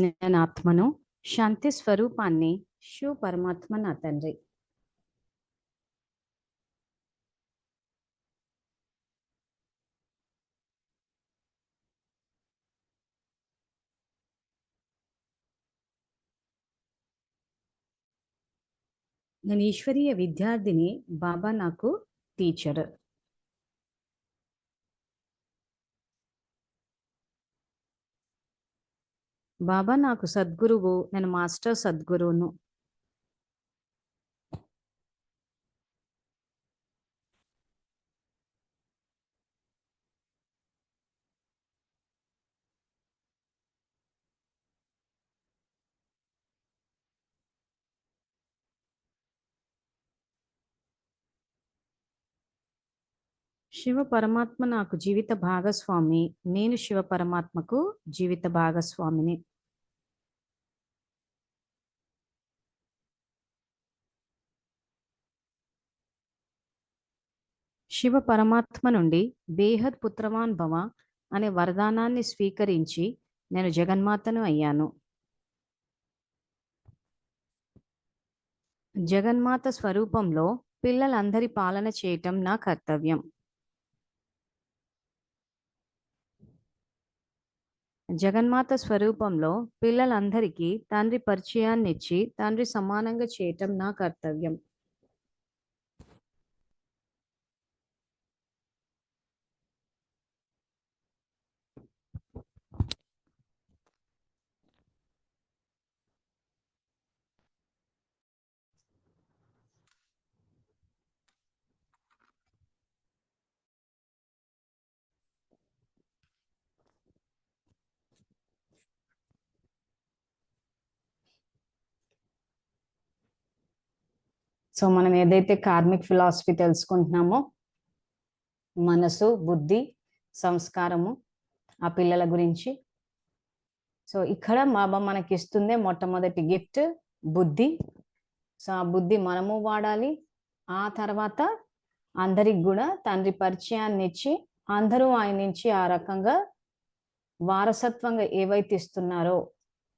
నేను ఆత్మను, శాంతి స్వరూపాన్ని, శివ పరమాత్మ నా తండ్రి. నేను ఈశ్వరీయ విద్యార్థిని, బాబా నాకు టీచర్. బాబా నాకు సద్గురువు, నేను మాస్టర్ సద్గురువును. శివ పరమాత్మ నాకు జీవిత భాగస్వామి, నేను శివ పరమాత్మకు జీవిత భాగస్వామిని. శివ పరమాత్మ నుండి బేహద్ పుత్రవాన్ భవ అనే వరదానాన్ని స్వీకరించి నేను జగన్మాతను అయ్యాను. జగన్మాత స్వరూపంలో పిల్లలందరి పాలన చేయటం నా కర్తవ్యం. జగన్మాత స్వరూపంలో పిల్లలందరికీ తండ్రి పరిచయాన్నిచ్చి తండ్రి సమానంగా చేయటం నా కర్తవ్యం. సో మనం ఏదైతే కార్మిక్ ఫిలాసఫీ తెలుసుకుంటున్నామో, మనసు, బుద్ధి, సంస్కారము, ఆ పిల్లల గురించి. సో ఇక్కడ బాబా మనకి ఇస్తుందే మొట్టమొదటి గిఫ్ట్ బుద్ధి. సో ఆ బుద్ధి మనము వాడాలి. ఆ తర్వాత అందరికి కూడా తండ్రి పరిచయాన్ని ఇచ్చి అందరూ ఆయన నుంచి ఆ రకంగా వారసత్వంగా ఏవైతే ఇస్తున్నారో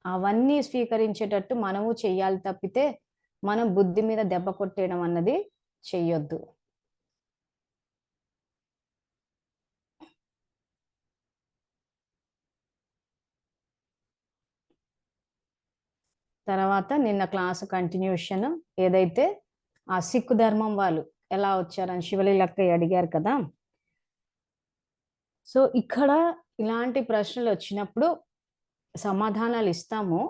అవన్నీ స్వీకరించేటట్టు మనము చెయ్యాలి. తప్పితే మనం బుద్ధి మీద దెబ్బ కొట్టేయడం అన్నది చెయ్యొద్దు. తర్వాత నిన్న క్లాసు కంటిన్యూషన్ ఏదైతే ఆ సిక్కు ధర్మం వాళ్ళు ఎలా వచ్చారని శివలీలక్క అడిగారు కదా. సో ఇక్కడ ఇలాంటి ప్రశ్నలు వచ్చినప్పుడు సమాధానాలు ఇస్తాము,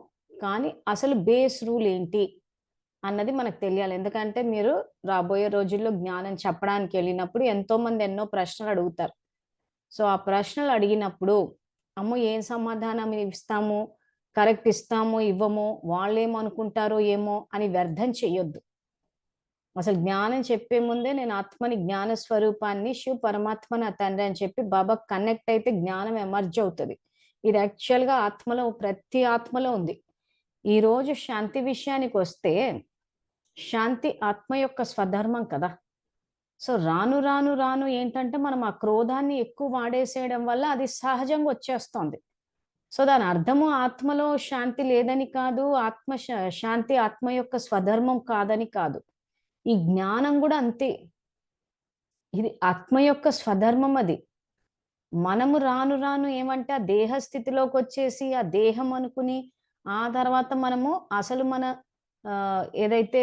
కానీ అసలు బేస్ రూల్ ఏంటి అన్నది మనకు తెలియాలి. ఎందుకంటే మీరు రాబోయే రోజుల్లో జ్ఞానం చెప్పడానికి వెళ్ళినప్పుడు ఎంతో మంది ఎన్నో ప్రశ్నలు అడుగుతారు. సో ఆ ప్రశ్నలు అడిగినప్పుడు అమ్మో ఏం సమాధానం ఇస్తాము, కరెక్ట్ ఇస్తామో ఇవ్వమో, వాళ్ళు ఏమనుకుంటారో ఏమో అని వ్యర్థం చెయ్యొద్దు. అసలు జ్ఞానం చెప్పే ముందే నేను ఆత్మని, జ్ఞాన స్వరూపాన్ని, శివ పరమాత్మ నా తండ్రి అని చెప్పి బాబా కనెక్ట్ అయితే జ్ఞానం ఎమర్జ్ అవుతుంది. ఇది యాక్చువల్గా ఆత్మలో, ప్రతి ఆత్మలో ఉంది. ఈ రోజు శాంతి విషయానికి వస్తే, శాంతి ఆత్మ యొక్క స్వధర్మం కదా. సో రాను రాను రాను ఏంటంటే మనం ఆ క్రోధాన్ని ఎక్కువ వాడేసేయడం వల్ల అది సహజంగా వచ్చేస్తోంది. సో దాని అర్థము ఆత్మలో శాంతి లేదని కాదు, శాంతి ఆత్మ యొక్క స్వధర్మం కాదని కాదు. ఈ జ్ఞానం కూడా అంతే, ఇది ఆత్మ యొక్క స్వధర్మం. అది మనము రాను రాను ఏమంటే ఆ దేహ స్థితిలోకి వచ్చేసి ఆ దేహం అనుకుని ఆ తర్వాత మనము అసలు మన ఏదైతే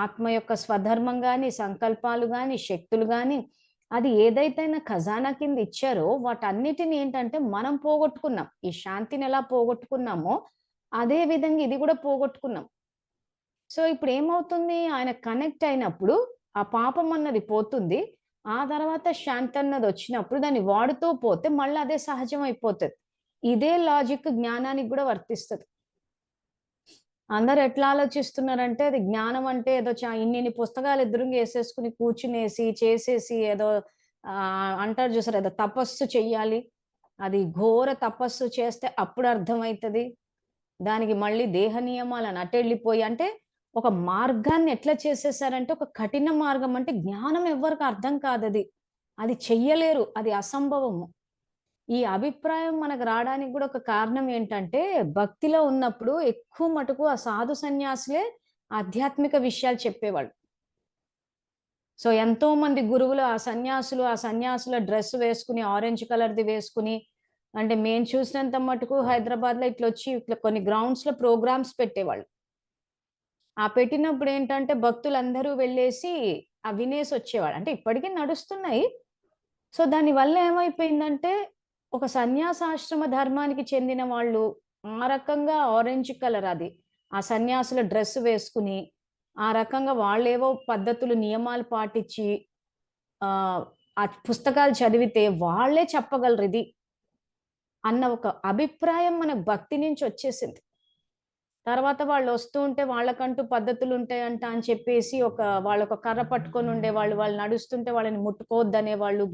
ఆత్మ యొక్క స్వధర్మం కానీ, సంకల్పాలు కానీ, శక్తులు కానీ, అది ఏదైతే ఖజానా కింద ఇచ్చారో వాటన్నిటిని ఏంటంటే మనం పోగొట్టుకున్నాం. ఈ శాంతిని ఎలా పోగొట్టుకున్నామో అదే విధంగా ఇది కూడా పోగొట్టుకున్నాం. సో ఇప్పుడు ఏమవుతుంది, ఆయన కనెక్ట్ అయినప్పుడు ఆ పాపం అన్నది పోతుంది. ఆ తర్వాత శాంతి అన్నది వచ్చినప్పుడు దాన్ని వాడుతూ పోతే మళ్ళీ అదే సహజం అయిపోతుంది. ఇదే లాజిక్ జ్ఞానానికి కూడా వర్తిస్తుంది. అందరు ఎట్లా ఆలోచిస్తున్నారంటే అది జ్ఞానం అంటే ఏదో ఇన్ని పుస్తకాలు ఎదురుగా వేసేసుకుని కూర్చునేసి చేసేసి ఏదో అంటారు చూసారు, ఏదో తపస్సు చెయ్యాలి, అది ఘోర తపస్సు చేస్తే అప్పుడు అర్థమవుతుంది. దానికి మళ్ళీ దేహ నియమాలను అటెళ్ళిపోయి అంటే ఒక మార్గాన్ని ఎట్లా చేసేసారంటే ఒక కఠిన మార్గం. అంటే జ్ఞానం ఎవరికి అర్థం కాదు, అది చెయ్యలేరు, అది అసంభవము. ఈ అభిప్రాయం మనకు రావడానికి కూడా ఒక కారణం ఏంటంటే, భక్తిలో ఉన్నప్పుడు ఎక్కువ మటుకు ఆ సాధు సన్యాసులే ఆధ్యాత్మిక విషయాలు చెప్పేవాళ్ళు. సో, ఎంతోమంది గురువులు ఆ సన్యాసుల డ్రెస్ వేసుకొని, ఆరెంజ్ కలర్‌ది వేసుకొని, అంటే మేము చూసినంత మటుకు హైదరాబాద్‌లో ఇట్లా కొన్ని గ్రౌండ్స్‌లో ప్రోగ్రామ్స్ పెట్టేవాళ్ళు. ఆ పెట్టినప్పుడు ఏంటంటే, భక్తులందరూ వెళ్ళేసి వినేసొచ్చేవాళ్ళు. అంటే ఇప్పటికి నడుస్తున్నాయి. సో, దానివల్ల ఏమైపోయిందంటే, ఒక సన్యాసాశ్రమ ధర్మానికి చెందిన వాళ్ళు ఆ రకంగా ఆరెంజ్ కలర్ అది. ఆ సన్యాసుల డ్రెస్ వేసుకుని, ఆ రకంగా వాళ్ళేవో పద్ధతులు, నియమాలు పాటించి ఆహ్, ఆ పుస్తకాలు చదివితే వాళ్ళే చెప్పగలరిది అన్న ఒక అభిప్రాయం మనకు భక్తి నుంచొచ్చేసింది. తర్వాత వాళ్ళొస్తూ ఉంటే వాళ్ళకంటూ పద్ధతులుంటాయంట అని చెప్పేసి వాళ్ళొక కర్ర పట్టుకొని ఉండేవాళ్ళు. వాళ్ళు నడుస్తుంటే వాళ్ళని ముట్టుకోవద్దనేవాళ్ళు.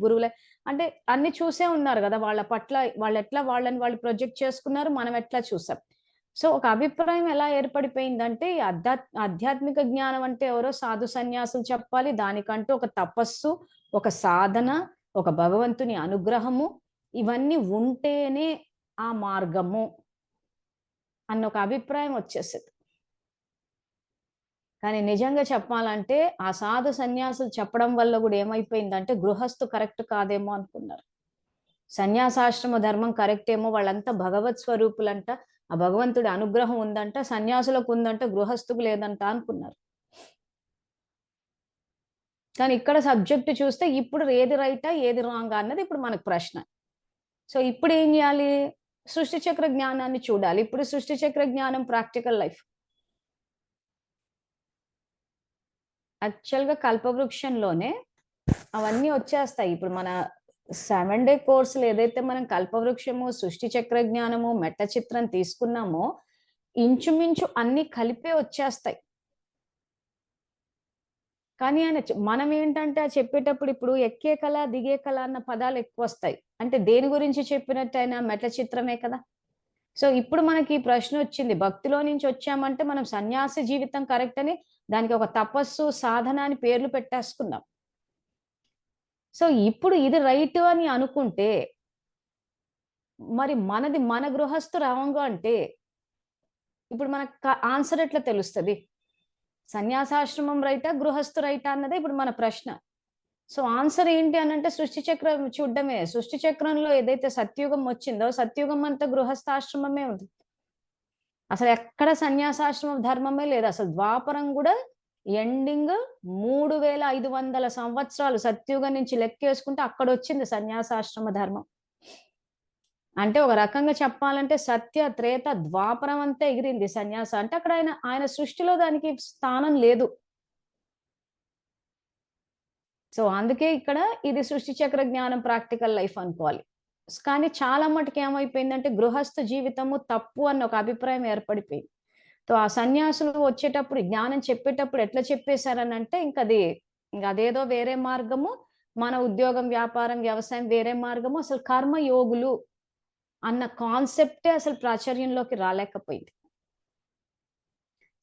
అంటే అన్నీ చూసే ఉన్నారు గదా! వాళ్ళ పట్ల వాళ్ళెట్లా వాళ్ళని వాళ్ళు ప్రొజెక్ట్ చేసుకున్నారు. మనం ఎట్లా చూసాం. సో, ఒక అభిప్రాయం ఎలా ఏర్పడిపోయిందంటే ఈ ఆధ్యాత్మిక జ్ఞానం అంటే ఎవరో సాధు సన్యాసులు చెప్పాలి. దానికంటూ ఒక తపస్సు, ఒక సాధన, ఒక భగవంతుని అనుగ్రహము ఇవన్నీ ఉంటేనే ఆ మార్గము అన్న ఒక అభిప్రాయం వచ్చేసింది. కానీ నిజంగా చెప్పాలంటే, ఆ సాధు సన్యాసులు చెప్పడం వల్ల గూడా ఏమైపోయిందంటే, గృహస్థు కరెక్ట్ కాదేమో అనుకున్నారు. సన్యాసాశ్రమ ధర్మం కరెక్ట్ ఏమో వాళ్ళంతా భగవత్ స్వరూపులంట. ఆ భగవంతుడి అనుగ్రహం ఉందంట. సన్యాసులకు ఉందంట. గృహస్థుకు లేదంట అనుకున్నారు. కానీ ఇక్కడ సబ్జెక్ట్ చూస్తే ఇప్పుడు ఏది రైటా? ఏది రాంగా? అన్నది ఇప్పుడు మనకు ప్రశ్న. సో, ఇప్పుడేం జేయాలి? సృష్టి చక్ర జ్ఞానాన్ని చూడాలి. ఇప్పుడు సృష్టి చక్ర జ్ఞానం ప్రాక్టికల్ లైఫ్. యాక్చువల్‌గా కల్పవృక్షంలోనే అవన్నీ వచ్చేస్తాయి. ఇప్పుడు మన 7 డే కోర్స్‌లో ఏదైతే మనం కల్పవృక్షము, సృష్టి చక్ర జ్ఞానము, మెట్ట చిత్రం తీసుకున్నామో, ఇంచుమించు అన్నీ కలిపే వచ్చేస్తాయి. కానీ మనం ఏంటంటే చెప్పేటప్పుడు ఇప్పుడు ఎక్కే కళ, దిగే కళ అన్న పదాలు ఎక్కువొస్తాయి. అంటే దేని గురించి చెప్పినట్టయినా మెట్ల చిత్రమే కదా! సో, ఇప్పుడు మనకి ఈ ప్రశ్నొచ్చింది. భక్తిలో నుంచి వచ్చామంటే మనం సన్యాసి జీవితం కరెక్ట్ అని దానికి ఒక తపస్సు, సాధన అని పేర్లు పెట్టేసుకున్నాం. సో, ఇప్పుడు ఇది రైటు అని అనుకుంటే, మరి మన గృహస్థు రాంగు అంటే, ఇప్పుడు మనకు ఆన్సర్ ఎట్లా తెలుస్తది? సన్యాసాశ్రమం రైటా? గృహస్థు రైటా? అన్నదే ఇప్పుడు మన ప్రశ్న. సో, ఆన్సర్ ఏంటి అనంటే సృష్టి చక్రం చూడ్డమే. సృష్టి చక్రంలో ఏదైతే సత్యుగం వచ్చిందో, సత్యుగం అంతా గృహస్థాశ్రమమే ఉంది. అసలెక్కడ సన్యాసాశ్రమ ధర్మమే లేదు. అసలు ద్వాపరం గూడా ఎండింగ్ 3500 సంవత్సరాలు సత్యుగం నుంచి లెక్కేసుకుంటే అక్కడొచ్చింది సన్యాసాశ్రమ ధర్మం. అంటే ఒక రకంగా చెప్పాలంటే సత్య, త్రేత, ద్వాపరం అంతా ఎగిరింది సన్యాస. అంటే అక్కడ ఆయన సృష్టిలో దానికి స్థానం లేదు. సో, అందుకే ఇక్కడ ఇది సృష్టి చక్ర జ్ఞానం ప్రాక్టికల్ లైఫ్ అనుకోవాలి. కానీ చాలా మటుకు ఏమైపోయిందంటే గృహస్థ జీవితము తప్పు అన్న ఒక అభిప్రాయం ఏర్పడిపోయింది. సో, ఆ సన్యాసులు వచ్చేటప్పుడు జ్ఞానం చెప్పేటప్పుడు ఎట్లా చెప్పేసారనంటే ఇంకదేదో వేరే మార్గము, మన ఉద్యోగం, వ్యాపారం, వ్యవసాయం వేరే మార్గము. అసలు కర్మయోగులు అన్న కాన్సెప్టే అసలు ప్రాచుర్యంలోకి రాలేకపోయింది.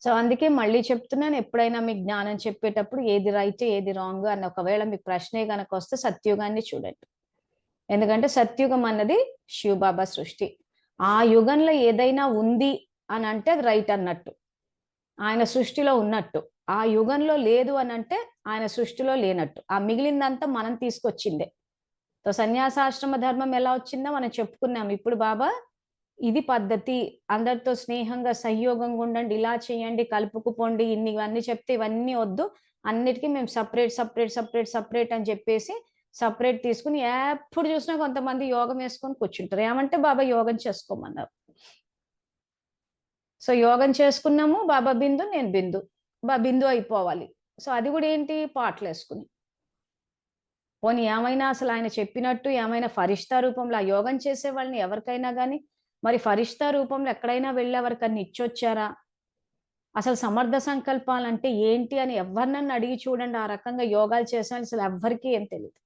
సో, అందుకే మళ్ళీ చెప్తున్నాను ఎప్పుడైనా మీకు జ్ఞానం చెప్పేటప్పుడు ఏది రైట్, ఏది రాంగ్ అని ఒకవేళ మీకు ప్రశ్నే గనకొస్తే సత్యుగాన్ని చూడండి. ఎందుకంటే సత్యుగం అన్నది శివబాబా సృష్టి. ఆ యుగంలో ఏదైనా ఉంది అనంటే అది రైట్ అన్నట్టు. ఆయన సృష్టిలో ఉన్నట్టు. ఆ యుగంలో లేదు అనంటే ఆయన సృష్టిలో లేనట్టు. ఆ మిగిలిందంతా మనం తీసుకొచ్చిందే. సో, సన్యాసాశ్రమ ధర్మం ఎలా వచ్చిందో మనం చెప్పుకున్నాం. ఇప్పుడు బాబా ఇది పద్ధతి. అందరితో స్నేహంగా, సహయోగంగా ఉండండి. ఇలా చేయండి, కలుపుకుపోండి. ఇవన్నీ చెప్తే ఇవన్నీ వద్దు. అన్నిటికి మేము సెపరేట్, సెపరేట్, సెపరేట్, సెపరేట్ అని చెప్పేసి సెపరేట్ తీసుకొని ఎప్పుడు చూసినా కొంతమంది యోగం వేసుకొని కూర్చుంటారు. ఏమంటే బాబా యోగం చేసుకోమన్నారు. సో, యోగం చేసుకున్నాము. బాబా బిందు, నేను బిందు. బిందు అయిపోవాలి. సో, అది కూడా ఏంటి పాటలేసుకుని. పోనీ ఏమైనా అసలు ఆయన చెప్పినట్టు ఏమైనా ఫరిష్తా రూపంలో ఆ యోగం చేసే వాళ్ళని ఎవరికైనా గాని, మరి ఫరిష్తా రూపంలో ఎక్కడైనా వెళ్లి ఎవరికన్నా ఇచ్చొచ్చారా? అసలు సమర్థ సంకల్పాలంటే ఏంటి అని ఎవరినన్నా అడిగి చూడండి. ఆ రకంగా యోగాలు చేసేవాళ్ళు అసలు ఎవ్వరికీ ఏం తెలీదు.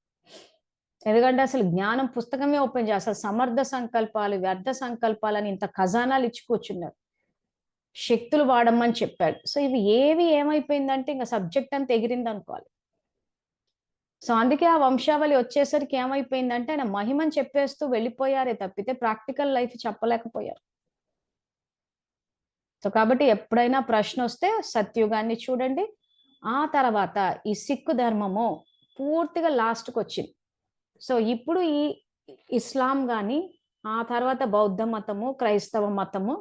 ఎందుకంటే అసలు జ్ఞానం పుస్తకమే ఓపెన్ అసలు సమర్థ సంకల్పాలు, వ్యర్థ సంకల్పాలని ఇంత ఖజానాలు ఇచ్చి కూర్చున్నారు. శక్తులు వాడమని చెప్పాడు. సో, ఇవి ఏమైపోయిందంటే ఇంక సబ్జెక్ట్ అంతా ఎగిరిందనుకోవాలి. సో అందుకే ఆ వంశావళి వచ్చేసరికి ఏమైపోయిందంటే ఆయన మహిమని చెప్పేస్తూ వెళ్ళిపోయారే తప్పితే ప్రాక్టికల్ లైఫ్ చెప్పలేకపోయారు. సో కాబట్టి ఎప్పుడైనా ప్రశ్న వస్తే సత్యుగాన్ని చూడండి. ఆ తర్వాత ఈ సిక్కు ధర్మము పూర్తిగా లాస్ట్‌కి వచ్చింది. సో ఇప్పుడు ఈ ఇస్లాం గాని, ఆ తర్వాత బౌద్ధ మతము, క్రైస్తవ మతము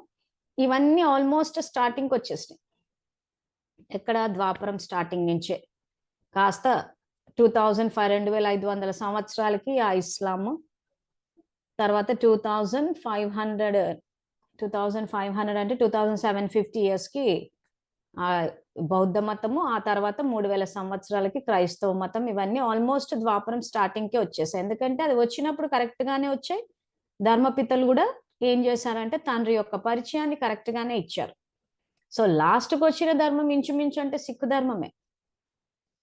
ఇవన్నీ ఆల్మోస్ట్ స్టార్టింగ్‌కొచ్చేసినాయి. ఎక్కడ ద్వాపరం స్టార్టింగ్ నుంచే. కాస్త 2500 సంవత్సరాలకి ఆ ఇస్లాము, తర్వాత 2500 అంటే 2750 ఇయర్స్‌కి బౌద్ధ మతము, ఆ తర్వాత 3000 సంవత్సరాలకి క్రైస్తవ మతం. ఇవన్నీ ఆల్మోస్ట్ ద్వాపరం స్టార్టింగ్‌కే వచ్చేసాయి. ఎందుకంటే అది వచ్చినప్పుడు కరెక్ట్ గానే వచ్చాయి. ధర్మపితలు గూడా ఏం చేశారంటే తండ్రి యొక్క పరిచయాన్ని కరెక్ట్ గానే ఇచ్చారు. సో లాస్ట్‌కొచ్చిన ధర్మం ఇంచుమించు అంటే సిక్కు ధర్మమే.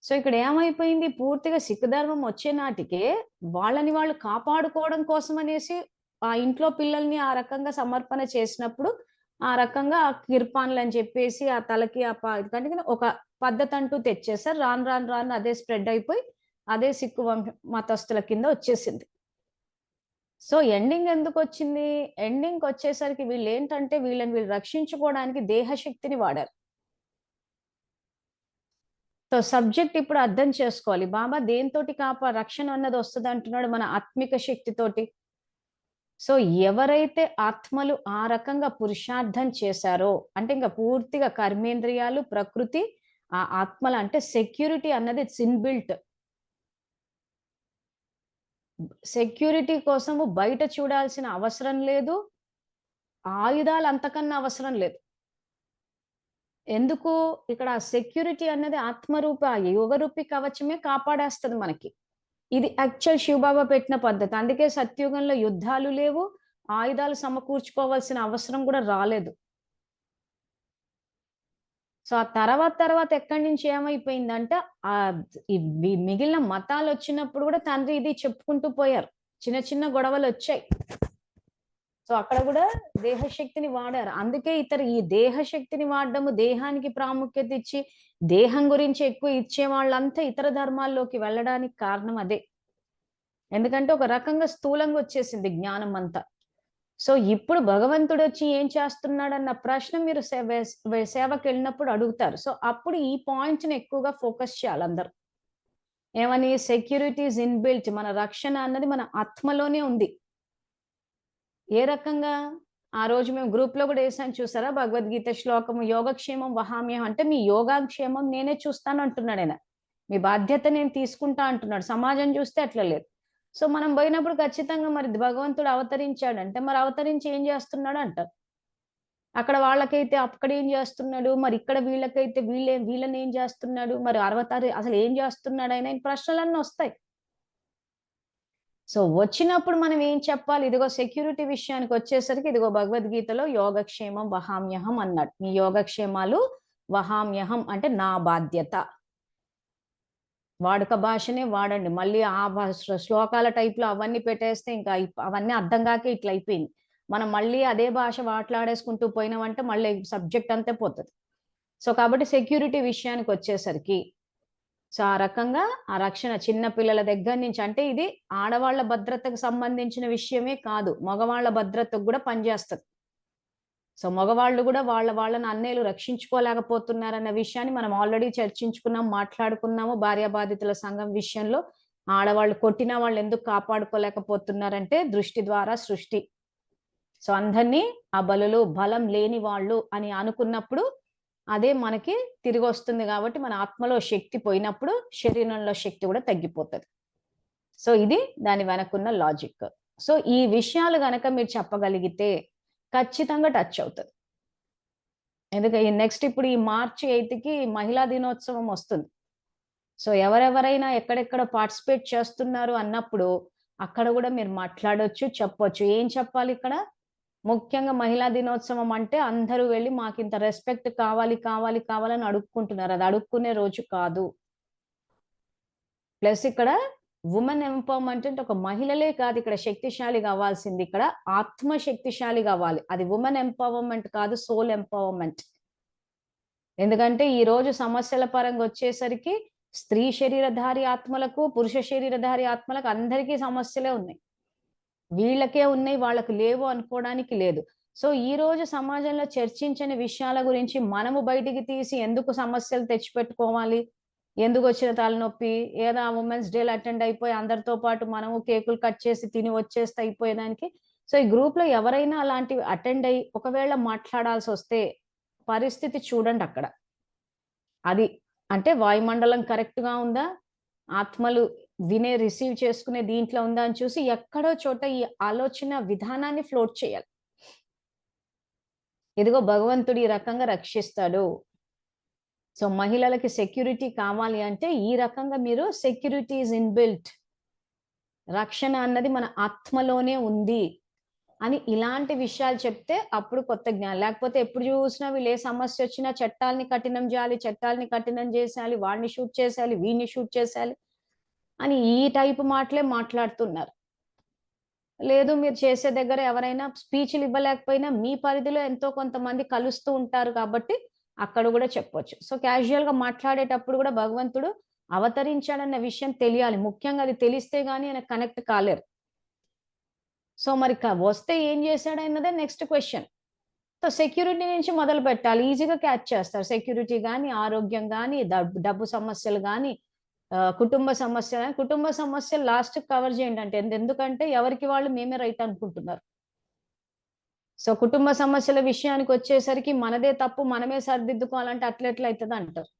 సో ఇక్కడ ఏమైపోయింది పూర్తిగా సిక్కు ధర్మం వచ్చే నాటికే వాళ్ళని వాళ్ళు కాపాడుకోవడం కోసం అనేసి ఆ ఇంట్లో పిల్లల్ని ఆ రకంగా సమర్పణ చేసినప్పుడు ఆ రకంగా ఆ కిర్పాన్లు అని చెప్పేసి ఆ తలకి ఎందుకంటే ఒక పద్ధతి అంటూ తెచ్చేసారు. రాను రాను రాను అదే స్ప్రెడ్ అయిపోయి అదే సిక్కు మతస్థుల కింద వచ్చేసింది. So ending ఎందుకొచ్చింది? ఎండింగ్‌కొచ్చేసరికి వీళ్ళేంటంటే వీళ్ళు రక్షించుకోవడానికి దేహశక్తిని వాడారు. సో సబ్జెక్ట్ ఇప్పుడు అర్థం చేసుకోవాలి. బాబా దేనితోటి రక్షణ అన్నది వస్తదంటున్నాడు? మన ఆత్మిక శక్తితోటి. సో ఎవరైతే ఆత్మలు ఆ రకంగా పురుషార్థం చేశారో, అంటే ఇంక పూర్తిగా కర్మేంద్రియాలు, ప్రకృతి, ఆ ఆత్మలు అంటే సెక్యూరిటీ అన్నది ఇట్స్ ఇన్‌బిల్ట్. సెక్యూరిటీ కోసము బయట చూడాల్సిన అవసరం లేదు. ఆయుధాలు అంతకన్నా అవసరం లేదు. ఎందుకు? ఇక్కడ సెక్యూరిటీ అన్నది ఆత్మరూప యోగరూపి కవచమే కాపాడేస్తది మనకి. ఇది యాక్చువల్ శివబాబా పెట్టిన పద్ధతి. అందుకే సత్యుగంలో యుద్ధాలు లేవు. ఆయుధాలు సమకూర్చుకోవాల్సిన అవసరం గూడా రాలేదు. సో, ఆ తర్వాత ఎక్కడి నుంచి ఏమైపోయిందంటే ఈ మిగిలిన మతాలొచ్చినప్పుడు గూడా తండ్రి ఇది చెప్పుకుంటూ పోయారు. చిన్న చిన్న గొడవలొచ్చాయి. సో, అక్కడ గూడా దేహశక్తిని వాడారు. అందుకే ఈ దేహశక్తిని వాడడము, దేహానికి ప్రాముఖ్యత ఇచ్చి, దేహం గురించి ఎక్కువ ఇచ్చే వాళ్ళంతా ఇతర ధర్మాల్లోకి వెళ్ళడానికి కారణం అదే. ఎందుకంటే ఒక రకంగా స్థూలంగా వచ్చేసింది జ్ఞానం అంతా. సో ఇప్పుడు భగవంతుడొచ్చి ఏం చేస్తున్నాడన్న ప్రశ్న మీరు సేవకెళ్ళినప్పుడు అడుగుతారు. సో అప్పుడు ఈ పాయింట్‌ని ఎక్కువగా ఫోకస్ చేయాలి అందరూ. ఏమని? Security is inbuilt. మన రక్షణ అన్నది మన ఆత్మలోనే ఉంది. ఏ రకంగా? ఆ రోజు మేము గ్రూప్‌లో గూడా ఏసాను చూసారా? భగవద్గీత శ్లోకము యోగక్షేమం వహామ్యహం అంటే మీ యోగక్షేమం నేనే చూస్తాను అంటున్నాడాయన. మీ బాధ్యత నేను తీసుకుంటా అంటున్నాడు. సమాజం చూస్తే అట్లా లేదు. సో మనం బోయినప్పుడు ఖచ్చితంగా మరి భగవంతుడు అవతరించాడంటే మరి అవతరించి ఏం జేస్తున్నాడు అంటారు. అక్కడ వాళ్ళకైతే అక్కడేం జేస్తున్నాడు? మరి ఇక్కడ వీళ్ళకైతే వీళ్ళనేం జేస్తున్నాడు? మరి అవతారి అసలు ఏం జేస్తున్నాడాయన? ఈ ప్రశ్నలన్నీ ఒస్తాయి. సో వచ్చినప్పుడు మనం ఏం చెప్పాలి? ఇదిగో సెక్యూరిటీ విషయానికొచ్చేసరికి ఇదిగో భగవద్గీతలో యోగక్షేమం వహామ్యహం అన్నాడు. మీ యోగక్షేమాలు వహామ్యహం అంటే నా బాధ్యత. వాడుక భాషనే వాడండి. మళ్ళీ ఆ శ్లోకాల టైప్‌లో అవన్నీ పెట్టేస్తే ఇంకా అవన్నీ అర్థం గాకే ఇట్లయిపోయింది. మనం మళ్ళీ అదే భాష మాట్లాడేసుకుంటూ పోయినామంటే మళ్ళీ సబ్జెక్ట్ అంతే పోతది. సో కాబట్టి సెక్యూరిటీ విషయానికొచ్చేసరికి సో ఆ రకంగా ఆ రక్షణ చిన్న పిల్లల దగ్గర నుంచి అంటే ఇది ఆడవాళ్ళ భద్రతకు సంబంధించిన విషయమే కాదు. మగవాళ్ళ భద్రతకు గూడా పనిచేస్తది. సో మగవాళ్ళు గూడా వాళ్ళని అన్నయ్యలు రక్షించుకోలేకపోతున్నారన్న విషయాన్ని మనం ఆల్రెడీ చర్చించుకున్నాం, మాట్లాడుకున్నాము. భార్యాబాధితుల సంఘం విషయంలో ఆడవాళ్ళు కొట్టిన వాళ్ళు ఎందుకు కాపాడుకోలేకపోతున్నారంటే దృష్టి ద్వారా సృష్టి. సో అందరినీ ఆ బలం లేని వాళ్ళు అని అనుకున్నప్పుడు అదే మనకి తిరిగొస్తుంది గాబట్టి మన ఆత్మలో శక్తి పోయినప్పుడు శరీరంలో శక్తి గూడా తగ్గిపోతది. సో ఇది దాని వెనకున్న లాజిక్. సో ఈ విషయాలు గనక మీరు చెప్పగలిగితే ఖచ్చితంగా టచ్ అవుతది. నెక్స్ట్ ఇప్పుడు ఈ మార్చ్ 8కి మహిళా దినోత్సవం వస్తుంది. సో ఎవరెవరైనా ఎక్కడెక్కడ పార్టిసిపేట్ చేస్తున్నారు అన్నప్పుడు అక్కడ గూడా మీరు మాట్లాడొచ్చు, చెప్పొచ్చు. ఏం చెప్పాలిక్కడ? ముఖ్యంగా మహిళా దినోత్సవం అంటే అందరూ వెళ్లి మాకింత రెస్పెక్ట్ కావాలని అడుక్కుంటున్నారు. అది అడుక్కునే రోజు కాదు. ప్లస్ ఇక్కడ వుమెన్ ఎంపవర్‌మెంట్ అంటే ఒక మహిళలే కాదు ఇక్కడ శక్తిశాలి గావాల్సింది. ఇక్కడ ఆత్మ శక్తిశాలి గావాలి. అది వుమెన్ ఎంపవర్‌మెంట్ కాదు సోల్ ఎంపవర్‌మెంట్. ఎందుకంటే ఈ రోజు సమస్యల పరంగా వచ్చేసరికి స్త్రీ శరీరధారి ఆత్మలకు, పురుష శరీరధారి ఆత్మలకు అందరికీ సమస్యలే ఉన్నాయి. వీళ్ళకే ఉన్నాయి, వాళ్ళకు లేవు అనుకోవడానికి లేదు. సో ఈ రోజు సమాజంలో చర్చించని విషయాల గురించి మనము బయటికి తీసి ఎందుకు సమస్యలు తెచ్చిపెట్టుకోవాలి? ఎందుకు వచ్చిన తలనొప్పి? ఏదో ఆ ఉమెన్స్ డేలో అటెండ్ అయిపోయి అందరితో పాటు మనము కేకులు కట్ చేసి తిని వచ్చేస్తే అయిపోయేదానికి. సో ఈ గ్రూప్‌లో ఎవరైనా అలాంటివి అటెండ్ అయ్యి ఒకవేళ మాట్లాడాల్సొస్తే పరిస్థితి చూడండి అక్కడ. అది. అంటే వాయుమండలం కరెక్ట్‌గా ఉందా? ఆత్మలు రిసీవ్ చేసుకునే దీంట్లో ఉందా అని చూసి ఎక్కడో చోట ఈ ఆలోచన విధానాన్ని ఫ్లోట్ చేయాలి. ఇదిగో భగవంతుడు ఈ రకంగా రక్షిస్తాడు. సో మహిళలకి సెక్యూరిటీ కావాలి అంటే ఈ రకంగా మీరు సెక్యూరిటీ ఈజ్ ఇన్‌బిల్ట్. రక్షణ అన్నది మన ఆత్మలోనే ఉంది అని ఇలాంటి విషయాలు చెప్తే అప్పుడు కొత్త జ్ఞానం. లేకపోతే ఎప్పుడు చూసినా వీళ్ళు ఏ సమస్య వచ్చినా చట్టాల్ని కఠినం చేయాలి, చట్టాల్ని కఠినం చేసేయాలి, వాడిని షూట్ చేసేయాలి, వీడిని షూట్ చేసేయాలి అని ఈ టైపు మాటలే మాట్లాడుతున్నారు. లేదు మీరు చేసే దగ్గర ఎవరైనా స్పీచ్‌లు ఇవ్వలేకపోయినా మీ పరిధిలో ఎంతో కొంతమంది కలుస్తూ ఉంటారు కాబట్టి అక్కడ కూడా చెప్పొచ్చు. సో క్యాజువల్‌గా మాట్లాడేటప్పుడు కూడా భగవంతుడు అవతరించాడన్న విషయం తెలియాలి. ముఖ్యంగా అది తెలిస్తే గాని ఆయన కనెక్ట్ కాలేరు. సో మరి వస్తే ఏం చేశాడన్నదే నెక్స్ట్ క్వెషన్. సో సెక్యూరిటీ నుంచి మొదలుపెట్టాలి. ఈజీగా క్యాచ్ చేస్తారు. సెక్యూరిటీ గాని, ఆరోగ్యం గాని, డబ్బు సమస్యలు గాని, కుటుంబ సమస్యలు లాస్ట్‌కి కవర్ చేయండి అంటే ఎందుకంటే ఎవరికి వాళ్ళు మేమే రైట్ అనుకుంటున్నారు. సో కుటుంబ సమస్యల విషయానికొచ్చేసరికి మనదే తప్పు, మనమే సరిదిద్దుకోవాలంటే అట్లెట్లా అయితదంటారు.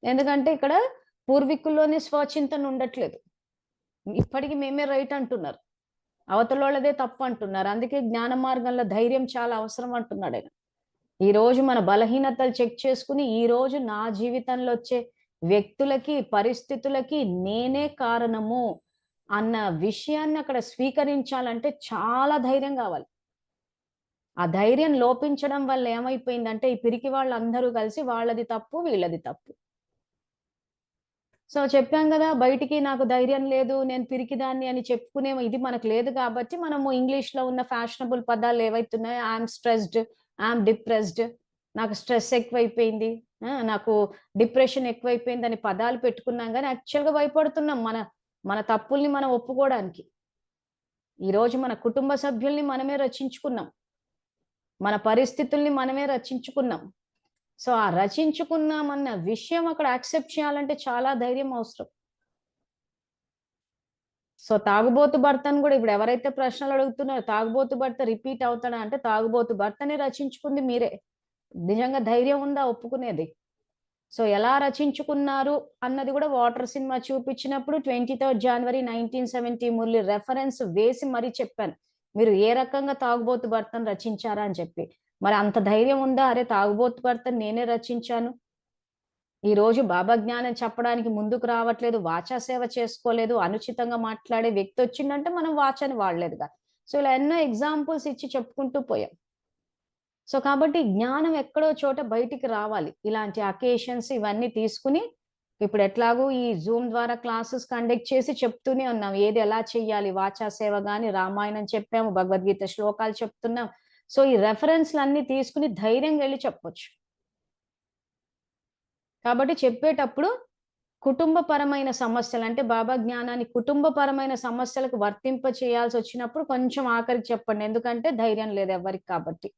ఎందుకంటే ఇక్కడ పూర్వీకుల్లోనే స్వచింతన ఉండట్లేదు. ఇప్పటికి మేమే రైట్ అంటున్నారు. అవతలోళ్ళదే తప్పు అంటున్నారు. అందుకే జ్ఞాన మార్గంలో ధైర్యం చాలా అవసరం అంటున్నాడాయన. ఈ రోజు మన బలహీనతలు చెక్ చేసుకుని, ఈ రోజు నా జీవితంలో వచ్చే వ్యక్తులకి, పరిస్థితులకి నేనే కారణము అన్న విషయాన్ని అక్కడ స్వీకరించాలంటే చాలా ధైర్యం కావాలి. ఆ ధైర్యం లోపించడం వల్ల ఏమైపోయిందంటే ఈ పిరికి వాళ్ళందరూ కలిసి వాళ్ళది తప్పు, వీళ్ళది తప్పు. సో చెప్పాం కదా! బయటికి నాకు ధైర్యం లేదు, నేను పిరికిదాన్ని అని చెప్పుకునే ఇది మనకు లేదు కాబట్టి మనము ఇంగ్లీష్‌లో ఉన్న ఫ్యాషనబుల్ పదాలు ఏవైతున్నాయో I am stressed, I am depressed, నాకు స్ట్రెస్ ఎక్కువైపోయింది, నాకు డిప్రెషన్ ఎక్కువైపోయిందని పదాలు పెట్టుకున్నాం గానీ యాక్చువల్‌గా భయపడుతున్నాం మన తప్పుల్ని మనం ఒప్పుకోవడానికి. ఈరోజు మన కుటుంబ సభ్యుల్ని మనమే రచించుకున్నాం. మన పరిస్థితుల్ని మనమే రచించుకున్నాం. సో ఆ రచించుకున్నామన్న విషయం అక్కడ యాక్సెప్ట్ చేయాలంటే చాలా ధైర్యం అవసరం. సో తాగుబోతు భర్తను కూడా ఇప్పుడు ఎవరైతే ప్రశ్నలు అడుగుతున్నారో తాగుబోతు భర్త రిపీట్ అవుతాడా అంటే తాగుబోతు భర్తని రచించుకుంది మీరే. నిజంగా ధైర్యం ఉందా ఒప్పుకునేది? సో ఎలా రచించుకున్నారు అన్నది కూడా వాటర్ సినిమా చూపించినప్పుడు 23 జనవరి 1970 మురళి రెఫరెన్స్ వేసి మరీ చెప్పాను. మీరు ఏ రకంగా తాగుబోతు భర్తను రచించారా అని చెప్పి. మరి అంత ధైర్యం ఉందా? అరే తాగుబోతు భర్తను నేనే రచించాను. ఈ రోజు బాబా జ్ఞానం చెప్పడానికి ముందుకు రావట్లేదు, వాచా సేవ చేసుకోలేదు, అనుచితంగా మాట్లాడే వ్యక్తి వచ్చిందంటే మనం వాచాని వాడలేదుగా. సో ఇలా ఎన్నో ఎగ్జాంపుల్స్ ఇచ్చి చెప్పుకుంటూ పోయాం. సో కాబట్టి జ్ఞానం ఎక్కడో చోట బయటికి రావాలి. ఇలాంటి అకేషన్స్ ఇవన్నీ తీసుకుని ఇప్పుడు ఎట్లాగో ఈ జూమ్ ద్వారా క్లాసెస్ కండక్ట్ చేసి చెప్తూనే ఉన్నాం. ఏది ఎలా చెయ్యాలి? వాచా సేవ గాని, రామాయణం చెప్పాము, భగవద్గీత శ్లోకాలు చెప్తున్నాం. సో ఈ రెఫరెన్స్‌లన్నీ తీసుకుని ధైర్యంగా ఎళ్లి చెప్పొచ్చు. కాబట్టి చెప్పేటప్పుడు కుటుంబపరమైన సమస్యలు అంటే బాబా జ్ఞానాన్ని కుటుంబపరమైన సమస్యలకు వర్తింప చేయాల్సి వచ్చినప్పుడు కొంచెం ఆఖరికి చెప్పండి. ఎందుకంటే ధైర్యం లేదు ఎవ్వరికి కాబట్టి.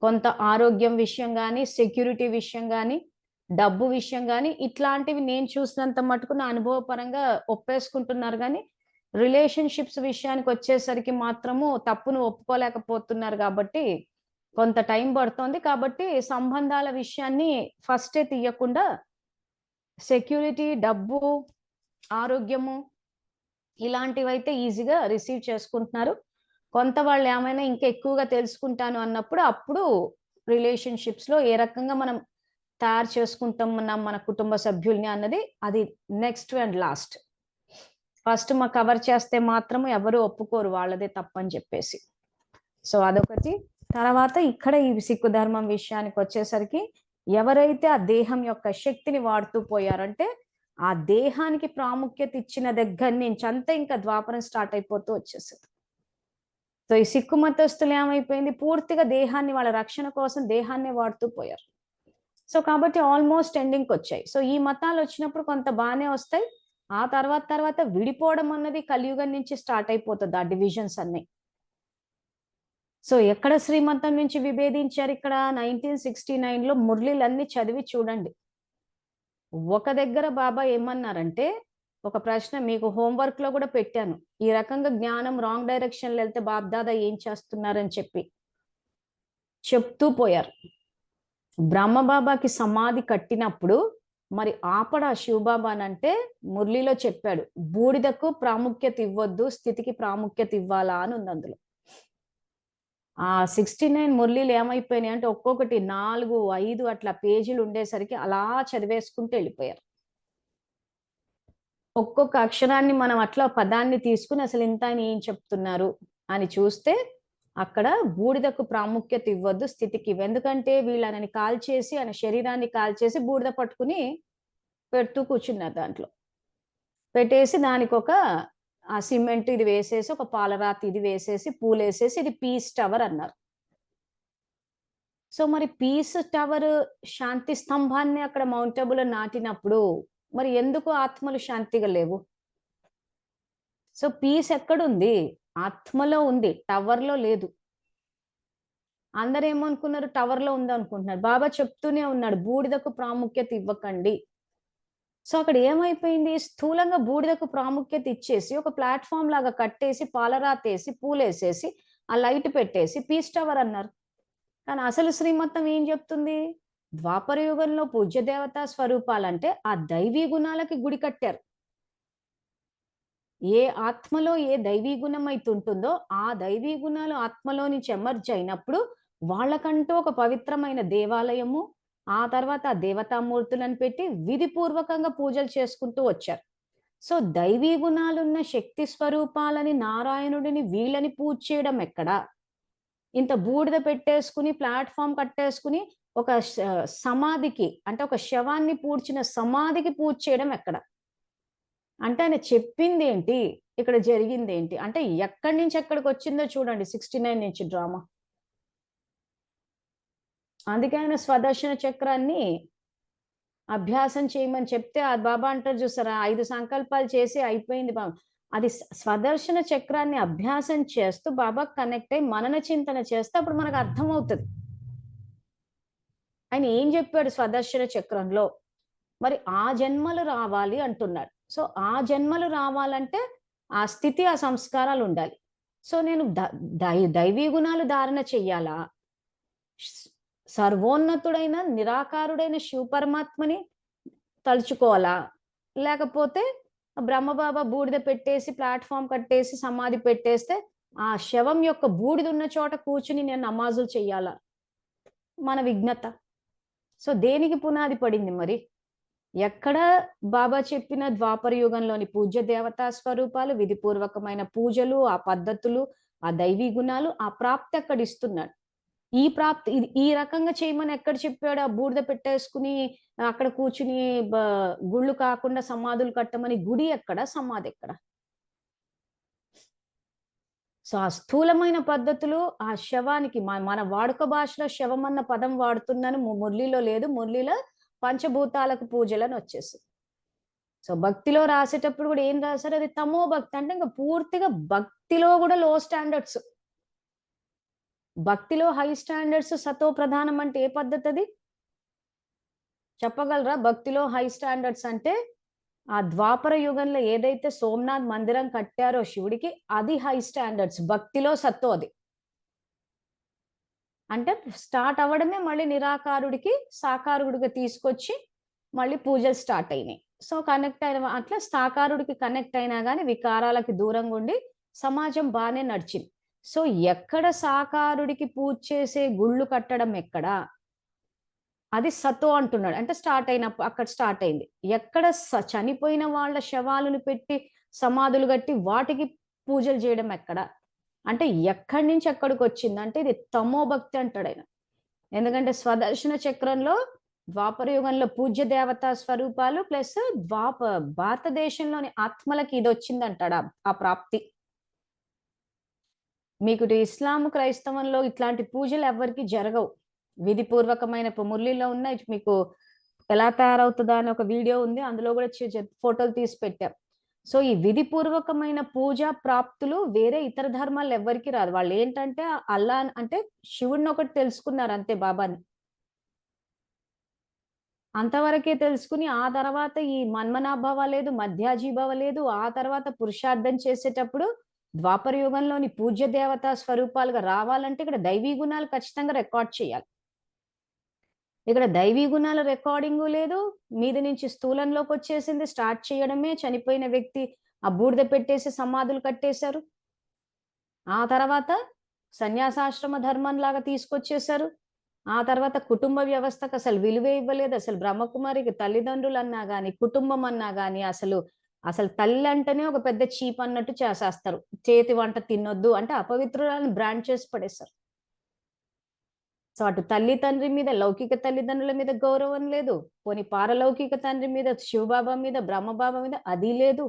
కొంత ఆరోగ్యం విషయం గాని, సెక్యూరిటీ విషయం గాని, డబ్బు విషయం గాని ఇట్లాంటివి నేను చూసినంత మటుకు నా అనుభవపరంగా ఒప్పేసుకుంటున్నారు గానీ, రిలేషన్‌షిప్స్ విషయానికొచ్చేసరికి మాత్రము తప్పును ఒప్పుకోలేకపోతున్నారు గాబట్టి, కొంత టైం పడుతోంది. కాబట్టి సంబంధాల విషయాన్ని ఫస్టే తీయకుండా సెక్యూరిటీ, డబ్బు, ఆరోగ్యము ఇలాంటివైతే ఈజీగా రిసీవ్ చేసుకుంటున్నారు. కొంత వాళ్ళేమైనా ఇంకా ఎక్కువగా తెలుసుకుంటాను అన్నప్పుడు, అప్పుడు రిలేషన్‌షిప్స్‌లో ఏ రకంగా మనం తయారు చేసుకుంటున్నాం మన కుటుంబ సభ్యుల్ని అన్నది అది next and last. First cover చేస్తే మాత్రం ఎవరు ఒప్పుకోరు వాళ్ళదే తప్పని చెప్పేసి. సో అదొకటి. తర్వాత ఇక్కడ ఈ సిక్కు ధర్మం విషయానికొచ్చేసరికి ఎవరైతే ఆ దేహం యొక్క శక్తిని వాడుతూ పోయారంటే, ఆ దేహానికి ప్రాముఖ్యత ఇచ్చిన దగ్గర నుంచి అంతా ఇంకా ద్వాపరం స్టార్ట్ అయిపోతూ వచ్చేసింది. సో ఈ సిక్కు మతస్థులు ఏమైపోయింది పూర్తిగా దేహాన్ని వాళ్ళ రక్షణ కోసం దేహాన్నే వాడుతూ పోయారు. సో కాబట్టి ఆల్మోస్ట్ ఎండింగ్కి వచ్చాయి. సో ఈ మతాలు వచ్చినప్పుడు కొంత బాగానే వస్తాయి. ఆ తర్వాత విడిపోవడం అన్నది కలియుగం నుంచి స్టార్ట్ అయిపోతుంది, ఆ డివిజన్స్ అన్ని. సో ఎక్కడ శ్రీమతం నుంచి విభేదించారు? ఇక్కడ 1969లో మురళీలన్నీ చదివి చూడండి. ఒక దగ్గర బాబా ఏమన్నారంటే, ఒక ప్రశ్న మీకు హోంవర్క్ లో కూడా పెట్టాను, ఈ రకంగా జ్ఞానం రాంగ్ డైరెక్షన్ లో వెళ్తే బాబ్దాదా ఏం చేస్తున్నారని చెప్తూ పోయారు. బ్రహ్మబాబాకి సమాధి కట్టినప్పుడు మరి ఆపడా శివబాబానంటే మురళిలో చెప్పాడు, బూడిదకు ప్రాముఖ్యత ఇవ్వద్దు, స్థితికి ప్రాముఖ్యత ఇవ్వాలా అని ఉంది అందులో. ఆ 69 మురళీలు ఏమైపోయినాయి అంటే ఒక్కొక్కటి 4, 5 అట్లా పేజీలు ఉండేసరికి అలా చదివేసుకుంటూ వెళ్ళిపోయారు. ఒక్కొక్క అక్షరాన్ని మనం అట్లా పదాన్ని తీసుకుని అసలు ఇంత ఆయన ఏం చెప్తున్నారు అని చూస్తే అక్కడ బూడిదకు ప్రాముఖ్యత ఇవ్వద్దు, స్థితికి ఇవ్వ. ఎందుకంటే వీళ్ళని కాల్చేసి ఆయన శరీరాన్ని కాల్చేసి బూడిద పట్టుకుని పెడుతూ కూర్చున్నారు. దాంట్లో పెట్టేసి దానికి ఒక ఆ సిమెంట్ ఇది వేసేసి ఒక పాలరాతి ఇది వేసేసి పూలేసేసి ఇది పీస్ టవర్ అన్నారు. సో మరి పీస్ టవర్ శాంతి స్తంభాన్ని అక్కడ మౌంట్ అబులో నాటినప్పుడు మరి ఎందుకు ఆత్మలు శాంతిగా లేవు? సో పీస్ ఎక్కడుంది? ఆత్మలో ఉంది, టవర్ లో లేదు. అందరు ఏమనుకున్నారు? టవర్ లో ఉంది అనుకుంటున్నారు. బాబా చెప్తూనే ఉన్నాడు, బూడిదకు ప్రాముఖ్యత ఇవ్వకండి. సో అక్కడ ఏమైపోయింది? స్థూలంగా బూడిదకు ప్రాముఖ్యత ఇచ్చేసి ఒక ప్లాట్ఫామ్ లాగా కట్టేసి పాలరాతేసి పూలేసేసి ఆ లైట్ పెట్టేసి పీస్ టవర్ అన్నారు. కానీ అసలు శ్రీమతం ఏం చెప్తుంది? ద్వాపర యుగంలో పూజ్య దేవతా స్వరూపాలంటే ఆ దైవీ గుణాలకి గుడి కట్టారు. ఏ ఆత్మలో ఏ దైవీ గుణం అయితే ఉంటుందో ఆ దైవీ గుణాలు ఆత్మలో నుంచి ఎమర్జ్ అయినప్పుడు వాళ్ళకంటూ ఒక పవిత్రమైన దేవాలయము, ఆ తర్వాత ఆ దేవతామూర్తులను పెట్టి విధిపూర్వకంగా పూజలు చేసుకుంటూ వచ్చారు. సో దైవీ గుణాలున్న శక్తి స్వరూపాలని నారాయణుడిని వీళ్ళని పూజ చేయడం ఎక్కడా? ఇంత బూడిద పెట్టేసుకుని ప్లాట్ఫామ్ కట్టేసుకుని ఒక సమాధికి అంటే ఒక శవాన్ని పూడ్చిన సమాధికి పూజ చేయడం ఎక్కడ? అంటే ఆయన చెప్పింది ఏంటి, ఇక్కడ జరిగింది ఏంటి? అంటే ఎక్కడి నుంచి ఎక్కడికి వచ్చిందో చూడండి 69 నుంచి డ్రామా. అందుకే ఆయన స్వదర్శన చక్రాన్ని అభ్యాసం చేయమని చెప్తే ఆ బాబా అంటారు చూసారా, 5 సంకల్పాలు చేసి అయిపోయింది బాబా. అది స్వదర్శన చక్రాన్ని అభ్యాసం చేస్తూ బాబా కనెక్ట్ అయ్యి మనన చింతన చేస్తే అప్పుడు మనకు అర్థమవుతుంది ఆయన ఏం చెప్పాడు స్వదర్శన చక్రంలో. మరి ఆ జన్మలు రావాలి అంటున్నాడు. సో ఆ జన్మలు రావాలంటే ఆ స్థితి ఆ సంస్కారాలు ఉండాలి. సో నేను దైవీ గుణాలు ధారణ చెయ్యాలా, సర్వోన్నతుడైన నిరాకారుడైన శివ పరమాత్మని తలుచుకోవాలా, లేకపోతే బ్రహ్మబాబా బూడిద పెట్టేసి ప్లాట్ఫామ్ కట్టేసి సమాధి పెట్టేస్తే ఆ శవం యొక్క బూడిద ఉన్న చోట కూర్చుని నేను నమాజులు చెయ్యాలా? మన విఘ్నత. సో దేనికి పునాది పడింది మరి? ఎక్కడ బాబా చెప్పిన ద్వాపర యుగంలోని పూజ్య దేవతా స్వరూపాలు, విధిపూర్వకమైన పూజలు, ఆ పద్ధతులు, ఆ దైవీ గుణాలు, ఆ ప్రాప్తి అక్కడ ఇస్తున్నాడు. ఈ ప్రాప్తి ఈ రకంగా చేయమని ఎక్కడ చెప్పాడు? ఆ బూడిద పెట్టేసుకుని అక్కడ కూర్చుని గుళ్ళు కాకుండా సమాధులు కట్టమని గుడి ఎక్కడ, సమాధి ఎక్కడ? సో ఆ స్థూలమైన పద్ధతులు ఆ శవానికి మన వాడుక భాషలో శవం అన్న పదం వాడుతున్నాను, మురళిలో లేదు. మురళిలో పంచభూతాలకు పూజలని వచ్చేసి. సో భక్తిలో రాసేటప్పుడు కూడా ఏం రాశారు? అది తమో భక్తి అంటే ఇంకా పూర్తిగా భక్తిలో కూడా లో స్టాండర్డ్స్. భక్తిలో హై స్టాండర్డ్స్ సతో ప్రధానం అంటే ఏ పద్ధతి అది చెప్పగలరా? భక్తిలో హై స్టాండర్డ్స్ అంటే ఆ ద్వాపర యుగంలో ఏదైతే సోమనాథ్ మందిరం కట్టారో శివుడికి అది హై స్టాండర్డ్స్. భక్తిలో సత్తో అది అంటే స్టార్ట్ అవ్వడమే మళ్ళీ నిరాకారుడికి సాకారుడిగా తీసుకొచ్చి మళ్ళీ పూజలు స్టార్ట్ అయినాయి. సో కనెక్ట్ అయిన అట్లా సాకారుడికి కనెక్ట్ అయినా కానీ వికారాలకి దూరంగా ఉండి సమాజం బాగానే నడిచింది. సో ఎక్కడ సాకారుడికి పూజ చేసే గుళ్ళు కట్టడం ఎక్కడ? అది సతో అంటున్నాడు. అంటే స్టార్ట్ అయినప్పుడు అక్కడ స్టార్ట్ అయింది. ఎక్కడ చనిపోయిన వాళ్ళ శవాలను పెట్టి సమాధులు కట్టి వాటికి పూజలు చేయడం ఎక్కడ? అంటే ఎక్కడి నుంచి ఎక్కడికి వచ్చింది అంటే ఇది తమో భక్తి అంటాడు ఆయన. ఎందుకంటే స్వదర్శన చక్రంలో ద్వాపర యుగంలో పూజ్య దేవతా స్వరూపాలు ప్లస్ భారతదేశంలోని ఆత్మలకి ఇది వచ్చింది అంటాడు ఆ ప్రాప్తి. మీకు ఇస్లాం క్రైస్తవంలో ఇట్లాంటి పూజలు ఎవరికి జరగవు. విధిపూర్వకమైన మురళిలో ఉన్న మీకు ఎలా తయారవుతుందా అని ఒక వీడియో ఉంది. అందులో కూడా ఫోటోలు తీసి పెట్టాం. సో ఈ విధిపూర్వకమైన పూజ ప్రాప్తులు వేరే ఇతర ధర్మాలు ఎవ్వరికి రాదు. వాళ్ళు ఏంటంటే అల్లా అంటే శివుడిని ఒకటి తెలుసుకున్నారు అంతే, బాబాని అంతవరకే తెలుసుకుని ఆ తర్వాత ఈ మన్మనాభావ లేదు, మధ్యాజీభావ లేదు. ఆ తర్వాత పురుషార్థం చేసేటప్పుడు ద్వాపర యుగంలోని పూజ్య దేవతా స్వరూపాలుగా రావాలంటే ఇక్కడ దైవీ గుణాలు ఖచ్చితంగా రికార్డ్ చేయాలి. ఇక్కడ దైవీ గుణాల రికార్డింగు లేదు. మీద నుంచి స్థూలంలోకి వచ్చేసింది. స్టార్ట్ చేయడమే చనిపోయిన వ్యక్తి ఆ బూడిద పెట్టేసి సమాధులు కట్టేశారు. ఆ తర్వాత సన్యాసాశ్రమ ధర్మం లాగా తీసుకొచ్చేశారు. ఆ తర్వాత కుటుంబ వ్యవస్థకు అసలు విలువే ఇవ్వలేదు. అసలు బ్రహ్మకుమారికి తల్లిదండ్రులు అన్నా గాని, కుటుంబం అన్నా గాని అసలు అసలు తల్లి అంటేనే ఒక పెద్ద చీప్ అన్నట్టు చేసేస్తారు. చేతి వంట తినొద్దు అంటే అపవిత్రురాలను బ్రాండ్ చేసి పడేశారు. సో అటు తల్లి తండ్రి మీద, లౌకిక తల్లిదండ్రుల మీద గౌరవం లేదు. పోనీ పారలౌకిక తండ్రి మీద, శివబాబా మీద, బ్రహ్మబాబా మీద అది లేదు.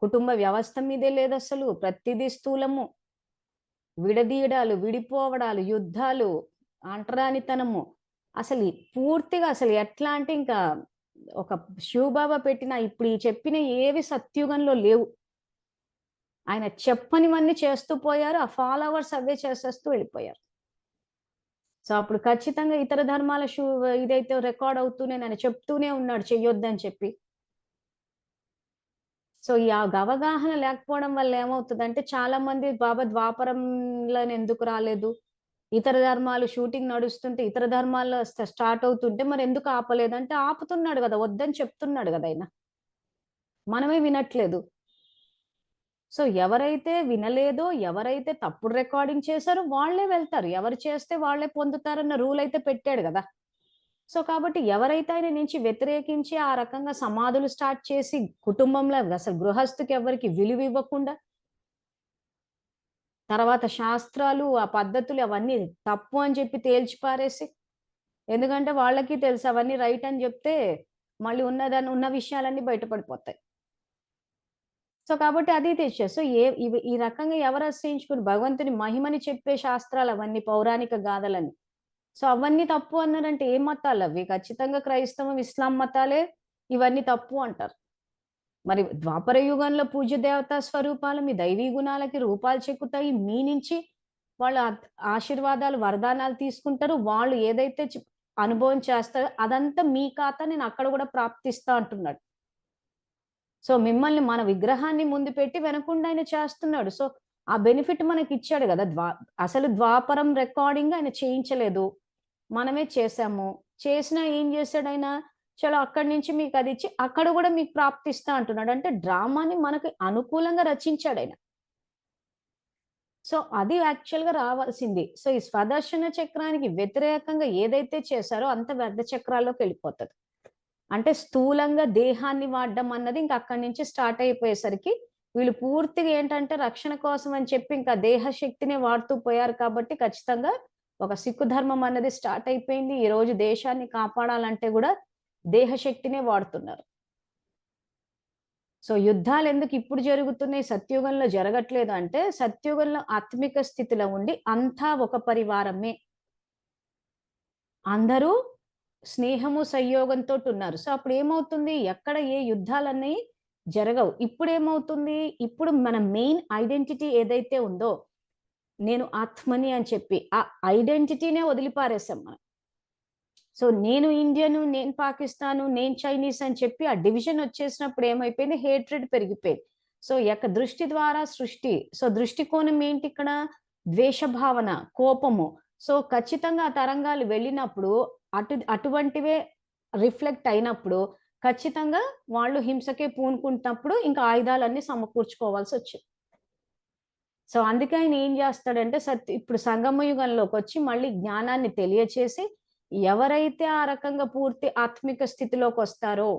కుటుంబ వ్యవస్థ మీదే లేదు అసలు. ప్రతిదీ స్థూలము. విడదీయడాలు, విడిపోవడాలు, యుద్ధాలు, అంటరానితనము. అసలు పూర్తిగా అసలు ఎట్లా అంటే ఇంకా ఒక శివబాబా పెట్టిన ఇప్పుడు ఈ చెప్పిన ఏవి సత్యుగంలో లేవు. ఆయన చెప్పనివన్నీ చేస్తూ పోయారు. ఆ ఫాలోవర్స్ అవే చేసేస్తూ వెళ్ళిపోయారు. సో అప్పుడు ఖచ్చితంగా ఇతర ధర్మాల ఇదైతే రికార్డ్ అవుతూనే ఆయన చెప్తూనే ఉన్నాడు చెయ్యొద్దని చెప్పి. సో ఈ అవగాహన లేకపోవడం వల్ల ఏమవుతుందంటే చాలా మంది బాబా ద్వాపరంలో ఎందుకు రాలేదు, ఇతర ధర్మాలు షూటింగ్ నడుస్తుంటే ఇతర ధర్మాల్లో స్టార్ట్ అవుతుంటే మరి ఎందుకు ఆపలేదంటే ఆపుతున్నాడు కదా, వద్దని చెప్తున్నాడు కదా ఆయన. మనమే వినట్లేదు. సో ఎవరైతే వినలేదో, ఎవరైతే తప్పుడు రికార్డింగ్ చేశారో వాళ్ళే వెళ్తారు. ఎవరు చేస్తే వాళ్ళే పొందుతారన్న రూల్ అయితే పెట్టాడు కదా. సో కాబట్టి ఎవరైతే ఆయన నుంచి వ్యతిరేకించి ఆ రకంగా సమాధులు స్టార్ట్ చేసి కుటుంబంలో అసలు గృహస్థుకి ఎవరికి విలువ ఇవ్వకుండా, తర్వాత శాస్త్రాలు ఆ పద్ధతులు అవన్నీ తప్పు అని చెప్పి తేల్చి పారేసి, ఎందుకంటే వాళ్ళకి తెలుసు అవన్నీ రైట్ అని చెప్తే మళ్ళీ ఉన్న విషయాలన్నీ బయటపడిపోతాయి. సో కాబట్టి అది తెచ్చారు. సో ఈ రకంగా ఎవరు ఆశ్రయించుకుని భగవంతుని మహిమని చెప్పే శాస్త్రాలు అవన్నీ పౌరాణిక గాథలని. సో అవన్నీ తప్పు అన్నారంటే ఏ మతాలు అవి? ఖచ్చితంగా క్రైస్తవం, ఇస్లాం మతాలే ఇవన్నీ తప్పు అంటారు. మరి ద్వాపర యుగంలో పూజ్య దేవతా స్వరూపాలు మీ దైవీ గుణాలకి రూపాలు చెక్కుతాయి. మీ నుంచి వాళ్ళ ఆశీర్వాదాలు, వరదానాలు తీసుకుంటారు. వాళ్ళు ఏదైతే అనుభవం చేస్తారో అదంతా మీ ఖాతా నేను అక్కడ కూడా ప్రాప్తిస్తా అంటున్నాడు. సో మిమ్మల్ని మన విగ్రహాన్ని ముందు పెట్టి వెనకుండా ఆయన చేస్తున్నాడు. సో ఆ బెనిఫిట్ మనకి ఇచ్చాడు కదా. అసలు ద్వాపరం రికార్డింగ్ ఆయన చేయించలేదు, మనమే చేసాము. చేసినా ఏం చేశాడు ఆయన? చలో అక్కడి నుంచి మీకు అది ఇచ్చి అక్కడ కూడా మీకు ప్రాప్తిస్తా అంటున్నాడు. అంటే డ్రామాని మనకి అనుకూలంగా రచించాడు ఆయన. సో అది యాక్చువల్ గా రావాల్సింది. సో ఈ స్వదర్శన చక్రానికి వ్యతిరేకంగా ఏదైతే చేశారో అంత వ్యర్థ చక్రాల్లోకి వెళ్ళిపోతుంది. అంటే స్థూలంగా దేహాన్ని వాడడం అన్నది ఇంకా అక్కడి నుంచి స్టార్ట్ అయిపోయేసరికి వీళ్ళు పూర్తిగా ఏంటంటే రక్షణ కోసం అని చెప్పి ఇంకా దేహ శక్తిని వాడుతూ పోయారు. కాబట్టి ఖచ్చితంగా ఒక సిక్కు ధర్మం అన్నది స్టార్ట్ అయిపోయింది. ఈ రోజు దేశాన్ని కాపాడాలంటే కూడా దేహ శక్తినే వాడుతున్నారు. సో యుద్ధాలు ఎందుకు ఇప్పుడు జరుగుతున్నాయి, సత్యుగంలో జరగట్లేదు అంటే సత్యుగంలో ఆత్మిక స్థితిలో ఉండి అంతా ఒక పరివారమే, అందరూ స్నేహము సంయోగంతో ఉన్నారు. సో అప్పుడు ఏమవుతుంది, ఎక్కడ ఏ యుద్ధాలన్నీ జరగవు. ఇప్పుడు ఏమవుతుంది, ఇప్పుడు మన మెయిన్ ఐడెంటిటీ ఏదైతే ఉందో నేను ఆత్మని అని చెప్పి ఆ ఐడెంటిటీనే వదిలిపారేసాం మనం. సో నేను ఇండియను, నేను పాకిస్తాను, నేను చైనీస్ అని చెప్పి ఆ డివిజన్ వచ్చేసినప్పుడు ఏమైపోయింది, హేట్రెడ్ పెరిగిపోయింది. సో దృష్టి ద్వారా సృష్టి. సో దృష్టికోణం ఏంటి ఇక్కడ? ద్వేష భావన, కోపము. సో ఖచ్చితంగా ఆ తరంగాలు వెళ్ళినప్పుడు అటువంటివే రిఫ్లెక్ట్ అయినప్పుడు ఖచ్చితంగా వాళ్ళు హింసకే పూనుకుంటున్నప్పుడు ఇంకా ఆయుధాలన్నీ సమకూర్చుకోవాల్సి వచ్చింది. సో అందుకే ఆయన ఏం చేస్తాడంటే ఇప్పుడు సంగమ యుగంలోకి వచ్చి మళ్ళీ జ్ఞానాన్ని తెలియచేసి ఎవరైతే ఆ రకంగా పూర్తి ఆత్మిక స్థితిలోకి వస్తారో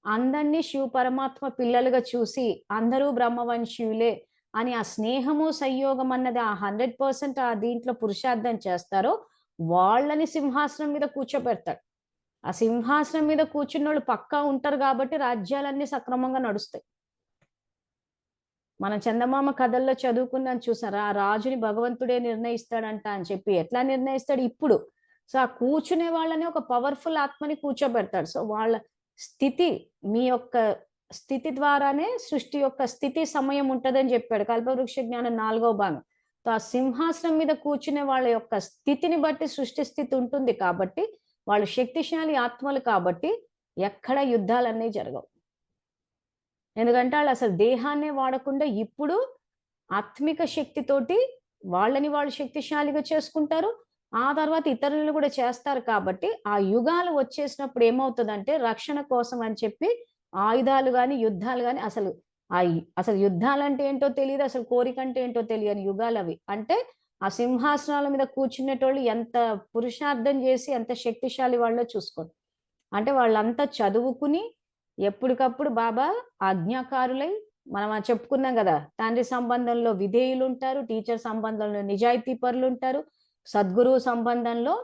అందరినీ శివ పరమాత్మ పిల్లలుగా చూసి అందరూ బ్రహ్మవంశీయులే అని ఆ స్నేహము సంయోగం అన్నది ఆ 100% ఆ దీంట్లో పురుషార్థం చేస్తారో వాళ్ళని సింహాసనం మీద కూర్చోబెడతాడు. ఆ సింహాసనం మీద కూర్చున్న వాళ్ళు పక్కా ఉంటారు కాబట్టి రాజ్యాలన్నీ సక్రమంగా నడుస్తాయి. మనం చందమామ కథల్లో చదువుకున్నాం చూసారా, ఆ రాజుని భగవంతుడే నిర్ణయిస్తాడంట అని చెప్పి. ఎట్లా నిర్ణయిస్తాడు? ఇప్పుడు సో ఆ కూర్చునే వాళ్ళని ఒక పవర్ఫుల్ ఆత్మని కూర్చోబెడతాడు. సో వాళ్ళ స్థితి, మీ యొక్క స్థితి ద్వారానే సృష్టి యొక్క స్థితి సమయం ఉంటదని చెప్పాడు. కల్పవృక్ష జ్ఞానం 4వ భాగం. సో ఆ సింహాసనం మీద కూర్చునే వాళ్ళ యొక్క స్థితిని బట్టి సృష్టి స్థితి ఉంటుంది కాబట్టి, వాళ్ళు శక్తిశాలి ఆత్మలు కాబట్టి ఎక్కడ యుద్ధాలన్నీ జరగవు. ఎందుకంటే వాళ్ళు అసలు దేహాన్నే వాడకుండా ఇప్పుడు ఆత్మిక శక్తితోటి వాళ్ళని వాళ్ళు శక్తిశాలిగా చేసుకుంటారు. ఆ తర్వాత ఇతరులను కూడా చేస్తారు కాబట్టి, ఆ యుగాలు వచ్చేసినప్పుడు ఏమవుతదంటే, రక్షణ కోసం అని చెప్పి ఆయుధాలు గాని, యుద్ధాలు గాని అసలు యుద్ధాలంటే ఏంటో తెలీదు. అసలు కోరికంటే ఏంటో తెలియని యుగాలవి. అంటే ఆ సింహాసనాల మీద కూర్చునేటోళ్ళు ఎంత పురుషార్థం చేసి ఎంత శక్తిశాలి వాళ్ళో చూసుకోండి. అంటే వాళ్ళంతా చదువుకుని ఎప్పటికప్పుడు బాబా ఆజ్ఞాకారులై మనం చెప్పుకున్నాం గదా! తండ్రి సంబంధంలో విధేయులుంటారు. టీచర్ సంబంధంలో నిజాయితీ పరులుంటారు. సద్గురువు సంబంధంలో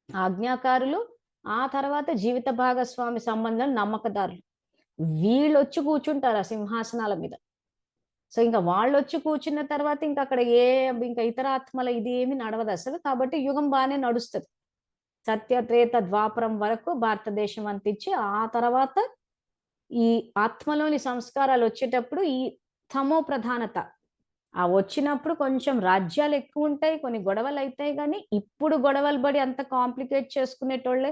ఆజ్ఞాకారులు. ఆ తర్వాత జీవిత భాగస్వామి సంబంధం నమ్మకదారులు. వీళ్ళొచ్చి కూర్చుంటారు ఆ సింహాసనాల మీద. సో, ఇంక వాళ్ళొచ్చి కూర్చున్న తర్వాత ఇంకక్కడ ఇంక ఇతర ఆత్మల ఇది ఏమి నడవదసలు. కాబట్టి యుగం బానే నడుస్తది. సత్య, త్రేత, ద్వాపరం వరకు భారతదేశం అంతిచ్చి, ఆ తర్వాత ఈ ఆత్మలోని సంస్కారాలొచ్చేటప్పుడు ఈ తమో ప్రధానత వచ్చినప్పుడు కొంచెం రాజ్యాలెక్కువుంటాయి. కొన్ని గొడవలయితాయి గానీ, ఇప్పుడు గొడవలు పడి అంత కాంప్లికేట్ చేసుకునేటోళ్ళే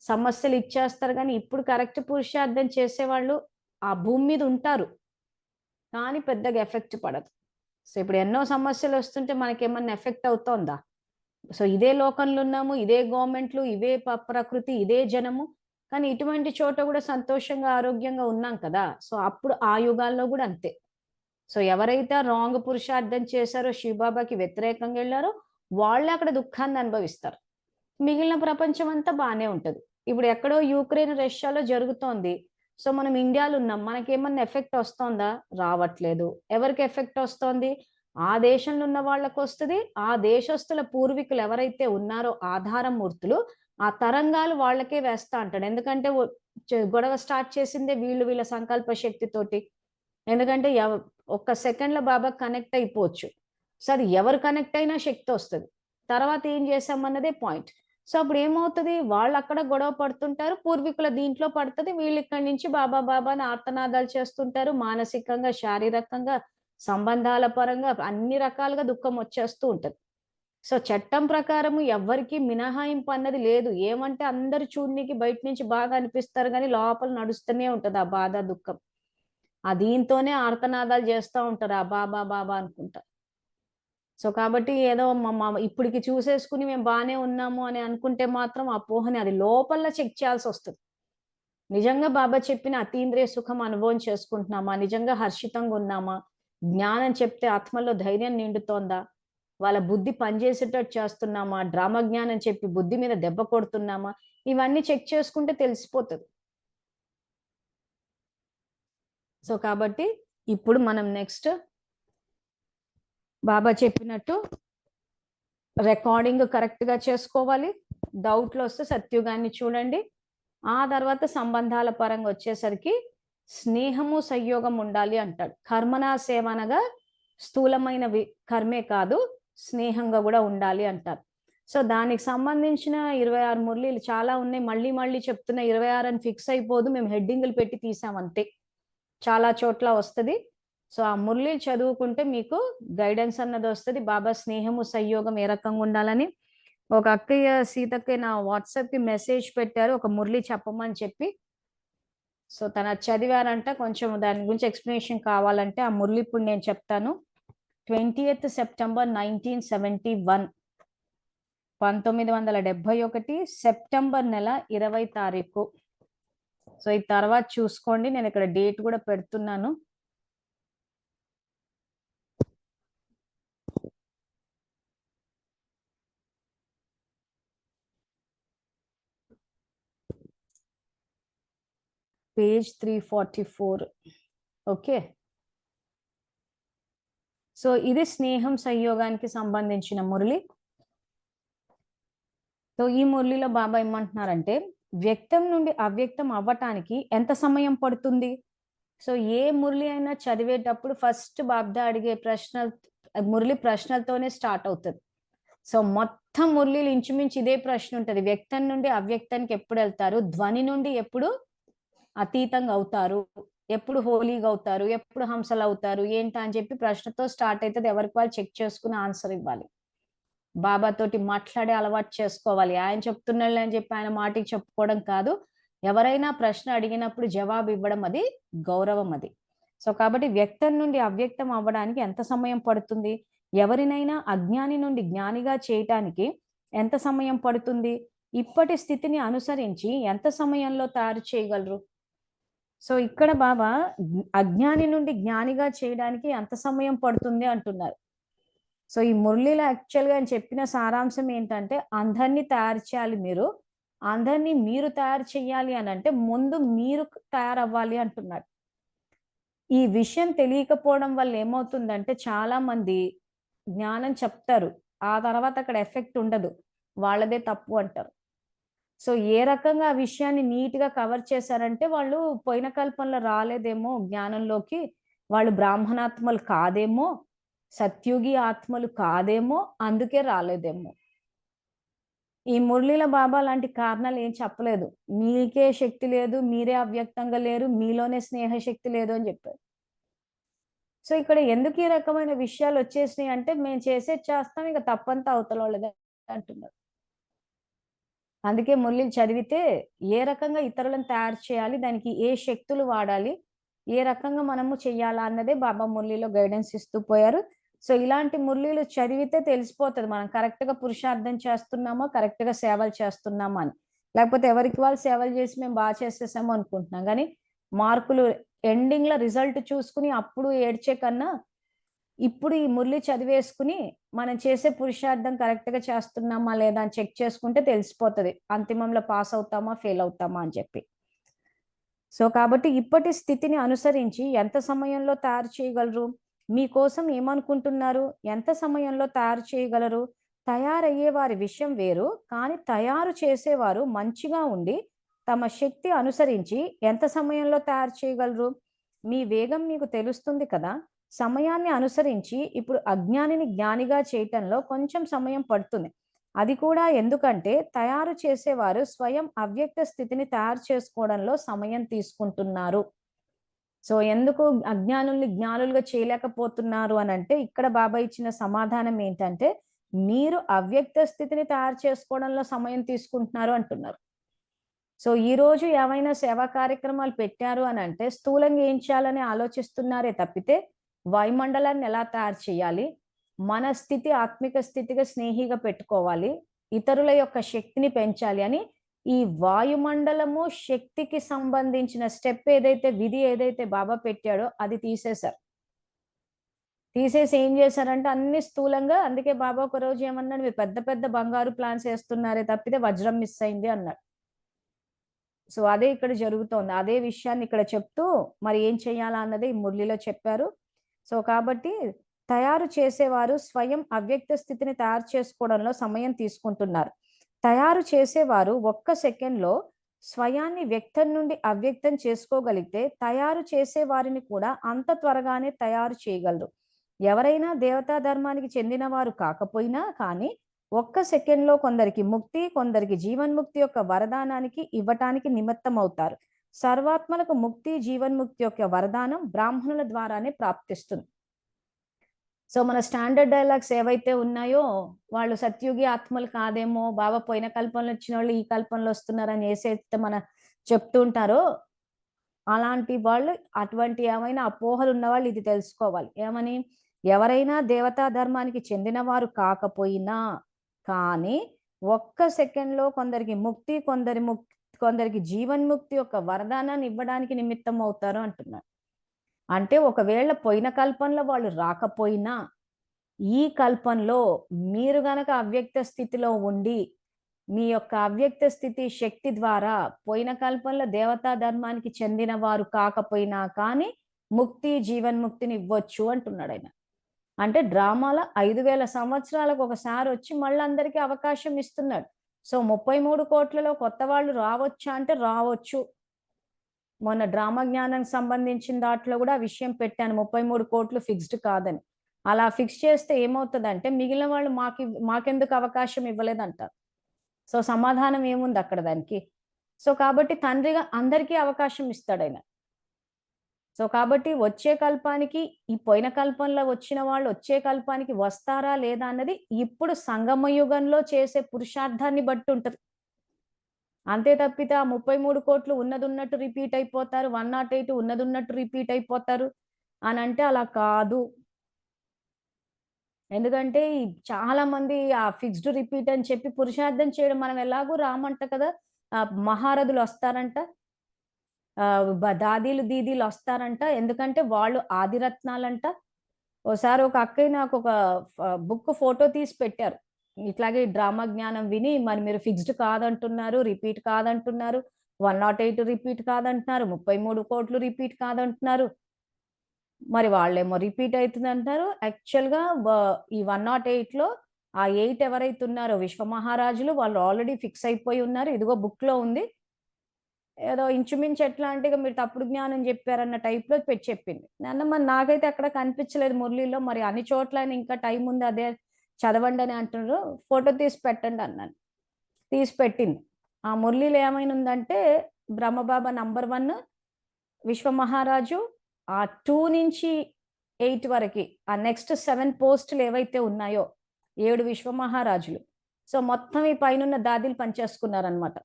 సమస్యలిచ్చేస్తారు గానీ, ఇప్పుడు కరెక్ట్ పురుషార్థం చేసేవాళ్ళు ఆ భూమి మీద ఉంటారు. కానీ పెద్దగా ఎఫెక్ట్ పడదు. సో, ఇప్పుడు ఎన్నో సమస్యలొస్తుంటే మనకేమన్నా ఎఫెక్ట్ అవుతోందా? సో, ఇదే లోకంలో ఉన్నాము. ఇదే గవర్నమెంట్‌లు, ఇవే ప్రకృతి, ఇదే జనము. కానీ ఇటువంటి చోట గూడా సంతోషంగా, ఆరోగ్యంగా ఉన్నాం కదా! సో, అప్పుడు ఆ యుగాల్లో గూడా అంతే. సో, ఎవరైతే రాంగ్ పురుషార్థం చేశారో, శివబాబాకి వ్యతిరేకంగా ఎళ్లారో, వాళ్ళే అక్కడ దుఃఖాన్ని అనుభవిస్తారు. మిగిలిన ప్రపంచం అంతా బానే ఉంటది. ఇప్పుడు ఎక్కడో యుక్రెయిన్, రష్యాలో జరుగుతోంది. సో, మనం ఇండియాలో ఉన్నాం. మనకేమన్నా ఎఫెక్ట్ ఒస్తోందా? రావట్లేదు. ఎవరికి ఎఫెక్ట్ ఒస్తోంది? ఆ దేశంలో ఉన్న వాళ్ళకొస్తది. ఆ దేశస్తుల పూర్వీకులు ఎవరైతే ఉన్నారో ఆధార మూర్తులు, ఆ తరంగాలు వాళ్ళకే వేస్తా అంటాడు. ఎందుకంటే గొడవ స్టార్ట్ చేసిందే వీళ్ళ సంకల్ప శక్తితోటి. ఎందుకంటే ఒక్క సెకండ్‌లో బాబాకి కనెక్ట్ అయిపోవచ్చు. సో, అది ఎవరు కనెక్ట్ అయినా శక్తొస్తది. తర్వాత ఏం చేశామన్నదే పాయింట్. సో, అప్పుడేమవుతది, వాళ్ళక్కడ గొడవ పడుతుంటారు. పూర్వీకుల దీంట్లో పడతది. వీళ్ళిక్కడి నుంచి బాబా, బాబా అని ఆర్తనాదాలు చేస్తుంటారు. మానసికంగా, శారీరకంగా, సంబంధాల పరంగా అన్ని రకాలుగా దుఃఖం వచ్చేస్తూ ఉంటది. సో, చట్టం ప్రకారము ఎవ్వరికీ మినహాయింపు అన్నది లేదు. ఏమంటే అందరూ చూడనీకి బయట నుంచి బాగా అనిపిస్తారు గానీ, లోపల నడుస్తూనే ఉంటది ఆ బాధ, దుఃఖం. దీంతోనే ఆర్తనాదాలు చేస్తా ఉంటారు. ఆ బాబా, బాబా అనుకుంటా. సో, కాబట్టి ఏదో మ మ ఇప్పటికి చూసేసుకొని మేము బానే ఉన్నాము అని అనుకుంటే మాత్రం అపోహనే. అది లోపల చెక్ చేయాల్సొస్తది. నిజంగా బాబా చెప్పిన అతీంద్రియ సుఖం అనుభవం చేసుకుంటున్నామా? నిజంగా హర్షితంగా ఉన్నామా? జ్ఞానం చెప్తే ఆత్మలో ధైర్యం నిండుతోందా? వాళ్ళ బుద్ధి పనిచేసేటట్టు చేస్తున్నామా? డ్రామా జ్ఞానం చెప్పి బుద్ధి మీద దెబ్బ కొడుతున్నామా? ఇవన్నీ చెక్ చేసుకుంటే తెలిసిపోతది. సో, కాబట్టి ఇప్పుడు మనం నెక్స్ట్ బాబా చెప్పినట్టు రికార్డింగ్ కరెక్ట్‌గా చేసుకోవాలి. డౌట్‌లొస్తే సత్యుగాన్ని చూడండి. ఆ తర్వాత సంబంధాల పరంగా వచ్చేసరికి స్నేహము, సంయోగం ఉండాలి అంటాడు. కర్మణా సేవ అనగా స్థూలమైన కర్మే కాదు, స్నేహంగా గూడా ఉండాలి అంటారు. సో, దానికి సంబంధించిన 26 మురళీలు చాలా ఉన్నాయి. మళ్ళీ మళ్ళీ చెప్తున్నా 26 అని ఫిక్స్ అయిపోదు. మేము హెడ్డింగులు పెట్టి తీసాం అంతే. చాలా చోట్ల వస్తది. సో, ఆ మురళీలు చదువుకుంటే మీకు గైడెన్స్ అన్నదొస్తది. బాబా స్నేహము, సంయోగం ఏ రకంగా ఉండాలని. ఒక అక్కయ్య సీతక్కయ్య నా వాట్సాప్‌కి మెసేజ్ పెట్టారు. ఒక మురళి చెప్పమని చెప్పి. సో, తనది చదివారంట. కొంచెం దాని గురించి ఎక్స్‌ప్లనేషన్ కావాలంటే ఆ మురళి ఇప్పుడు నేను చెప్తాను. 20థ్ సెప్టెంబర్ 1971 1971 సెప్టెంబర్ నెల 20 తారీఖు. సో, ఈ తర్వాత చూసుకోండి. నేనిక్కడ డేట్ గూడా పెడుతున్నాను. పేజ్ 344. ఓకే. సో, ఇది స్నేహం, సంయోగానికి సంబంధించిన మురళి. సో, ఈ మురళిలో బాబా ఏమంటున్నారంటే, వ్యక్తం నుండి అవ్యక్తం అవ్వటానికి ఎంత సమయం పడుతుంది? సో, ఏ మురళి అయినా చదివేటప్పుడు ఫస్ట్ బాబ్‌దా అడిగే మురళి ప్రశ్నలతోనే స్టార్ట్ అవుతది. సో మొత్తం మురళీలు ఇంచుమించు ఇదే ప్రశ్న ఉంటది. వ్యక్తం నుండి అవ్యక్తానికి ఎప్పుడు వెళ్తారు? ధ్వని నుండి ఎప్పుడు అతీతంగా అవుతారు? ఎప్పుడు హోలీగా అవుతారు? ఎప్పుడు హంసలు అవుతారు? ఏంటా అని చెప్పి ప్రశ్నతో స్టార్ట్ అయితది. ఎవరికి వాళ్ళు చెక్ చేసుకుని ఆన్సర్ ఇవ్వాలి. బాబా తోటి మాట్లాడే అలవాటు చేసుకోవాలి. ఆయన చెప్తున్నాడులే అని చెప్పి ఆయన మాటకి చెప్పుకోవడం కాదు. ఎవరైనా ప్రశ్న అడిగినప్పుడు జవాబు ఇవ్వడం అది గౌరవం అది. సో కాబట్టి వ్యక్తం నుండి అవ్యక్తం అవ్వడానికి ఎంత సమయం పడుతుంది? ఎవరినైనా అజ్ఞాని నుండి జ్ఞానిగా చేయటానికి ఎంత సమయం పడుతుంది? ఇప్పటి స్థితిని అనుసరించి ఎంత సమయంలో తయారు చేయగలరు? సో ఇక్కడ బాబా అజ్ఞాని నుండి జ్ఞానిగా చేయడానికి ఎంత సమయం పడుతుంది అంటున్నారు. సో ఈ మురళిలో యాక్చువల్‌గా ఆయన చెప్పిన సారాంశం ఏంటంటే, అందరిని తయారు చేయాలి మీరు. అందరిని మీరు తయారు చేయాలి అనంటే, ముందు మీరు తయారవ్వాలి అంటున్నాడు. ఈ విషయం తెలియకపోవడం వల్ల ఏమవుతుందంటే, చాలా మంది జ్ఞానం చెప్తారు. ఆ తర్వాత అక్కడ ఎఫెక్ట్ ఉండదు. వాళ్ళదే తప్పు అంటారు. సో ఏ రకంగా ఆ విషయాన్ని నీట్‌గా కవర్ చేశారంటే, వాళ్ళు పోయిన కల్పంలో రాలేదేమో జ్ఞానంలోకి, వాళ్ళు బ్రాహ్మణాత్మలు కాదేమో, సత్యుగి ఆత్మలు కాదేమో, అందుకే రాలేదేమో. ఈ మురళీల బాబా లాంటి కారణాలు ఏం చెప్పలేదు. మీకే శక్తి లేదు, మీరే అవ్యక్తంగా లేరు, మీలోనే స్నేహ శక్తి లేదు అని చెప్పారు. సో ఇక్కడ ఎందుకు ఈ రకమైన విషయాలు వచ్చేసినాయి అంటే, మేము చేసేది చేస్తాం, ఇక తప్పంతా అవతలోళ్ళదే అంటున్నారు. అందుకే మురళిలు చదివితే ఏ రకంగా ఇతరులను తయారు చేయాలి, దానికి ఏ శక్తులు వాడాలి, ఏ రకంగా మనము చెయ్యాలా అన్నదే బాబా మురళిలో గైడెన్స్ ఇస్తూ పోయారు. సో ఇలాంటి మురళిలు చదివితే తెలిసిపోతది మనం కరెక్ట్‌గా పురుషార్థం చేస్తున్నామా, కరెక్ట్‌గా సేవలు చేస్తున్నామా అని. లేకపోతే ఎవరికి వాళ్ళు సేవలు చేసి మేము చేసేసాము అనుకుంటున్నాం. గానీ మార్కులు ఎండింగ్‌లో రిజల్ట్ చూసుకొని అప్పుడు ఏడ్చే కన్నా ఇప్పుడు ఈ మురళి చదివేసుకుని, మనం చేసే పురుషార్థం కరెక్ట్‌గా చేస్తున్నామా లేదా అని చెక్ చేసుకుంటే తెలిసిపోతది. అంతిమంలో పాస్ అవుతామా, ఫెయిల్ అవుతామా అని చెప్పి. సో, కాబట్టి ఇప్పటి స్థితిని అనుసరించి ఎంత సమయంలో తయారు చేయగలరు? మీకోసం ఏమనుకుంటున్నారు? ఎంత సమయంలో తయారు చేయగలరు? తయారయ్యే వారి విషయం వేరు. కానీ తయారు చేసేవారు మంచిగా ఉండి, తమ శక్తి అనుసరించి ఎంత సమయంలో తయారు చేయగలరు? మీ వేగం మీకు తెలుస్తుంది కదా! సమయాన్ని అనుసరించి ఇప్పుడు అజ్ఞానిని జ్ఞానిగా చేయటంలో కొంచెం సమయం పడుతుంది. అది కూడా ఎందుకంటే తయారు చేసేవారు స్వయం అవ్యక్త స్థితిని తయారు చేసుకోవడంలో సమయం తీసుకుంటున్నారు. సో, ఎందుకు అజ్ఞానుల్ని జ్ఞానులుగా చేయలేకపోతున్నారు అనంటే, ఇక్కడ బాబా ఇచ్చిన సమాధానం ఏంటంటే, మీరు అవ్యక్త స్థితిని తయారు చేసుకోవడంలో సమయం తీసుకుంటున్నారు అంటున్నారు. సో, ఈరోజు ఏవైనా సేవా కార్యక్రమాలు పెట్టారు అనంటే, స్థూలంగా ఏం చేయాలని ఆలోచిస్తున్నారే తప్పితే, వాయుమండలాన్ని ఎలా తయారు చేయాలి? మన స్థితి ఆత్మిక స్థితిగా స్నేహిగా పెట్టుకోవాలి. ఇతరుల యొక్క శక్తిని పెంచాలి అని ఈ వాయుమండలము శక్తికి సంబంధించిన స్టెప్ ఏదైతే విధి ఏదైతే బాబా పెట్టాడో అది తీసేశారు. తీసేసి ఏం చేశారంటే అన్ని స్థూలంగా అందుకే బాబా ఒకరోజు ఏమన్నాడు, "మీరు పెద్ద పెద్ద బంగారు ప్లాన్స్ ఏస్తున్నారే తప్పితే వజ్రం మిస్ అయింది" అన్నాడు. సో, అదే ఇక్కడ జరుగుతోంది. అదే విషయాన్ని ఇక్కడ చెప్తూ మరి ఏం చేయాలా అన్నది ఈ మురళిలో చెప్పారు. సో, కాబట్టి తయారు చేసేవారు స్వయం అవ్యక్త స్థితిని తయారు చేసుకోవడంలో సమయం తీసుకుంటున్నారు. తయారు చేసేవారు ఒక్క సెకండ్‌లో స్వయాన్ని వ్యక్తం నుండి అవ్యక్తం చేసుకోగలిగితే, తయారు చేసే వారిని కూడా అంత త్వరగానే తయారు చేయగలరు. ఎవరైనా దేవతా ధర్మానికి చెందినవారు కాకపోయినా కానీ, ఒక్క సెకండ్‌లో కొందరికి ముక్తి, కొందరికి జీవన్ముక్తి యొక్క వరదానానికి ఇవ్వటానికి నిమిత్తమవుతారు. సర్వాత్మలకు ముక్తి, జీవన్ముక్తి యొక్క వరదానం బ్రాహ్మణుల ద్వారానే ప్రాప్తిస్తుంది. సో, మన స్టాండర్డ్ డైలాగ్స్ ఏవైతే ఉన్నాయో, వాళ్ళు సత్యుగి ఆత్మలు కాదేమో, బాబా పోయిన కల్పంలో వచ్చినోళ్ళు ఈ కల్పంలో వస్తున్నారని ఏసైతే చెప్తూ ఉంటారో, అలాంటి వాళ్ళు అటువంటి ఏమైనా అపోహలు ఉన్నవాళ్ళు ఇది తెలుసుకోవాలి. ఏమని? ఎవరైనా దేవతా ధర్మానికి చెందినవారు కాకపోయినా, కానీ ఒక్క సెకండ్‌లో కొందరికి ముక్తి, కొందరికి జీవన్ముక్తి యొక్క వరదానాన్ని ఇవ్వడానికి నిమిత్తం అవుతారు అంటున్నారు. అంటే ఒకవేళ పోయిన కల్పంలో వాళ్ళు రాకపోయినా, ఈ కల్పంలో మీరు గనక అవ్యక్త స్థితిలో ఉండి, మీ యొక్క అవ్యక్త స్థితి శక్తి ద్వారా పోయిన కల్పంలో దేవతా ధర్మానికి చెందిన వారు కాకపోయినా కానీ, ముక్తి, జీవన్ముక్తిని ఇవ్వచ్చు అంటున్నాడాయన. అంటే డ్రామాల 5000 సంవత్సరాలకు ఒకసారొచ్చి మళ్ళీ అందరికీ అవకాశం ఇస్తున్నాడు. సో, 33,00,00,000లో కొత్త వాళ్ళు రావచ్చా అంటే రావచ్చు. మొన్న డ్రామా జ్ఞానానికి సంబంధించిన దాంట్లో గూడా ఆ విషయం పెట్టాను. 33,00,00,000 ఫిక్స్‌డ్ కాదని. అలా ఫిక్స్ చేస్తే ఏమవుతదంటే మిగిలిన వాళ్ళు మాకెందుకు అవకాశం ఇవ్వలేదంటారు. సో, సమాధానం ఏముంది అక్కడ దానికి? సో, కాబట్టి తండ్రిగా అందరికీ అవకాశం ఇస్తాడాయన. సో, కాబట్టి వచ్చే కల్పానికి, ఈ పోయిన కల్పంలో వచ్చిన వాళ్ళు వచ్చే కల్పానికి వస్తారా లేదా అన్నది ఇప్పుడు సంగమ యుగంలో చేసే పురుషార్థాన్ని బట్టి ఉంటది. అంతే తప్పితే ఆ 33,00,00,000 ఉన్నదున్నట్టు రిపీట్ అయిపోతారు. 108 ఉన్నదున్నట్టు రిపీట్ అయిపోతారు అనంటే అలా కాదు. ఎందుకంటే చాలా మంది ఆ ఫిక్స్‌డ్ రిపీట్ అని చెప్పి పురుషార్థం చేయడం మనం ఎలాగో రామంట కదా! మహారథులొస్తారంట. దాదీలు, దీదీలొస్తారంట. ఎందుకంటే వాళ్ళు ఆదిరత్నాలంట. ఓసారి ఒక అక్కయ్య నాకొక బుక్ ఫోటో తీసి పెట్టారు. ఇట్లాగే డ్రామా జ్ఞానం విని మరి మీరు ఫిక్స్‌డ్ కాదంటున్నారు, రిపీట్ కాదంటున్నారు, 108 రిపీట్ కాదంటున్నారు, 33,00,00,000 రిపీట్ కాదంటున్నారు. మరి వాళ్ళేమో రిపీట్ అయితుందంటున్నారు. యాక్చువల్‌గా ఈ 108లో ఆ 8 ఎవరైతే ఉన్నారో విశ్వమహారాజులు వాళ్ళు ఆల్రెడీ ఫిక్స్ అయిపోయి ఉన్నారు. ఇదిగో బుక్‌లో ఉంది. ఏదో ఇంచుమించు ఎట్లా అంటే ఇక మీరు తప్పుడు జ్ఞానం చెప్పారన్న టైప్‌లో చెప్పింది. మరి నాకైతే ఎక్కడ కనిపించలేదు మురళిలో. మరి అన్ని చోట్ల ఇంకా టైం ఉంది అదే చదవండి అని అంటున్నారు. ఫోటో తీసి పెట్టండి అన్నాను. తీసి పెట్టింది. ఆ మురళిలో ఏమైనుందంటే బ్రహ్మబాబా నంబర్ 1 విశ్వమహారాజు 2 నుంచి 8 వరకి ఆ నెక్స్ట్ 7 పోస్టులు ఏవైతే ఉన్నాయో 7 విశ్వమహారాజులు. సో, మొత్తం ఈ పైనున్న దాదీలు పనిచేసుకున్నారనమాట.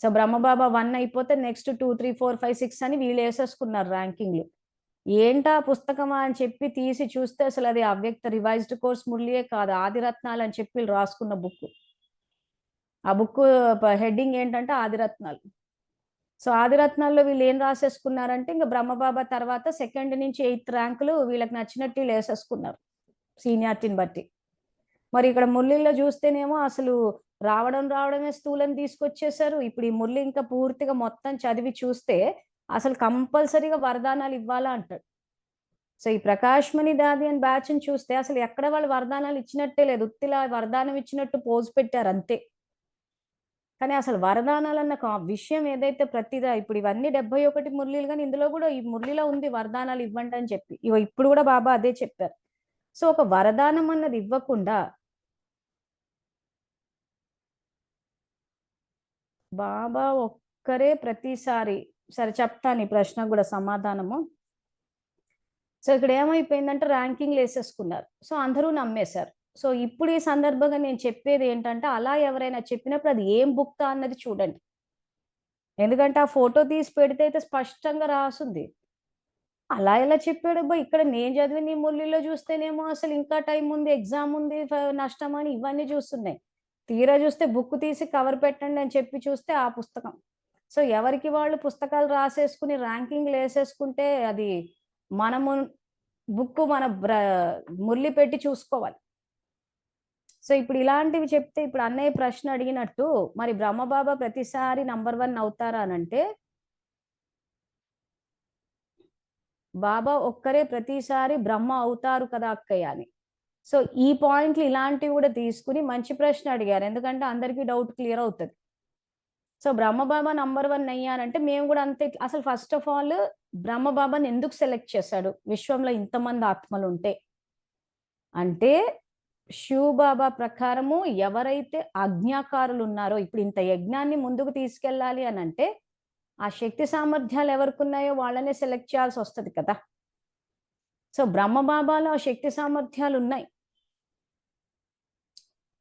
సో, బ్రహ్మబాబా 1 అయిపోతే నెక్స్ట్ 2, 3, 4, 5, 6 అని వీళ్ళేసేసుకున్నారు ర్యాంకింగ్‌లు. ఏంటా పుస్తకమా అని చెప్పి తీసి చూస్తే అసలది అవ్యక్త రివైజ్డ్ కోర్స్ మురళియే కాదు. ఆదిరత్నాలు అని చెప్పి వీళ్ళు రాసుకున్న బుక్కు. ఆ బుక్కు హెడ్డింగ్ ఏంటంటే ఆదిరత్నాలు. సో, ఆదిరత్నాల్లో వీళ్ళేం రాసేసుకున్నారంటే ఇంక బ్రహ్మబాబా తర్వాత సెకండ్ నుంచి 8థ్ ర్యాంకులు వీళ్ళకి నచ్చినట్టు ఈళ్ళేసేసుకున్నారు. సీనియారిటీని బట్టి. మరి ఇక్కడ మురళిలో చూస్తేనేమో అసలు రావడమే స్థూలం తీసుకొచ్చేసారు. ఇప్పుడు ఈ మురళి ఇంకా పూర్తిగా మొత్తం చదివి చూస్తే అసలు కంపల్సరీగా వరదానాలు ఇవ్వాలా అంటాడు. సో, ఈ ప్రకాష్‌మణి దాది అని బ్యాచ్‌ని చూస్తే అసలు ఎక్కడ వాళ్ళు వరదానాలు ఇచ్చినట్టే లేదు. ఉత్తిలా వరదానం ఇచ్చినట్టు పోజ్ పెట్టారు అంతే. కానీ అసలు వరదానాలన్న విషయం ఏదైతే ప్రతిదా ఇప్పుడు ఇవన్నీ 71 మురళీలు గాని ఇందులో కూడా ఈ మురళిలో ఉంది వరదానాలు ఇవ్వండి అని చెప్పి. ఇప్పుడు కూడా బాబా అదే చెప్పారు. సో, ఒక వరదానం అన్నది ఇవ్వకుండా బాబా ఒక్కరే ప్రతిసారి సరే చెప్తాను ఈ ప్రశ్నకు గూడా సమాధానము. సో, ఇక్కడ ఏమైపోయిందంటే ర్యాంకింగ్‌లేసేసుకున్నారు. సో, అందరూ నమ్మేశారు. సో, ఇప్పుడు ఈ సందర్భంగా నేను చెప్పేది ఏంటంటే, అలా ఎవరైనా చెప్పినప్పుడు అది ఏం బుక్కా అన్నది చూడండి. ఎందుకంటే, ఆ ఫోటో తీసి పెడితే అయితే స్పష్టంగా రాసుంది. అలా ఎలా చెప్పాడబ్బా! ఇక్కడ నేను చదివిన ఈ మురళిలో చూస్తేనేమో అసలు ఇంకా టైం ఉంది, ఎగ్జామ్ ఉంది, నష్టమని ఇవన్నీ చూస్తున్నాయి. తీరా చూస్తే బుక్ తీసి కవర్ పెట్టండి అని చెప్పి చూస్తే ఆ పుస్తకం. సో, ఎవరికి వాళ్ళు పుస్తకాలు రాసేసుకొని ర్యాంకింగ్‌లేసేసుకుంటే అది మనము బుక్కు మన మురళి పెట్టి చూసుకోవాలి. సో, ఇప్పుడు ఇలాంటివి చెప్తే ఇప్పుడు అన్నయ్య ప్రశ్న అడిగినట్టు మరి బ్రహ్మబాబా ప్రతిసారి నంబర్ 1 అవుతారా అనంటే బాబా ఒక్కరే ప్రతిసారి బ్రహ్మ అవుతారు కదా అక్కయ్య అని. సో, ఈ పాయింట్లు ఇలాంటివి కూడా తీసుకొని మంచి ప్రశ్న అడిగారు. ఎందుకంటే అందరికీ డౌట్ క్లియర్ అవుతది. సో, బ్రహ్మబాబా నంబర్ 1 అయ్యారంటే మేము కూడా అంతే అసలు ఫస్ట్ ఆఫ్ ఆల్ బ్రహ్మబాబాని ఎందుకు సెలెక్ట్ చేశాడు? విశ్వంలో ఇంతమంది ఆత్మలుంటే? అంటే శివబాబా ప్రకారము ఎవరైతే ఆజ్ఞాకారులున్నారో ఇప్పుడు ఇంత యజ్ఞాన్ని ముందుకు తీసుకెళ్ళాలి అనంటే ఆ శక్తి సామర్థ్యాలు ఎవరికున్నాయో వాళ్ళనే సెలెక్ట్ చేయాల్సొస్తది కదా! సో, బ్రహ్మబాబాలో ఆ శక్తి సామర్థ్యాలున్నాయి.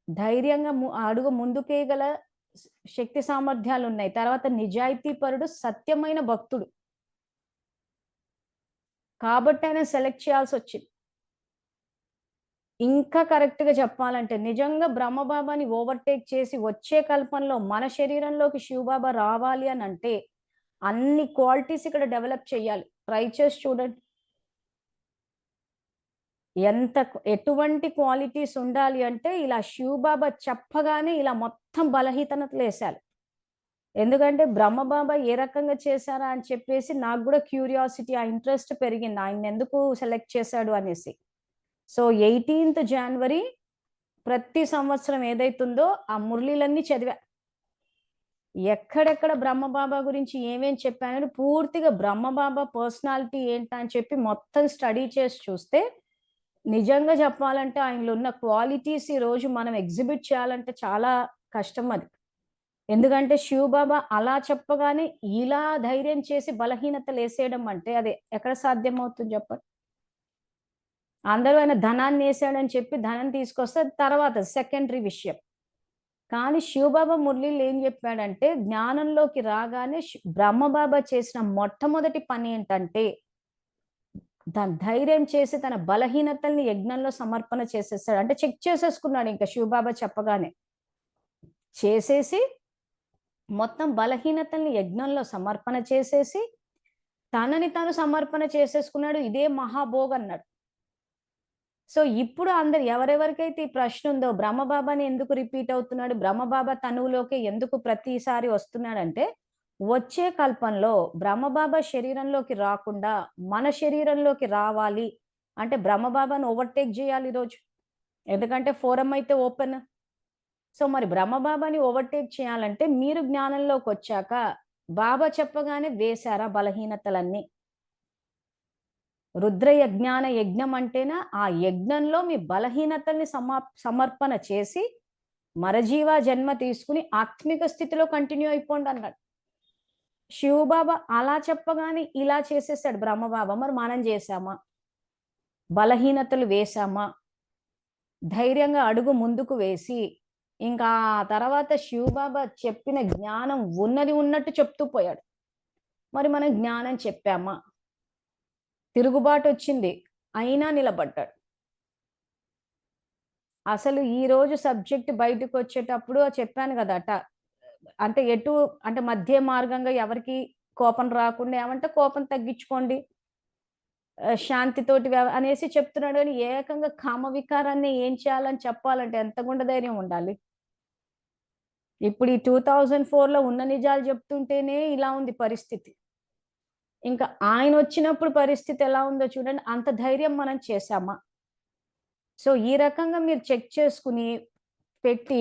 ధైర్యంగా అడుగు ముందుకేయగల శక్తి సామర్థ్యాలున్నాయి. తర్వాత నిజాయితీపరుడు, సత్యమైన భక్తుడు. కాబట్టి ఆయన సెలెక్ట్ చేయాల్సొచ్చింది. ఇంకా కరెక్ట్‌గా చెప్పాలంటే నిజంగా బ్రహ్మబాబాని ఓవర్‌టేక్ చేసి వచ్చే కల్పంలో మన శరీరంలోకి శివబాబా రావాలి అనంటే అన్ని క్వాలిటీస్ ఇక్కడ డెవలప్ చేయాలి. ట్రై చేసి చూడండి. ఎటువంటి క్వాలిటీస్ ఉండాలి అంటే ఇలా శివబాబా చెప్పగానే ఇలా మొత్తం బలహీనతలేసాలి. ఎందుకంటే బ్రహ్మబాబా ఏ రకంగా చేశారా అని చెప్పేసి నాకు గూడా క్యూరియాసిటీ, ఆ ఇంట్రెస్ట్ పెరిగింది. ఆయన్నెందుకు సెలెక్ట్ చేశాడు అనేసి. సో, 18థ్ జాన్వరి ప్రతి సంవత్సరం ఏదైతుందో ఆ మురళీలన్నీ చదివా. ఎక్కడెక్కడ బ్రహ్మబాబా గురించి ఏమేం చెప్పానని పూర్తిగా బ్రహ్మబాబా పర్సనాలిటీ ఏంటా అని చెప్పి మొత్తం స్టడీ చేసి చూస్తే నిజంగా చెప్పాలంటే ఆయనలో ఉన్న క్వాలిటీస్ ఈరోజు మనం ఎగ్జిబిట్ చేయాలంటే చాలా కష్టం అది. ఎందుకంటే శివబాబా అలా చెప్పగానే ఇలా ధైర్యం చేసి బలహీనతలేసేయడం అంటే అది ఎక్కడ సాధ్యమవుతుంది చెప్పండి? అందరూ ఆయన ధనాన్నేసాడని చెప్పి ధనం తీసుకొస్తే తర్వాత సెకండరీ విషయం. కానీ శివబాబా మురళీలో ఏం చెప్పాడంటే జ్ఞానంలోకి రాగానే బ్రహ్మబాబా చేసిన మొట్టమొదటి పని ఏంటంటే ధైర్యం చేసి తన బలహీనతల్ని యజ్ఞంలో సమర్పణ చేసేసాడు. అంటే చెక్ చేసేసుకున్నాడు ఇంకా శివబాబా చెప్పగానే. చేసేసి మొత్తం బలహీనతల్ని యజ్ఞంలో సమర్పణ చేసేసి తనని తాను సమర్పణ చేసేసుకున్నాడు. ఇదే మహాభోగ్ అన్నాడు. సో ఇప్పుడు అందరు ఎవరెవరికైతే ఈ ప్రశ్న ఉందో బ్రహ్మబాబాని ఎందుకు రిపీట్ అవుతున్నాడు, బ్రహ్మబాబా తనువులోకి ఎందుకు ప్రతిసారి వస్తున్నాడంటే వచ్చే కల్పంలో బ్రహ్మబాబా శరీరంలోకి రాకుండా మన శరీరంలోకి రావాలి అంటే బ్రహ్మబాబాను ఓవర్టేక్ చేయాలి ఈరోజు. ఎందుకంటే ఫోరం అయితే ఓపెన్. సో మరి బ్రహ్మబాబాని ఓవర్టేక్ చేయాలంటే మీరు జ్ఞానంలోకి వచ్చాక బాబా చెప్పగానే వేశారా బలహీనతలన్నీ. రుద్ర యజ్ఞాన యజ్ఞం అంటేనా ఆ యజ్ఞంలో మీ బలహీనతల్ని సమర్పణ చేసి మరజీవ జన్మ తీసుకుని ఆత్మిక స్థితిలో కంటిన్యూ అయిపోండి అన్నాడు శివబాబా. అలా చెప్పగానే ఇలా చేసేసాడు బ్రహ్మబాబా. మరి మనం చేశామా? బలహీనతలు వేశామా? ధైర్యంగా అడుగు ముందుకు వేసి ఇంకా తర్వాత శివబాబా చెప్పిన జ్ఞానం ఉన్నది ఉన్నట్టు చెప్తూ పోయాడు. మరి మనం జ్ఞానం చెప్పామా? తిరుగుబాటు వచ్చింది అయినా నిలబడ్డాడు. అసలు ఈ రోజు సబ్జెక్ట్ బయటకు వచ్చేటప్పుడు చెప్పాను కదా అంటే అంటే మధ్య మార్గంగా ఎవరికి కోపం రాకుండా ఏమంటే కోపం తగ్గించుకోండి, శాంతితోటి అనేసి చెప్తున్నాడు. కానీ ఏకంగా కామ వికారాన్ని ఏం చేయాలని చెప్పాలంటే ఎంత గుండె ధైర్యం ఉండాలి. ఇప్పుడు ఈ 2004లో ఉన్న నిజాలు చెప్తుంటేనే ఇలా ఉంది పరిస్థితి. ఇంకా ఆయన వచ్చినప్పుడు పరిస్థితి ఎలా ఉందో చూడండి. అంత ధైర్యం మనం చేశామా? సో ఈ రకంగా మీరు చెక్ చేసుకుని పెట్టి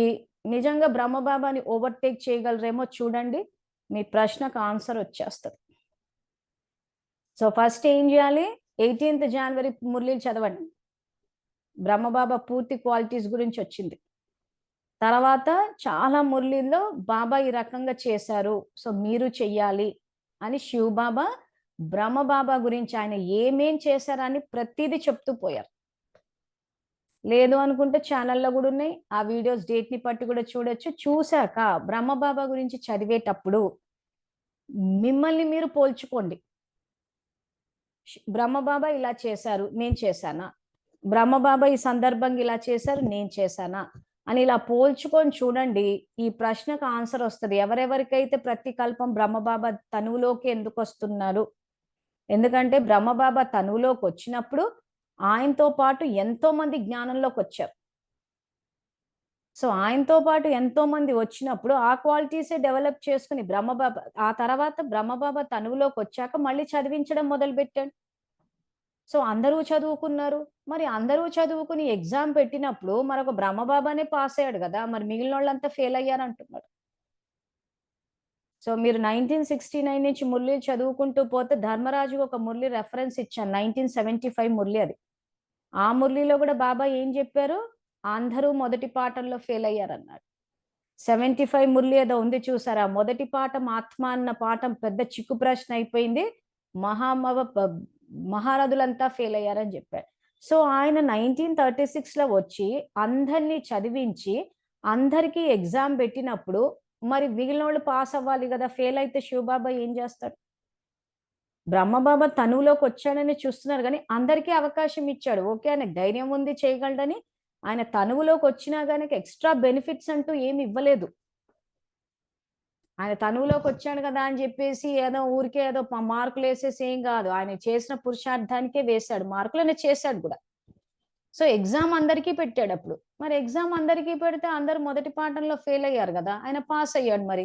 నిజంగా బ్రహ్మబాబాని ఓవర్టేక్ చేయగలరేమో చూడండి. మీ ప్రశ్నకు ఆన్సర్ వచ్చేస్తుంది. సో ఫస్ట్ ఏం చేయాలి? 18th జనవరి మురళీలు చదవండి. బ్రహ్మబాబా పూర్తి క్వాలిటీస్ గురించి వచ్చింది. తర్వాత చాలా మురళీల్లో బాబా ఈ రకంగా చేశారు, సో మీరు చెయ్యాలి అని శివబాబా బ్రహ్మబాబా గురించి ఆయన ఏమేం చేశారని ప్రతిదీ చెప్తూ పోయారు. లేదు అనుకుంటే ఛానల్లో కూడా ఉన్నాయి. ఆ వీడియోస్ డేట్ని పట్టి కూడా చూడొచ్చు. చూశాక బ్రహ్మబాబా గురించి చదివేటప్పుడు మిమ్మల్ని మీరు పోల్చుకోండి. బ్రహ్మబాబా ఇలా చేశారు, నేను చేశానా? బ్రహ్మబాబా ఈ సందర్భంగా ఇలా చేశారు, నేను చేశానా అని ఇలా పోల్చుకొని చూడండి. ఈ ప్రశ్నకు ఆన్సర్ వస్తుంది. ఎవరెవరికైతే ప్రతి కల్పం బ్రహ్మబాబా తనువులోకి ఎందుకు వస్తున్నారు? ఎందుకంటే బ్రహ్మబాబా తనువులోకి వచ్చినప్పుడు ఆయనతో పాటు ఎంతో మంది జ్ఞానంలోకి వచ్చారు. సో ఆయనతో పాటు ఎంతో మంది వచ్చినప్పుడు ఆ క్వాలిటీసే డెవలప్ చేసుకుని బ్రహ్మబాబా ఆ తర్వాత బ్రహ్మబాబా తనువులోకి వచ్చాక మళ్ళీ చదివించడం మొదలు పెట్టాడు. సో అందరూ చదువుకున్నారు. మరి అందరూ చదువుకుని ఎగ్జామ్ పెట్టినప్పుడు మరొక బ్రహ్మబాబానే పాస్ అయ్యాడు కదా, మరి మిగిలిన వాళ్ళంతా ఫెయిల్ అయ్యారు అంటున్నాడు. సో మీరు 1969 నుంచి మురళి చదువుకుంటూ పోతే ధర్మరాజుకు ఒక మురళి రెఫరెన్స్ ఇచ్చాను. 1975 మురళి అది. ఆ మురళిలో కూడా బాబా ఏం చెప్పారు? అందరూ మొదటి పాఠంలో ఫెయిల్ అయ్యారన్నాడు. 75 మురళి ఏదో ఉంది చూసారా? మొదటి పాఠం ఆత్మ అన్న పాఠం పెద్ద చిక్కు ప్రశ్న అయిపోయింది. మహారథులంతా ఫెయిల్ అయ్యారని చెప్పారు. సో ఆయన 1936లో వచ్చి అందరినీ చదివించి అందరికీ ఎగ్జామ్ పెట్టినప్పుడు మరి మిగిలిన వాళ్ళు పాస్ అవ్వాలి కదా, ఫెయిల్ అయితే శివబాబా ఏం చేస్తాడు? బ్రహ్మబాబా తనువులోకి వచ్చాడని చూస్తున్నారు కానీ అందరికీ అవకాశం ఇచ్చాడు. ఓకే, ఆయనకు ధైర్యం ఉంది, చేయగలడని. ఆయన తనువులోకి వచ్చినా కానీ ఎక్స్ట్రా బెనిఫిట్స్ అంటూ ఏమి ఇవ్వలేదు. ఆయన తనువులోకి వచ్చాడు కదా అని చెప్పేసి ఏదో ఊరికే ఏదో మార్కులు వేసేసి ఏం కాదు. ఆయన చేసిన పురుషార్థానికే వేశాడు మార్కులు, ఆయన చేశాడు కూడా. సో ఎగ్జామ్ అందరికీ పెట్టాడు అప్పుడు. మరి ఎగ్జామ్ అందరికీ పెడితే అందరు మొదటి పాఠంలో ఫెయిల్ అయ్యారు కదా, ఆయన పాస్ అయ్యాడు మరి.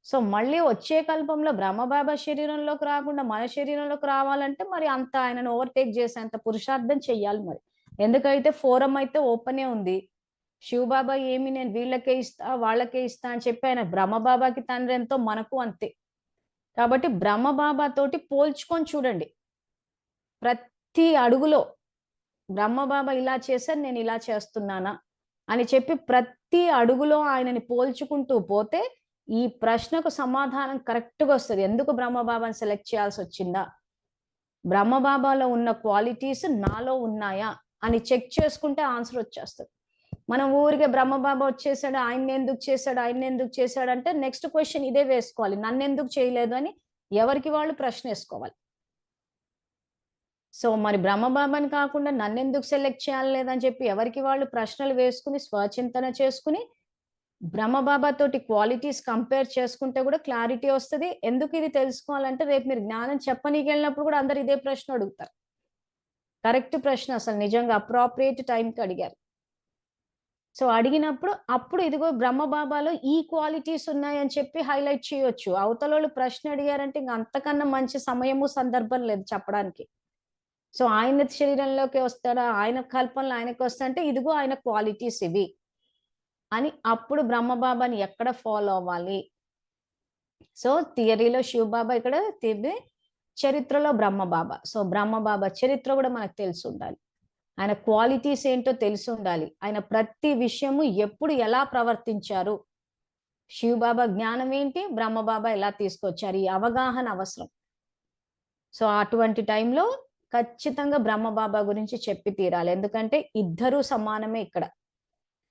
సో మళ్ళీ వచ్చే కల్పంలో బ్రహ్మబాబా శరీరంలోకి రాకుండా మన శరీరంలోకి రావాలంటే మరి అంత ఆయనను ఓవర్టేక్ చేసేంత పురుషార్థం చెయ్యాలి మరి. ఎందుకైతే ఫోరం అయితే ఓపెనే ఉంది. శివబాబా ఏమి నేను వీళ్ళకే ఇస్తా వాళ్ళకే ఇస్తా అని చెప్పి ఆయన బ్రహ్మబాబాకి తండ్రి ఎంతో మనకు అంతే. కాబట్టి బ్రహ్మబాబా తోటి పోల్చుకొని చూడండి. ప్రతి అడుగులో బ్రహ్మబాబా ఇలా చేశారు, నేను ఇలా చేస్తున్నానా అని చెప్పి ప్రతి అడుగులో ఆయనని పోల్చుకుంటూ పోతే ఈ ప్రశ్నకు సమాధానం కరెక్ట్గా వస్తుంది. ఎందుకు బ్రహ్మబాబాని సెలెక్ట్ చేయాల్సి వచ్చిందా, బ్రహ్మబాబాలో ఉన్న క్వాలిటీస్ నాలో ఉన్నాయా అని చెక్ చేసుకుంటే ఆన్సర్ వచ్చేస్తుంది. మనం ఊరికే బ్రహ్మబాబా వచ్చేసాడు, ఆయన ఎందుకు చేశాడు అంటే నెక్స్ట్ క్వశ్చన్ ఇదే వేసుకోవాలి, నన్ను ఎందుకు చేయలేదు అని ఎవరికి వాళ్ళు ప్రశ్న వేసుకోవాలి. సో మరి బ్రహ్మబాబాని కాకుండా నన్ను ఎందుకు సెలెక్ట్ చేయాలి లేదని చెప్పి ఎవరికి వాళ్ళు ప్రశ్నలు వేసుకుని స్వచింతన చేసుకుని బ్రహ్మబాబా తోటి క్వాలిటీస్ కంపేర్ చేసుకుంటే కూడా క్లారిటీ వస్తుంది. ఎందుకు ఇది తెలుసుకోవాలంటే రేపు మీరు జ్ఞానం చెప్పనీకి వెళ్ళినప్పుడు కూడా అందరు ఇదే ప్రశ్న అడుగుతారు. కరెక్ట్ ప్రశ్న, అసలు నిజంగా అప్రోప్రియేట్ టైంకి అడిగారు. సో అడిగినప్పుడు అప్పుడు ఇదిగో బ్రహ్మబాబాలో ఈ క్వాలిటీస్ ఉన్నాయని చెప్పి హైలైట్ చేయొచ్చు. అవతలోళ్ళు ప్రశ్న అడిగారంటే ఇంకా అంతకన్నా మంచి సమయము సందర్భం లేదు చెప్పడానికి. సో ఆయన శరీరంలోకి వస్తాడా, ఆయన కల్పనలో ఆయనకు వస్తా అంటే ఇదిగో ఆయన క్వాలిటీస్ ఇవి అని అప్పుడు బ్రహ్మబాబాని ఎక్కడ ఫాలో అవ్వాలి. సో థియరీలో శివబాబా, ఇక్కడ చరిత్రలో బ్రహ్మబాబా. సో బ్రహ్మబాబా చరిత్ర కూడా మనకు తెలిసి ఉండాలి, ఆయన క్వాలిటీస్ ఏంటో తెలిసి ఉండాలి, ఆయన ప్రతి విషయము ఎప్పుడు ఎలా ప్రవర్తించారు, శివబాబా జ్ఞానం ఏంటి, బ్రహ్మబాబా ఎలా తీసుకొచ్చారు, ఈ అవగాహన అవసరం. సో అటువంటి టైంలో ఖచ్చితంగా బ్రహ్మబాబా గురించి చెప్పి తీరాలి. ఎందుకంటే ఇద్దరూ సమానమే. ఇక్కడ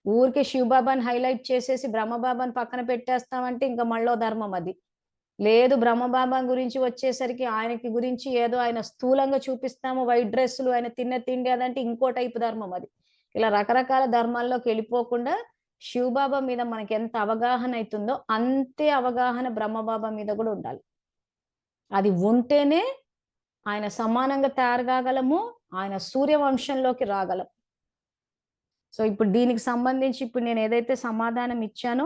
ఊరికే శివబాబాని హైలైట్ చేసేసి బ్రహ్మబాబాని పక్కన పెట్టేస్తామంటే ఇంకా మళ్ళీ ధర్మం అది లేదు. బ్రహ్మబాబా గురించి వచ్చేసరికి ఆయనకి గురించి ఏదో ఆయన స్థూలంగా చూపిస్తాము, వైట్ డ్రెస్సులు, ఆయన తిన్న తిండి అదంటే ఇంకో టైపు ధర్మం అది. ఇలా రకరకాల ధర్మాల్లోకి వెళ్ళిపోకుండా శివబాబా మీద మనకి ఎంత అవగాహన అవుతుందో అంతే అవగాహన బ్రహ్మబాబా మీద కూడా ఉండాలి. అది ఉంటేనే ఆయన సమానంగా తయారు కాగలము, ఆయన సూర్యవంశంలోకి రాగలం. సో ఇప్పుడు దీనికి సంబంధించి ఇప్పుడు నేను ఏదైతే సమాధానం ఇచ్చానో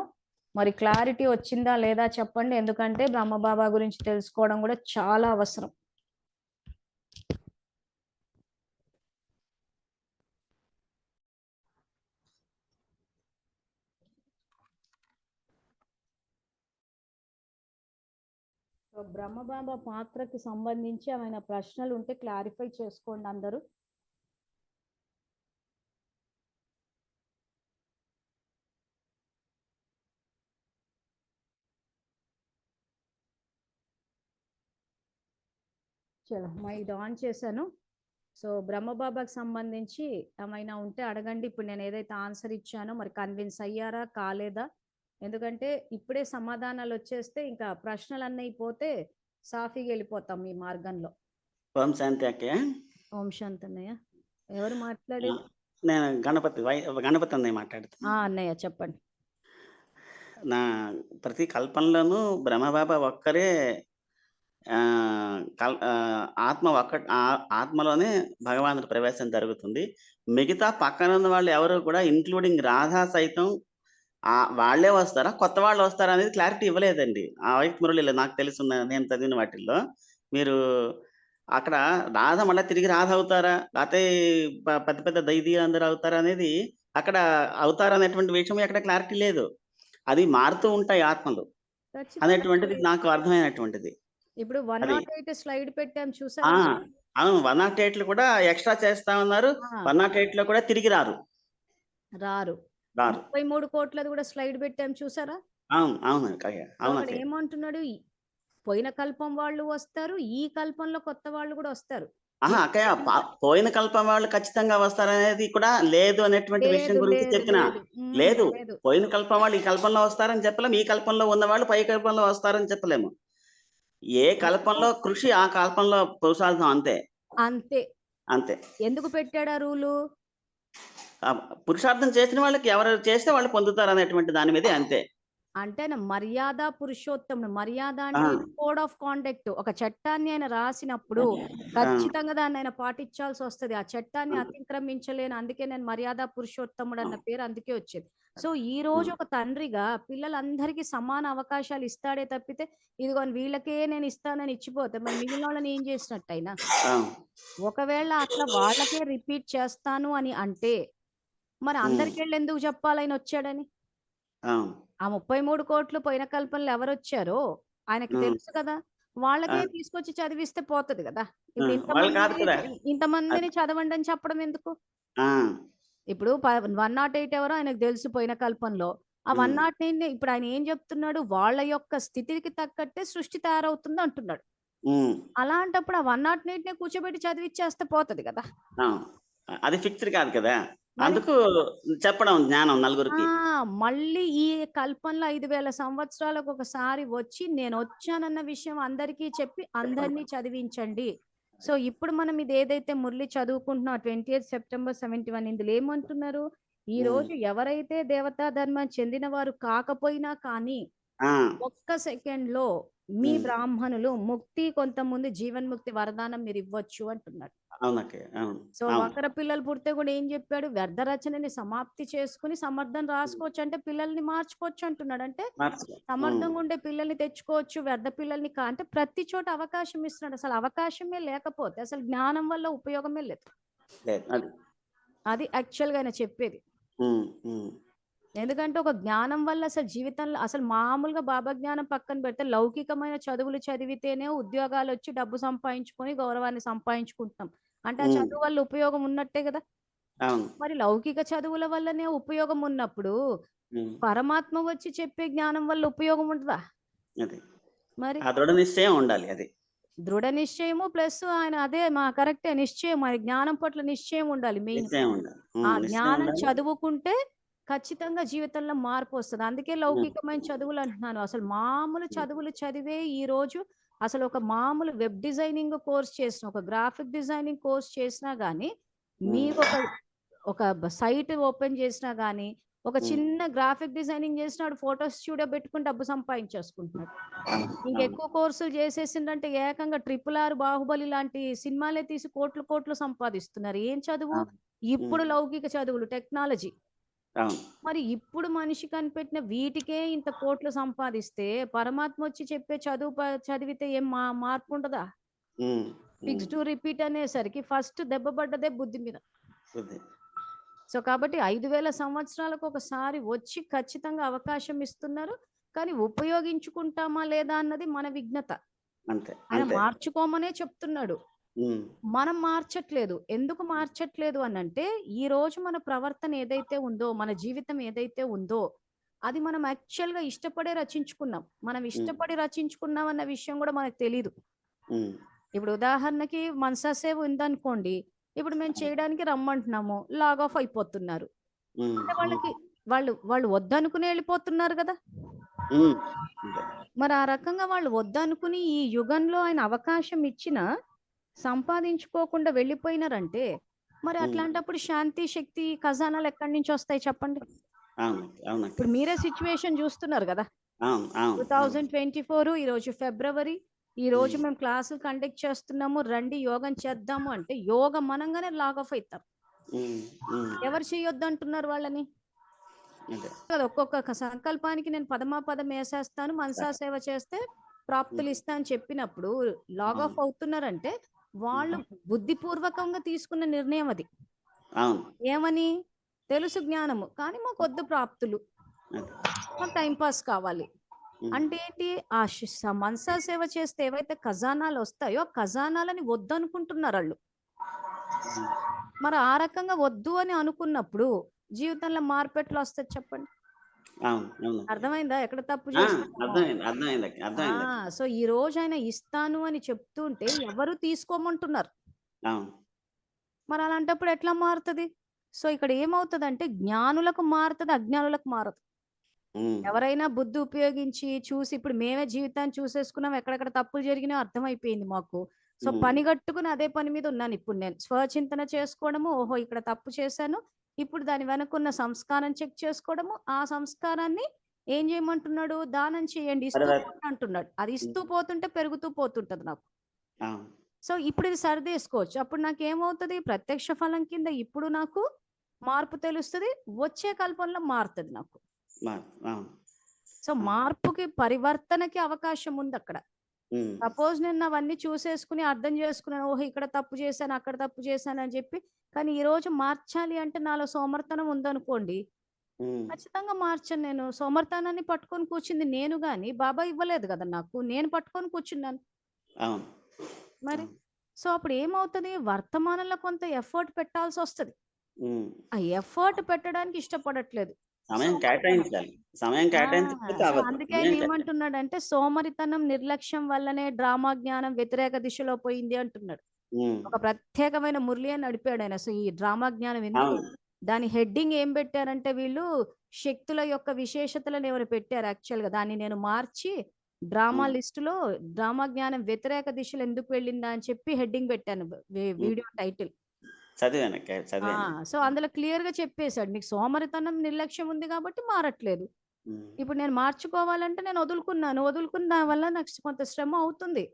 మరి క్లారిటీ వచ్చిందా లేదా చెప్పండి. ఎందుకంటే బ్రహ్మబాబా గురించి తెలుసుకోవడం కూడా చాలా అవసరం. సో బ్రహ్మబాబా పాత్రకి సంబంధించి ఏమైనా ప్రశ్నలు ఉంటే క్లారిఫై చేసుకోండి అందరూ. చలో మైక్ ఆన్ చేశాను. సో బ్రహ్మబాబాకి సంబంధించి ఏమైనా ఉంటే అడగండి. ఇప్పుడు నేను ఏదైతే ఆన్సర్ ఇచ్చానో మరి కన్విన్స్ అయ్యారా కాలేదా, ఎందుకంటే ఇప్పుడే సమాధానాలు వచ్చేస్తే ఇంకా ప్రశ్నలు అన్నీ పోతే సాఫీగా వెళ్ళిపోతాం ఈ మార్గంలో. ఓం శాంతి అక్కయ్య. ఓం శాంతి అన్నయ్య. ఎవరు మాట్లాడేది? నేను గణపతి అన్నయ్య మాట్లాడుతున్నా. అన్నయ్య చెప్పండి. నా ప్రతి కల్పనలోనూ బ్రహ్మబాబా ఒక్కరే ఆత్మలోనే భగవానుడి ప్రవేశం జరుగుతుంది. మిగతా పక్కన ఉన్న వాళ్ళు ఎవరు కూడా ఇంక్లూడింగ్ రాధా సైతం వాళ్ళే వస్తారా, కొత్త వాళ్ళు వస్తారా అనేది క్లారిటీ ఇవ్వలేదండి. ఆ వైట్ మురళిలో నాకు తెలుసున్న నేను చదివిన వాటిల్లో మీరు అక్కడ రాధ మళ్ళీ తిరిగి రాధ అవుతారా, లేకపోతే పెద్ద పెద్ద దైదీలు అందరూ అవుతారా అనేది అక్కడ అవుతారనేటువంటి విషయం ఎక్కడ క్లారిటీ లేదు. అది మారుతూ ఉంటాయి ఆత్మలు అనేటువంటిది నాకు అర్థమైనటువంటిది. ఇప్పుడు 108 స్లైడ్ పెట్టాం చూసారా? అవును, 108 కూడా ఎక్స్ట్రా చేస్తా ఉన్నారు. 108 లో కూడా తిరిగి రారు. 33 కోట్లది కూడా స్లైడ్ పెట్టాం చూసారా? అవును. ఏమంటున్నాడు, పోయిన కల్పం వాళ్ళు వస్తారు, ఈ కల్పంలో కొత్త వాళ్ళు కూడా వస్తారు. అక్కయ్య పోయిన కల్పం వాళ్ళు ఖచ్చితంగా వస్తారనేది కూడా లేదు అనేటువంటి విషయం గురించి చెప్పిన లేదు. పోయిన కల్పం వాళ్ళు ఈ కల్పంలో వస్తారని చెప్పలేము, ఈ కల్పంలో ఉన్న వాళ్ళు పై కల్పంలో వస్తారని చెప్పలేము. ఏ కల్పంలో కృషి ఆ కల్పంలో పురుషార్థం అంతే అంతే అంతే. ఎందుకు పెట్టాడా రూలు? పురుషార్థం చేసిన వాళ్ళకి ఎవరు చేస్తే వాళ్ళు పొందుతారు అనేటువంటి దాని మీద అంతే. అంటే మర్యాద పురుషోత్తముడు. మర్యాద అంటే కోడ్ ఆఫ్ కాండక్ట్. ఒక చట్టాన్ని ఆయన రాసినప్పుడు ఖచ్చితంగా దాన్ని ఆయన పాటించాల్సి వస్తుంది. ఆ చట్టాన్ని అతిక్రమించలేను, అందుకే నేను మర్యాద పురుషోత్తముడు అన్న పేరు అందుకే వచ్చేది. సో ఈ రోజు ఒక తండ్రిగా పిల్లలందరికీ సమాన అవకాశాలు ఇస్తాడే తప్పితే ఇదిగో వీళ్ళకే నేను ఇస్తానని ఇచ్చిపోతే మరి మిగిలిన వాళ్ళని ఏం చేసినట్టయినా. ఒకవేళ అట్లా వాళ్ళకే రిపీట్ చేస్తాను అని అంటే మరి అందరికి వెళ్ళి ఎందుకు చెప్పాలి ఆయన వచ్చాడని? ఆ 33 కోట్లు పోయిన కల్పనలు ఎవరు వచ్చారో ఆయనకి తెలుసు కదా. ఆ! వాళ్ళకే తీసుకొచ్చి చదివిస్తే పోతది గదా! ఇప్పుడు వాళ్ళు కాదు కదా! అది. ఇంతమందిని చదవండి అని చెప్పడం ఎందుకు? ఆ! ఇప్పుడు 108 ఎవరో ఆయనకు తెలిసిపోయిన కల్పనలో. ఆ హ్మ్. 108ని ఇప్పుడు ఆయన ఏం జెప్తున్నాడు? వాళ్ళ యొక్క స్థితికి తగ్గట్టే సృష్టి తయారవుతుంది అంటున్నాడు. హ్మ్. అలాంటప్పుడు ఆ 108నే కూర్చోబెట్టి చదివిచ్చేస్తే పోతది గదా! ఆ! అది ఫిక్స్‌డ్ కాదు కదా! మరి అందుకు చెప్పడం జ్ఞానం ఆ! నలుగురికి. మళ్ళీ ఈ కల్పనలో 5000 సంవత్సరాలకు ఒకసారి వచ్చి నేనొచ్చానన్న విషయం అందరికీ చెప్పి అందరిని చదివించండి. సో, ఇప్పుడు మనం ఇదేదైతే మురళి చదువుకుంటున్నాం 28 సెప్టెంబర్ 71 ఇందులో ఏమంటున్నారు? హ్మ్. ఈరోజు ఎవరైతే దేవతా ధర్మం చెందినవారు కాకపోయినా కానీ ఆ! ఒక్క సెకండ్‌లో మీ హ్మ్. బ్రాహ్మణులు ముక్తి కొంతమంది జీవన్ముక్తి వరదానం మీరివ్వచ్చు అంటున్నాడు. అవునక్క. అవును. సో, అవును. వకర పిల్లలు పుడితే గూడా ఏం జెప్పాడు? వ్యర్థ రచనని సమాప్తి చేసుకొని సమర్థన హ్మ్. రాసుకోవచ్చు అంటే పిల్లల్ని మార్చుకోవచ్చు అంటున్నాడు. అంటే మార్చుకో. హ్మ్. సమర్థంగా ఉండే పిల్లల్ని తెచ్చుకోవచ్చు. వ్యర్థ పిల్లల్ని అంటే ప్రతి చోట అవకాశం ఇస్తున్నాడు. అసలు అవకాశమే లేకపోతే అసలు జ్ఞానం వల్ల ఉపయోగమే లేదు. లేదు. అది. అది యాక్చువల్‌గా ఆయన చెప్పేది. హ్మ్. హ్మ్. ఎందుకంటే ఒక జ్ఞానం వల్ల అసలు జీవితంలో అసలు మామూలుగా బాబా జ్ఞానం పక్కన పెడితే లౌకికమైన చదువులు చదివితేనే ఉద్యోగాలొచ్చి డబ్బు సంపాదించుకొని గౌరవాన్ని సంపాదించుకుంటున్నాం. అంటే ఆ హ్మ్. చదువు వల్ల ఉపయోగం ఉన్నట్టే గదా! అవును. మరి లౌకిక చదువుల వల్లనే ఉపయోగం ఉన్నప్పుడు, హ్మ్. పరమాత్మ వచ్చి చెప్పే జ్ఞానం వల్ల ఉపయోగం ఉండదా? అది. మరి ఆ దృఢ నిశ్చయం ఉండాలి అది. దృఢ నిశ్చయము ప్లస్ ఆయన అదే కరెక్టే నిశ్చయం. మరి జ్ఞానం పట్ల నిశ్చయం ఉండాలి మెయిన్. నిశ్చయం ఉండాలి. ఆ నిశ్చయం జ్ఞానం ఉండాలి. చదువుకుంటే ఖచ్చితంగా జీవితంలో మార్పొస్తది. అందుకే హ్మ్. లౌకికమైన చదువులు అంటున్నాను. అసలు మామూలు హ్మ్. చదువులు చదివే ఈరోజు అసలు ఒక మామూలు వెబ్ డిజైనింగ్ కోర్స్ చేసిన, ఒక గ్రాఫిక్ డిజైనింగ్ కోర్స్ చేసినా గాని, హ్మ్. మీకొక ఒక సైట్ ఓపెన్ చేసినా గాని, ఒక హ్మ్. చిన్న గ్రాఫిక్ డిజైనింగ్ చేసినాడు ఫోటో స్టూడియో పెట్టుకొని డబ్బు సంపాదించేసుకుంటున్నాడు. అవును. అవును. ఇంకెక్కువ కోర్సులు చేసేసిండంటే ఏకంగా 'ట్రిపుల్ ఆర్', 'బాహుబలి' లాంటి సినిమాలే తీసి కోట్లు, కోట్లు సంపాదిస్తున్నారు. ఏం చదువు? అవును. హ్మ్. ఇప్పుడు లౌకిక చదువులు, టెక్నాలజీ. అవును. మరి ఇప్పుడు మనిషి కనిపెట్టిన వీటికే ఇంత కోట్లు సంపాదిస్తే, పరమాత్మొచ్చి చెప్పే చదువు చదివితే ఏం మార్పుండదా? హ్మ్. హ్మ్. ఫిక్స్ టు రిపీట్ అనేసరికి ఫస్ట్ దెబ్బ పడ్డదే బుద్ధి మీద. శుద్ధి. సో, కాబట్టి 5000 సంవత్సరాలకు ఒకసారి వచ్చి ఖచ్చితంగా అవకాశం ఇస్తున్నారు. కానీ ఉపయోగించుకుంటామా లేదా అన్నది మన విఘ్నత. అంతే. ఆయన అంతే. మార్చుకోమనే చెప్తున్నాడు. హ్మ్. మనం మార్చట్లేదు. ఎందుకు మార్చట్లేదు అనంటే, ఈరోజు మన ప్రవర్తన ఏదైతే ఉందో, మన జీవితం ఏదైతే ఉందో, అది మనం యాక్చువల్‌గా ఇష్టపడే రచించుకున్నాం. మనం హ్మ్. ఇష్టపడి రచించుకున్నాం అన్న విషయం గూడా మనకు తెలీదు. హ్మ్. ఇప్పుడు ఉదాహరణకి మనసా సేవ్ ఉందనుకోండి. ఇప్పుడు మేము అవును. చేయడానికి రమ్మంటున్నాము. లాగ్ ఆఫ్ అయిపోతున్నారు. హ్మ్. అంటే హ్మ్. వాళ్ళకి వాళ్ళు వాళ్ళు వద్దనుకుని ఎళ్ళిపోతున్నారు గదా! హ్మ్. అంతే. మరి ఆ రకంగా వాళ్ళు వద్దనుకుని ఈ యుగంలో ఆయన అవకాశం ఇచ్చినా, సంపాదించుకోకుండా వెళ్ళిపోయినారంటే, మరి హ్మ్. అట్లాంటప్పుడు శాంతి, శక్తి, ఖజానాలు ఎక్కడి నుంచొస్తాయి చెప్పండి? అవునక్క. అవునక్క. ఇప్పుడు మీరే సిట్యుయేషన్ జూస్తున్నారు గదా! అవును. అవును. అవును. 2024 ఈరోజు ఫిబ్రవరి. ఈరోజు హ్మ్. మేము క్లాసులు కండక్ట్ చేస్తున్నాము. రండి యోగం చేద్దాము అంటే, యోగం అనంగానే లాగ్ ఆఫ్ అయితారు. హ్మ్. హ్మ్. ఎవరు చేయొద్దంటున్నారు వాళ్ళని? అదే. కదా! ఒక్కొక్క సంకల్పానికి నేను పదమాపదం ఏసేస్తాను. మనసా సరే. సేవ చేస్తే హ్మ్. ప్రాప్తులిస్తా అని చెప్పినప్పుడు లాగ్ అవును. ఆఫ్ అవుతున్నారంటే, వాళ్ళు హ్మ్. బుద్ధిపూర్వకంగా తీసుకున్న నిర్ణయం అది. అవును. ఏమని? తెలుసు జ్ఞానము. కానీ మాకొద్దు ప్రాప్తులు. అది. మాకు టైమ్ పాస్ కావాలి. హ్మ్. అంటే ఏంటి? ఆ మనసా సేవ చేస్తే ఏవైతే ఖజానాలొస్తాయో, ఆ ఖజానాలని వద్దనుకుంటున్నారాళ్ళు. హ్మ్. మరి ఆ రకంగా వద్దు అని అనుకున్నప్పుడు, జీవితంలో మార్పెట్లొస్తది చెప్పండి? అవును. అవునక్క. అర్థమైందా? ఎక్కడ తప్పు ఆ! చేస్తున్నామో? అర్థమైంది. అర్థమైందక్క. ఆ! అర్థమైందక్క. సో, ఈరోజు ఆయన ఇస్తాను అని చెప్తుంటే ఎవరు తీసుకోమంటున్నారు. అవును. మరి అలాంటప్పుడు ఎట్లా మారుతది? సో, ఇక్కడ ఏమవుతదంటే జ్ఞానులకు మారుతది, అజ్ఞానులకు మారదు. హ్మ్. ఎవరైనా బుద్ధి ఉపయోగించి చూసి ఇప్పుడు మేమే జీవితాన్ని చూసేసుకున్నాం. ఎక్కడెక్కడ తప్పులు జరిగినాయో అర్థమైపోయింది మాకు. సో, హ్మ్. పనిగట్టుకుని అదే పని మీద ఉన్నానిప్పుడు నేను. స్వచింతన చేసుకోవడము, ఓహో! ఇక్కడ తప్పు చేశాను. ఇప్పుడు దాని వెనకున్న సంస్కారం చెక్ చేసుకోవడము, ఆ సంస్కారాన్ని ఏం చేయమంటున్నాడు? దానం చేయండి. ఇస్తూ పరివ పోండి అంటున్నాడు. అది హ్మ్. ఇస్తూ పోతుంటే పెరుగుతూ పోతుంటది నాకు. అవును. సో, ఇప్పుడు ఇది సరిదేసుకోవచ్చు. అప్పుడు నాకేమవుతది? ప్రత్యక్ష ఫలం కింద ఇప్పుడు నాకు మార్పు తెలుస్తది. వచ్చే కల్పంలో మారుతది నాకు. అవును. సో, అవును. మార్పుకి, పరివర్తనకి అవకాశం ఉందక్కడ. హ్మ్. సపోజ్ నేను అవన్నీ చూసేసుకొని అర్థం చేసుకున్నాను. ఓహో! ఇక్కడ తప్పు చేశాను, అక్కడ తప్పు చేశాను అని చెప్పి, కానీ ఈరోజు మార్చాలి అంటే నాలో సోమరితనం ఉందనుకోండి, హ్మ్. ఖచ్చితంగా మార్చను నేను. సోమరితనాన్ని పట్టుకొని కూర్చుంది నేను గాని, బాబా ఇవ్వలేదు గదా నాకు. నేను పట్టుకొని కూర్చున్నాను. అవును. మరి. అవును. సో, అప్పుడు ఏమవుతది? వర్తమానంలో కొంత ఎఫర్ట్ పెట్టాల్సొస్తది. హ్మ్. ఆ ఎఫర్ట్ పెట్టడానికి ఇష్టపడట్లేదు. సమయం సోమరితనం. కేటాయించాలి. సమయం ఆ! కేటాయించకపోతే సో, అవ్వదు. అందుకే ఆయన సమయం కేటాయించాలి. ఏమంటున్నాడంటే, సోమరితనం, నిర్లక్ష్యం వల్లనే డ్రామా జ్ఞానం వ్యతిరేక దిశలో పోయింది అంటున్నాడు. హ్మ్. ఒక ప్రత్యేకమైన మురళియే నడిపాడాయన. సో, ఈ డ్రామా జ్ఞానం ఎందుకు అవును. దాని హెడ్డింగ్ ఏం పెట్టారంటే వీళ్ళు శక్తుల యొక్క విశేషతలను ఏమైనా పెట్టారు యాక్చువల్‌గా. దాన్ని నేను మార్చి డ్రామా హ్మ్. లిస్ట్‌లో డ్రామా జ్ఞానం వ్యతిరేక దిశలో ఎందుకు వెళ్ళిందా అని చెప్పి హెడ్డింగ్ పెట్టాను. హ్మ్. Video title. చదివాను. ఆ! చదివాను. సో, అందులో క్లియర్‌గా చెప్పేసాడు. నీకు సోమరితనం, నిర్లక్ష్యం ఉంది కాబట్టి మారట్లేదు. హ్మ్. ఇప్పుడు నేను మార్చుకోవాలంటే నేను వదులుకున్నాను. వదులుకున్న దాని వల్ల నాకు కొంత శ్రమ అవుతుంది.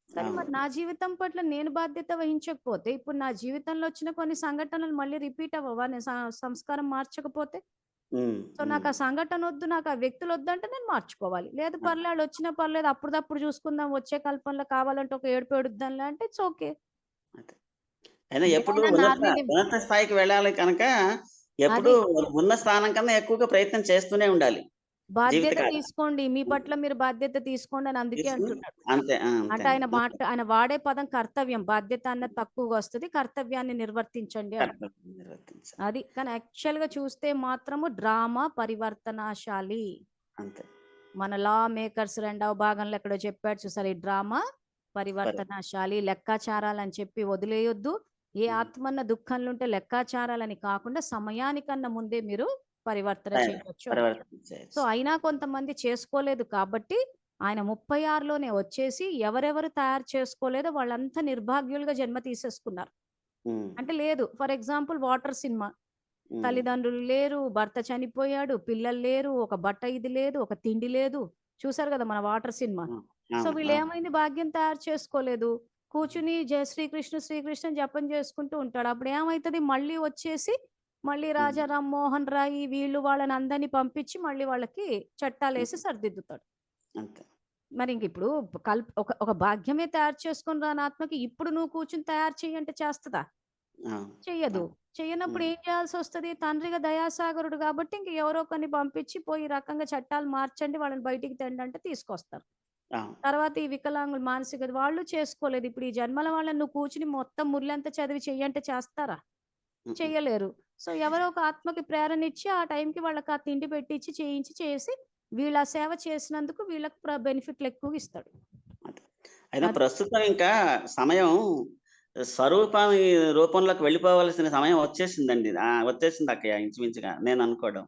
కానీ అవును. మరి నా జీవితం పట్ల నేను బాధ్యత వహించకపోతే, ఇప్పుడు నా జీవితంలో వచ్చిన కొన్ని సంఘటనలు మళ్ళీ రిపీట్ అవ్వవా? నేను సంస్కారం మార్చకపోతే? హ్మ్. సో, హ్మ్. నాకు ఆ సంఘటనొద్దు, నాకు ఆ వ్యక్తులొద్దంటే నేను మార్చుకోవాలి. లేదు ఆ! పర్లే ఆళ్ళొచ్చినా పర్లేదు అప్పటిదప్పుడు చూసుకుందాం. వచ్చే కల్పనలో కావాలంటే ఒక ఏడుపు ఏడుద్దాంలే అంటే ఇట్స్ ఓకే. అదే. అయినా ఎప్పుడు ఏదైనా ఉన్నత స్థాయికి వెళ్ళాలి కనుక, ఎప్పుడూ అది. ఉన్న స్థానం కన్నా ఎక్కువగా ప్రయత్నం చేస్తూనే ఉండాలి. బాధ్యత జీవితకాలం. తీసుకోండి. మీ హ్మ్. పట్ల మీరు బాధ్యత తీసుకోండి అని అందుకే తీసుకొని అంటున్నాడు. అంతే. ఆ! అంటే అంతేండి. అంతే. ఆయన వాడే పదం కర్తవ్యం. బాధ్యత అన్నది తక్కువగొస్తది. కర్తవ్యాన్ని నిర్వర్తించండి అంటున్నాడు. కర్తవ్యం నిర్వర్తించాలి. అది. కానీ యాక్చువల్‌గా చూస్తే మాత్రము డ్రామా పరివర్తనాశాలి. అంతే. మన లా మేకర్స్ రెండవ భాగంలో ఎక్కడో చెప్పాడు చూసారా? ఈ డ్రామా పరి పరివర్తనశాలి. లెక్కాచారాలని చెప్పి వదిలేయొద్దు. ఏ హ్మ్. ఆత్మన్న దుఃఖంలో ఉంటే లెక్కాచారాలని కాకుండా సమయానికన్నా ముందే మీరు పరివర్తన చేయవచ్చు అని. పరివర్తన సో, చేయొచ్చు. అయినా కొంతమంది చేసుకోలేదు కాబట్టి, ఆయన 36లోనే వచ్చేసి ఎవరెవరు తయారు చేసుకోలేదో వాళ్ళంతా నిర్భాగ్యులుగా జన్మ తీసేసుకున్నారు. హ్మ్. అంటే లేదు. For example 'water' cinema. హ్మ్. తల్లిదండ్రులు లేరు, భర్త చనిపోయాడు, పిల్లలు లేరు, ఒక బట్ట ఇది లేదు, ఒక తిండి లేదు. చూసారు గదా! మన 'వాటర్' సినిమా. ఆ! సో, అవును. అవును. వీళ్ళేమైంది భాగ్యం తయారు చేసుకోలేదు. కూర్చొని శ్రీకృష్ణ శ్రీకృష్ణ జపం చేసుకుంటూ ఉంటాడు. అప్పుడేమైతది మళ్ళీ వచ్చేసి, మళ్ళీ హ్మ్. రాజా రామ్మోహన్ రాయ్ వీళ్ళు వాళ్ళని అందరిని పంపించి మళ్ళీ వాళ్ళకి చట్టాలేసి హ్మ్. సరిదిద్దుతాడు. అంతే. మరింకిప్పుడు ఒక ఒక భాగ్యమే తయారు చేసుకొని రాని ఆత్మకి ఇప్పుడు నువ్వు కూర్చొని తయారు చెయ్యి అంటే చేస్తదా? అవును. చెయ్యదు. అవును. చెయ్యనప్పుడు హ్మ్. ఏం చేయాల్సొస్తది? తండ్రిగా దయాసాగరుడు గాబట్టి ఇంక ఎవరో ఒకరిని పంపించి పోయి ఈ రకంగా చట్టాలు మార్చండి, వాళ్ళని బయటికి తెండంటే తీసుకొస్తారు. అవును. తర్వాత ఈ వికలాంగులు మానసిక వాళ్ళు చేసుకోలేదు. ఇప్పుడు ఈ జన్మల వాళ్ళని నువ్వు కూర్చొని మొత్తం ముల్లంతా చదివి చెయ్యంటే చేస్తారా? హుహు. చెయ్యలేరు. సో, ఎవరో ఒక ఆత్మకి ప్రేరణిచ్చి ఆ టైంకి వాళ్ళకి ఆ తిండి పెట్టిచ్చి, చేయించి, చేసి వీళ్ళ సేవ చేసినందుకు వీళ్ళకి బెనిఫిట్‌లు ఎక్కువగిస్తాడు. అదే. అయినా అది. ప్రస్తుతం ఇంకా సమయం స్వరూపాని రూపంలోకి వెళ్ళిపోవలసిన సమయం వచ్చేసిందండి. వచ్చేసిందక్కయ్య ఇంచుమించుగా నేననుకోవడం.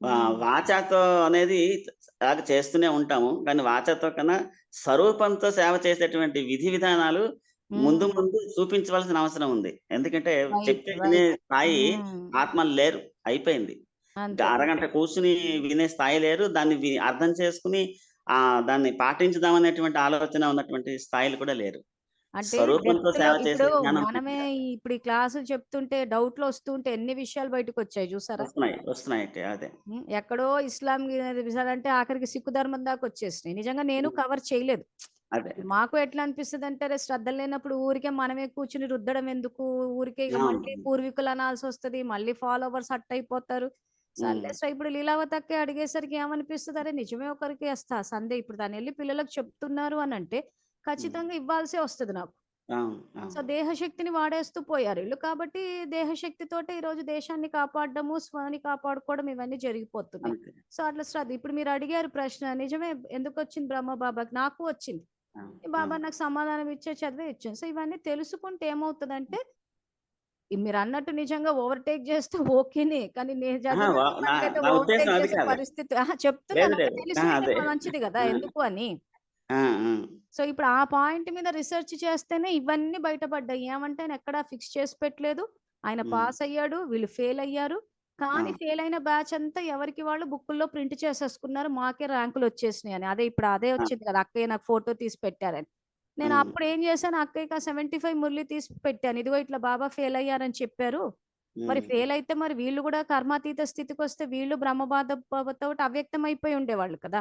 హ్మ్. వాచాతో అనేది చేస్తూనే ఉంటాము. కానీ వాచాతో కన్నా స్వరూపంతో సేవ చేసేటువంటి విధి విధానాలు ముందు హ్మ్. ముందు చూపించవలసిన అవసరం ఉంది. ఎందుకంటే రైట్. చెప్తే వినే రైట్. స్థాయి హ్మ్. ఆత్మలు లేరు. అయిపోయింది. అంతే. అరగంట కూర్చొని వినే స్థాయి లేరు. దాన్ని అర్థం చేసుకొని దాన్ని పాటించుదామనేటువంటి ఆలోచన ఉన్నటువంటి స్థాయిలు కూడా లేరు. అంటే స్వరూపంతో డెప్త్‌లో సేవ ఇప్పుడు చేసే జ్ఞానం మనమే పూర్తిగా ఇప్పుడు ఈ క్లాసులు చెప్తుంటే డౌట్‌లొస్తూ ఉంటే ఎన్ని విషయాలు బయటకొచ్చాయి చూసారా? వస్తున్నాయి. వస్తున్నాయి. అదే. హ్మ్. ఎక్కడో ఇస్లాం విషయాలంటే ఆఖరికి సిక్కు ధర్మం దాకొచ్చేసినాయి. నిజంగా నేను హ్మ్. కవర్ చేయలేదు. అదే. ఇప్పుడు అదే. మాకు ఎట్లా అనిపిస్తదంటే అరే శ్రద్ధ లేనప్పుడు ఊరికే మనమే కూర్చొని రుద్దడం ఎందుకు? ఊరికే ఇగ మళ్ళీ అవును. పూర్వీకులు అనాల్సొస్తది. మళ్ళీ ఫాలోవర్స్ హర్ట్ అయిపోతారు. హ్మ్. సర్లే ఇప్పుడు లీలావతి అక్క అడిగేసరికి ఏమనిపిస్తది? అరే నిజమే ఒకరికి సందే ఇప్పుడు తనెళ్లి పిల్లలకి చెప్తున్నారు అనంటే హ్మ్. ఖచ్చితంగా ఇవ్వాల్సే వస్తది నాకు. అవును. సో, అవును. దేహశక్తిని వాడేస్తూ పోయారీళ్ళు. కాబట్టి దేహశక్తితోటే ఈరోజు దేశాన్ని కాపాడడము, స్వాన్ని కాపాడుకోవడం ఇవన్నీ జరిగిపోతున్నాయి. అంతే. సో, అట్లా ఇప్పుడు మీరడిగారు ప్రశ్న నిజమే ఎందుకొచ్చింది బ్రహ్మ బాబాకి? నాకు వచ్చింది. అవును. ఈ బాబా అవును. నాకు సమాధానం ఇచ్చే చదివే ఇచ్చాను. సో, ఇవన్నీ తెలుసుకుంటే ఏమవుతదంటే, మీరన్నట్టు నిజంగా ఓవర్‌టేక్ చేస్తే ఓకేనే. కానీ నేను అహా! చదివినంత నా మటుకైతే నా ఉద్దేశ్యం ఓవర్‌టేక్ అది చేసే కాదు. పరిస్థితి అహా! లేదు. చెప్తున్నాను. అంటే లేదు. తెలిసి ఆ! ఉంటే అదే. మంచిది గదా! ఆ! ఎందుకు అని. ఆ! ఆ! సో, ఇప్పుడు ఆ పాయింట్ మీద రిసర్చ్ చేస్తేనే ఇవన్నీ బయటపడ్డాయి. ఏమంటే ఆయన ఎక్కడా ఫిక్స్ చేసి పెట్టలేదు. ఆయన హ్మ్. పాస్ అయ్యాడు. వీళ్ళు ఫెయిల్ అయ్యారు. కానీ అవును. ఫెయిల్ అయిన బ్యాచ్ అంతా ఎవరికి వాళ్ళు బుక్కుల్లో ప్రింట్ చేసేసుకున్నారు. మాకే ర్యాంకులొచ్చేసినాయని. అదే ఇప్పుడు అదే ఆ! వచ్చింది కదా! అక్కయ్య నాకు ఫోటో తీసి పెట్టారని. నేను హ్మ్. అప్పుడు ఏం చేశాను అక్కయ్యకి ఆ 75 మురళి తీసి పెట్టాను. ఇదిగో ఇట్లా బాబా ఫెయిల్ అయ్యారని చెప్పారు. మరి హ్మ్. ఫెయిల్ అయితే మరి వీళ్ళు కూడా కర్మాతీత స్థితికొస్తే వీళ్ళు బ్రహ్మబాధతోటి అవ్యక్తం అయిపోయి ఉండేవాళ్ళు కదా!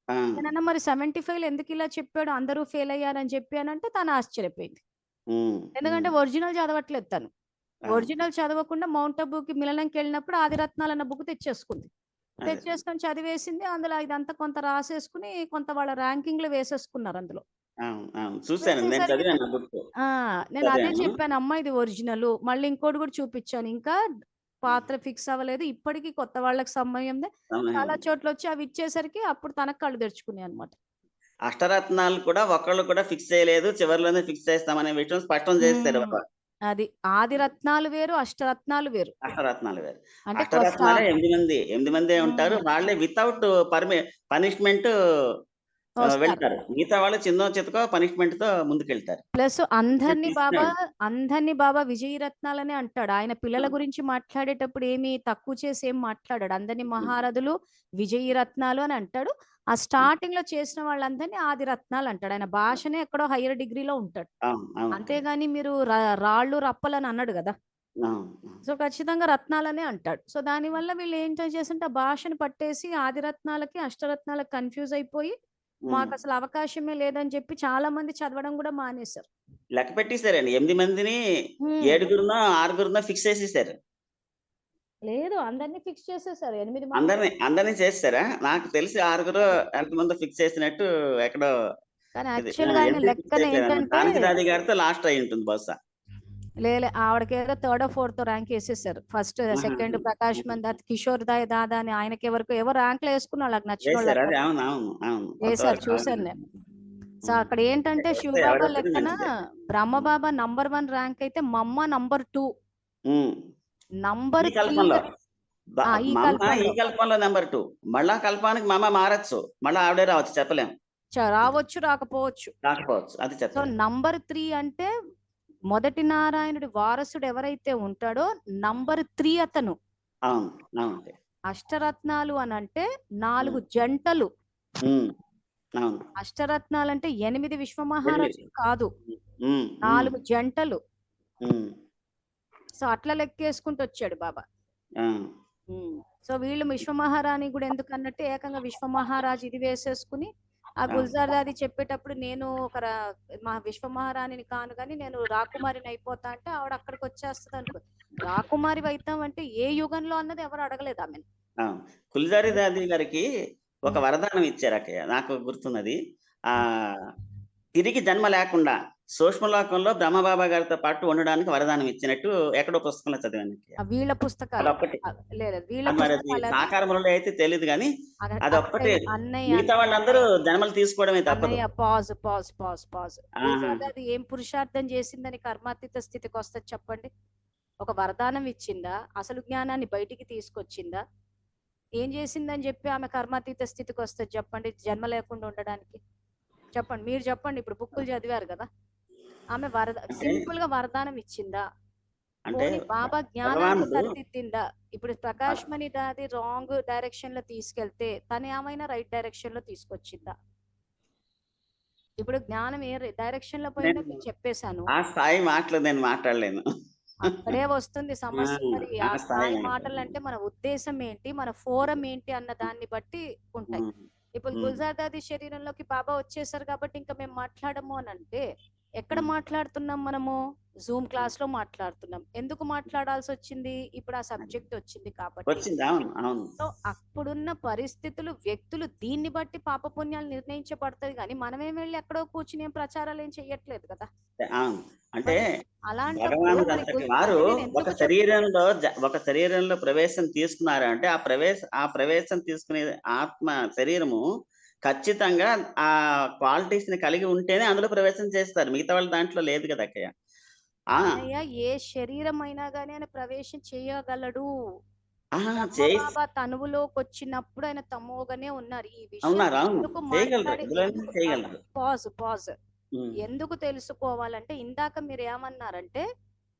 ఆ! నేనన్నా మరి 75లో ఎందుకిలా చెప్పాడు? అందరూ ఫెయిల్ అయ్యారని చెప్పానంటే తను ఆశ్చర్యపోయింది. హ్మ్. ఎందుకంటే హ్మ్. ఒరిజినల్ చదవట్లేదు తను. అవును. ఒరిజినల్ చదవకుండా మౌంట్ ఆబూకి మిలనంకెళ్ళినప్పుడు ఆదిరత్నాలు అన్న బుక్ తెచ్చేసుకుంది. అదే. తెచ్చేసుకొని చదివేసింది. అందులో ఇదంతా కొంత రాసేసుకొని కొంత వాళ్ళ ర్యాంకింగ్‌లో వేసేసుకున్నారు అందులో. అవును. అవును. చూసాను. నేను వేసేసరికి చదివాను ఆ బుక్. ఆ! నేనదే చదివాను. చెప్పాను. అమ్మ ఇది ఒరిజినలు. మళ్ళీ ఇంకోటి గూడా చూపిచ్చాను. ఇంకా పాత్ర ఫిక్స్ అవ్వలేదు. ఇప్పటికి కొత్త వాళ్ళకి సమయందే సమయం. చాలా చోట్లొచ్చి అవి ఇచ్చేసరికి అప్పుడు తనకు కళ్ళు తెరుచుకున్నాయన్నమాట. అష్టరత్నాలు కూడా ఒకళ్ళు కూడా ఫిక్స్ చేయలేదు. చివర్లోనే ఫిక్స్ చేస్తామనే విషయం స్పష్టం చేసేసారు. హ్మ్. అది. ఆది రత్నాలు వేరు, అష్టరత్నాలు వేరు. అష్టరత్నాలు వేరు. అంటే అష్టరత్నాలే 8 మంది. 8 మందే ఉంటారు. హ్మ్. వాళ్ళే వితౌట్ పనిష్మెంట్ వస్తారు. వెళ్తారు. మిగతా వాళ్ళు చిన్నో చితకో పనిష్మెంట్‌తో ముందుకెళ్తారు. ప్లస్ ఇక్కడ అందరిని బాబా, తీసుకున్నాడు. అందరిని బాబా విజయరత్నాలనే అంటాడు. ఆయన పిల్లల అవును. గురించి మాట్లాడేటప్పుడు ఏమి తక్కువ చేసి ఏం మాట్లాడడు. అందరిని హ్మ్. మహారథులు, విజయరత్నాలు అని అంటాడు. ఆ హ్మ్. స్టార్టింగ్‌లో చేసిన వాళ్ళందరిని ఆదిరత్నాలు అంటాడు. ఆయన భాషనే ఎక్కడో హైయర్ డిగ్రీలో ఉంటాడు. అవును. అవును. అంతేగాని మీరు రాళ్ళు, రప్పలని అనడు గదా! అవును. అవును. సో, ఖచ్చితంగా రత్నాలనే అంటాడు. సో, దానివల్ల వీళ్ళు ఏంటో చేసింటే ఆ భాషను పట్టేసి ఆదిరత్నాలకి, అష్టరత్నాలకి కన్‌ఫ్యూజ్ అయిపోయి హ్మ్. మాకసలు అవకాశమే లేదని చెప్పి చాలా మంది చదవడం గూడా మానేశారు. లెక్క పెట్టేసారండి. 8 మందిని హ్మ్. ఏడుగురినో, ఆరుగురినో ఫిక్స్ చేసేసారు. లేదు. అందరిని ఫిక్స్ చేసేసారు. 8 మంది. అందరిని చేసేసారా? నాకు తెలిసి ఆరుగురో ఎంతమందో ఫిక్స్ చేసినట్టు ఎక్కడో కానీ ఇది యాక్చువల్‌గా ఆయన 8 ఫిక్స్ చేసారన్నమాట. లెక్కనేంటంటే కాంతిరాజు గారితో లాస్ట్ అయ్యుంటుంది బహుశా. ఆవిడకేదో థర్డో, ఫోర్తో ర్యాంక్ ఏసేసారు. ఫస్ట్, సెకండ్ ఆహాహా! ప్రకాష్ హుహు. మందాత, కిషోర్ దాదా అని ఆయనకెవరికో ఏవో ర్యాంక్‌లేసుకున్న వాళ్ళకి వేశారు. అది నచ్చినోళ్ళందరూ. అవును. అవును. అవును. ఏసారు కొంతవరకు చూసాను అవునండి. నేను. సో, హ్మ్. అక్కడేంటంటే వస్తే శివబాబా ఎవరొస్తేనే లెక్కన మంచిదే. హ్మ్. బ్రహ్మబాబా నంబర్ 1 ర్యాంక్ అయితే మమ్మ నంబర్ 2, హ్మ్. ఈ నంబర్ 3 కల్పంలో. బ ఈ మమ్మ ఈ కల్పంలో. కల్పంలో నంబర్ 2. మళ్ళా కల్పానికి మమ్మ మారొచ్చు. మళ్ళా ఆవిడే రావచ్చు చెప్పలేం. రావచ్చు, రాకపోవచ్చు. రాకపోవచ్చు. అది సో, చెప్పలేం. నంబర్ 3 అంటే మొదటి నారాయణుడి వారసుడు ఎవరైతే ఉంటాడో నంబర్ 3 అతను. అవును. అవునండి. అష్టరత్నాలు అనంటే హ్మ్. 4 జంటలు. హ్మ్. అవును. అష్టరత్నాలంటే 8 8. విశ్వమహారాజులు కాదు. హ్మ్. హ్మ్. 4 జంటలు. హ్మ్. సో, అట్లా లెక్కేసుకుంటొచ్చాడు బాబా. ఆ! హ్మ్. సో, వీళ్ళు విశ్వమహారాణి గూడా ఎందుకన్నట్టు ఏకంగా విశ్వమహారాజు ఇది వేసేసుకొని, ఆ అవును. గుల్జార్ దాది చెప్పేటప్పుడు నేను ఒక మా విశ్వమహారాణిని కాను గానీ నేను రాకుమారినయిపోతా అంటే ఆవిడ అక్కడికొచ్చేస్తదనుకో. రాకుమారివయితావంటే ఏ యుగంలో అన్నది ఎవరు అడగలేదు ఆమెని. అవును. 'గుల్జారి హ్మ్. దాది' గారికి ఒక హ్మ్. వరదానం ఇచ్చారక్కయ్య. నాకు గుర్తున్నది. హ్మ్. ఆహ్, తిరిగి జన్మ లేకుండా సూక్ష్మలోకంలో బ్రహ్మబాబా గారితో పాటు ఉండడానికి వరదానం ఇచ్చినట్టు ఎక్కడో పుస్తకంలో చదివానక్కయ్య. వీళ్ళ పుస్తకాలది. అదొక్కటి. లేదు. వీళ్ళ అది మరది పుస్తకాలది. సాకార మురళి అయితే తెలీదు గానీ, అదొక్కటి మిగతా వాళ్ళందరూ అన్నయ్య, జన్మలు తీసుకోవడమే తప్పదు. అన్నయ్య పాజ్, పాజ్, పాజ్, పాజ్. ఆహా! గుల్జార్ దాది ఏం పురుషార్థం చేసిందని కర్మాతీత స్థితికొస్తది చెప్పండి? ఒక వరదానం ఇచ్చిందా? అసలు జ్ఞానాన్ని బయటికి తీసుకొచ్చిందా? ఏం చేసిందని జెప్పి ఆమె కర్మాతీత స్థితికొస్తది చెప్పండి? జన్మ లేకుండా ఉండడానికి? చెప్పండి. మీరు చెప్పండి. ఇప్పుడు బుక్కులు చదివారు గదా! ఆమె అంటే, సింపుల్‌గా వరదానం ఇచ్చిందా? అంటే పోనీ భ బాబా జ్ఞానాన్ని భగవానుడు సరిదిద్దిందా? ఇప్పుడు భ ప్రకాష్ మణి దాది రాంగ్ డైరెక్షన్‌లో తీసుకెళ్తే తనేమైనా రైట్ డైరెక్షన్‌లో తీసుకొచ్చిందా? ఇప్పుడు జ్ఞానం ఏ డైరెక్షన్‌లో పోయిందో నేను మీకు చెప్పేసాను. ఆ స్థాయి మాటలు నేను మాట్లాడలేను. అక్కడే వస్తుంది ఆ! సమస్య. మరి ఆ ఆ స్థాయి స్థాయి మాట్లాడలేను. మాటలంటే మన ఉద్దేశ్యం ఏంటి? మన ఫోరం ఏంటి అన్న దాన్ని బట్టి ఉంటాయి. హ్మ్. ఇప్పుడు హ్మ్. గుల్జార్ దాది శరీరంలోకి బాబా వచ్చేసారు కాబట్టి ఇంక మేము మాట్లాడము అనంటే, ఎక్కడ హ్మ్. మాట్లాడుతున్నాం మనము? జూమ్ క్లాస్‌లో మాట్లాడుతున్నాం. ఎందుకు మాట్లాడాల్సొచ్చింది? ఇప్పుడు ఆ సబ్జెక్ట్ వచ్చింది కాబట్టి. వచ్చింది. అవును. అవును. సో, అప్పుడున్న పరిస్థితులు, వ్యక్తులు దీన్ని బట్టి పాపపుణ్యాలు నిర్ణయించబడతది గానీ, మనమేం వెళ్లి ఎక్కడో కూర్చొని ఏం ప్రచారాలేం చెయ్యట్లేదు కదా! అవును. అంటే మరి అలాంటప్పుడు మరి భగవానుడంతటి వారు అంటే నేనెందుకు ఒక శరీరంలో ప్రవేశం తీసుకున్నారు అంటే, ఆ ప్రవేశం తీసుకునే ఆత్మ శరీరము ఖచ్చితంగా ఆ క్వాలిటీస్‌ని కలిగి ఉంటేనే అందులో ప్రవేశం చేస్తారు. మిగతా వాళ్ళు దాంట్లో లేదు గదా! అక్కయ్య. ఆ! అన్నయ్య ఏ శరీరమైనా గాని ఆయన ప్రవేశం చేయగలడు. ఆహా! బ్రహ్మబాబా తనువులోకొచ్చినప్పుడు ఆయన తమోగానే ఉన్నారు. ఈ విషయం ఉన్నారు. అవును. ఎందుకు చేయగలరు. మాట్లాడి ఎందులోనైనా ఎందుకు చేయగలరు. పాజ్. హ్మ్. ఎందుకు తెలుసుకోవాలంటే ఇందాక మీరేమన్నారంటే,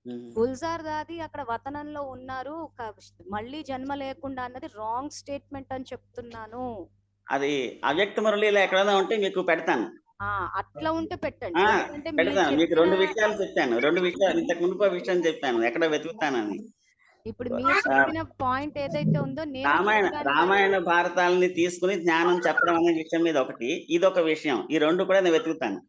హ్మ్. గుల్జార్ దాది అక్కడ వతనంలో ఉన్నారు. మళ్ళీ జన్మ లేకుండా అన్నది రాంగ్ స్టేట్‌మెంట్ అని చెప్తున్నాను. అది అవ్యక్త మురళిలో ఎక్కడైనా ఉంటే మీకు పెడతాను. ఆ! అట్లా ఉంటే పెట్టండి. ఆ! ఎందుకంటే మీరు పెడతాను. మీకు చెప్పిన 2 విషయాలు చెప్పాను. 2 విషయాలు ఇంతకు మునుపో విషయం చెప్పాను. ఎక్కడో వెతుకుతానని. ఇప్పుడు మీరు ఆహ్, చెప్పిన పాయింట్ ఏదైతే ఉందో నేను చదివాను గాని రామాయణ భారతాలని తీసుకొని జ్ఞానం చెప్పడం అనే విషయం మీద ఒకటి. ఇదొక విషయం. ఈ 2 కూడా నేను వెతుకుతాను.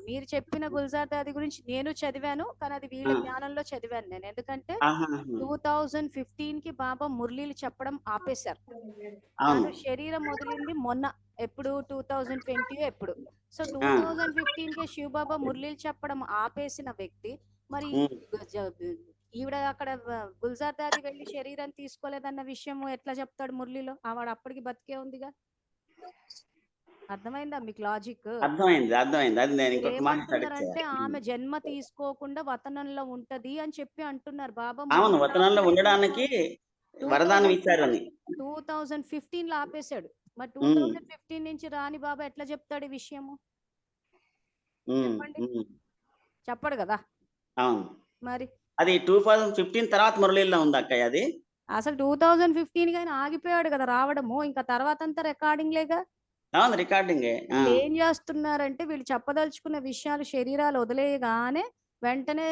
మీరు చెప్పిన గుల్జార్ దాది గురించి నేను చదివాను. కానీ అది వీళ్ళ ఆ! జ్ఞానంలో చదివాను నేను. ఎందుకంటే ఆహాహా! 2015కి బాబా మురళీలు చెప్పడం ఆపేశారు. అవును. తను శరీరం వదిలింది మొన్న. ఎప్పుడు 2020 ఎప్పుడు. సో, ఆ! 2015కే శివబాబా మురళీలు చెప్పడం ఆపేసిన వ్యక్తి, మరి హ్మ్. జ ఈవిడ అక్కడ గుల్జార్ దాది వెళ్లి శరీరం తీసుకోలేదన్న విషయం ఎట్లా చెప్తాడు మురళిలో? ఆవిడ అప్పటికి బతికే ఉందిగా. అర్థమైందా మీకు లాజిక్? అర్థమైంది. అర్థమైంది. అది నేను ఇంకొక మాట అడిగి మీరేమంటున్నారంటే చేయాలి. ఆమె జన్మ తీసుకోకుండా వతనంలో ఉంటది అని చెప్పి అంటున్నారు. బాబా అవును. మురళి వతనంలో ఉండడానికి వరదానం 2015 ఇచ్చారని. 2015లో ఆపేశాడు. మరి హ్మ్. 2015 నుంచి రాని బాబా ఎట్లా చెప్తాడు ఈ విషయము? హ్మ్. చెప్పండి. హ్మ్. చెప్పడు గదా! అవును. మరి. అది 2015 తర్వాత మురళీలో ఉందా అక్కయ్య అది? అసలు 2015 గాని ఆగిపోయాడు గదా! రావడము. ఇంకా తర్వాతంతా రికార్డింగ్‌లేగా. అవును. రికార్డింగే. ఆ! వీళ్ళేం జేస్తున్నారంటే వీళ్ళు చెప్పదలుచుకున్న విషయాలు శరీరాలు వదిలేయగానే వెంటనే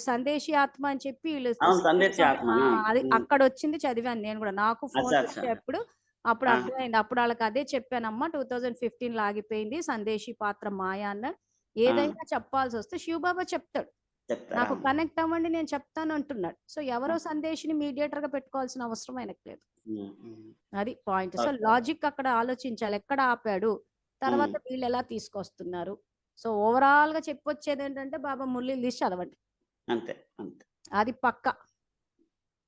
సందేశీ ఆత్మ అని చెప్పి ఈళ్ళు అవును. స్పిరిట్ సందేశి ఆత్మ. ఆ! అది హ్మ్. అక్కడొచ్చింది చదివాను నేను గూడా. నాకు అచ్చా! ఫోన్‌లో అచ్చా! వచ్చేప్పుడు అప్పుడు ఆ! అర్థమైంది. అప్పుడు ఆళ్ళకదే చెప్పానమ్మా 2015లో ఆగిపోయింది. సందేశీ పాత్ర మాయ అన్న. ఆ! ఏదైనా చెప్పాల్సొస్తే శివబాబా చెప్తాడు. చెప్తారా? నాకు కనెక్ట్ అవ్వండి నేను చెప్తాను అంటున్నాడు. సో, ఆ! ఎవరో సందేశిని మీడియేటర్‌గా పెట్టుకోవాల్సిన అవసరం ఆయనకి లేదు. హ్మ్. హ్మ్. అది పాయింట్. So, okay. లాజిక్ అక్కడ ఆలోచించాలి. ఎక్కడ ఆపాడు? హ్మ్. తర్వాత వీళ్ళెలా తీసుకొస్తున్నారు? సో, ఓవరాల్‌గా చెప్పొచ్చేదేంటంటే బాబా మురళీలు తీసి చదవండి. అంతే. అంతే. అది పక్కా.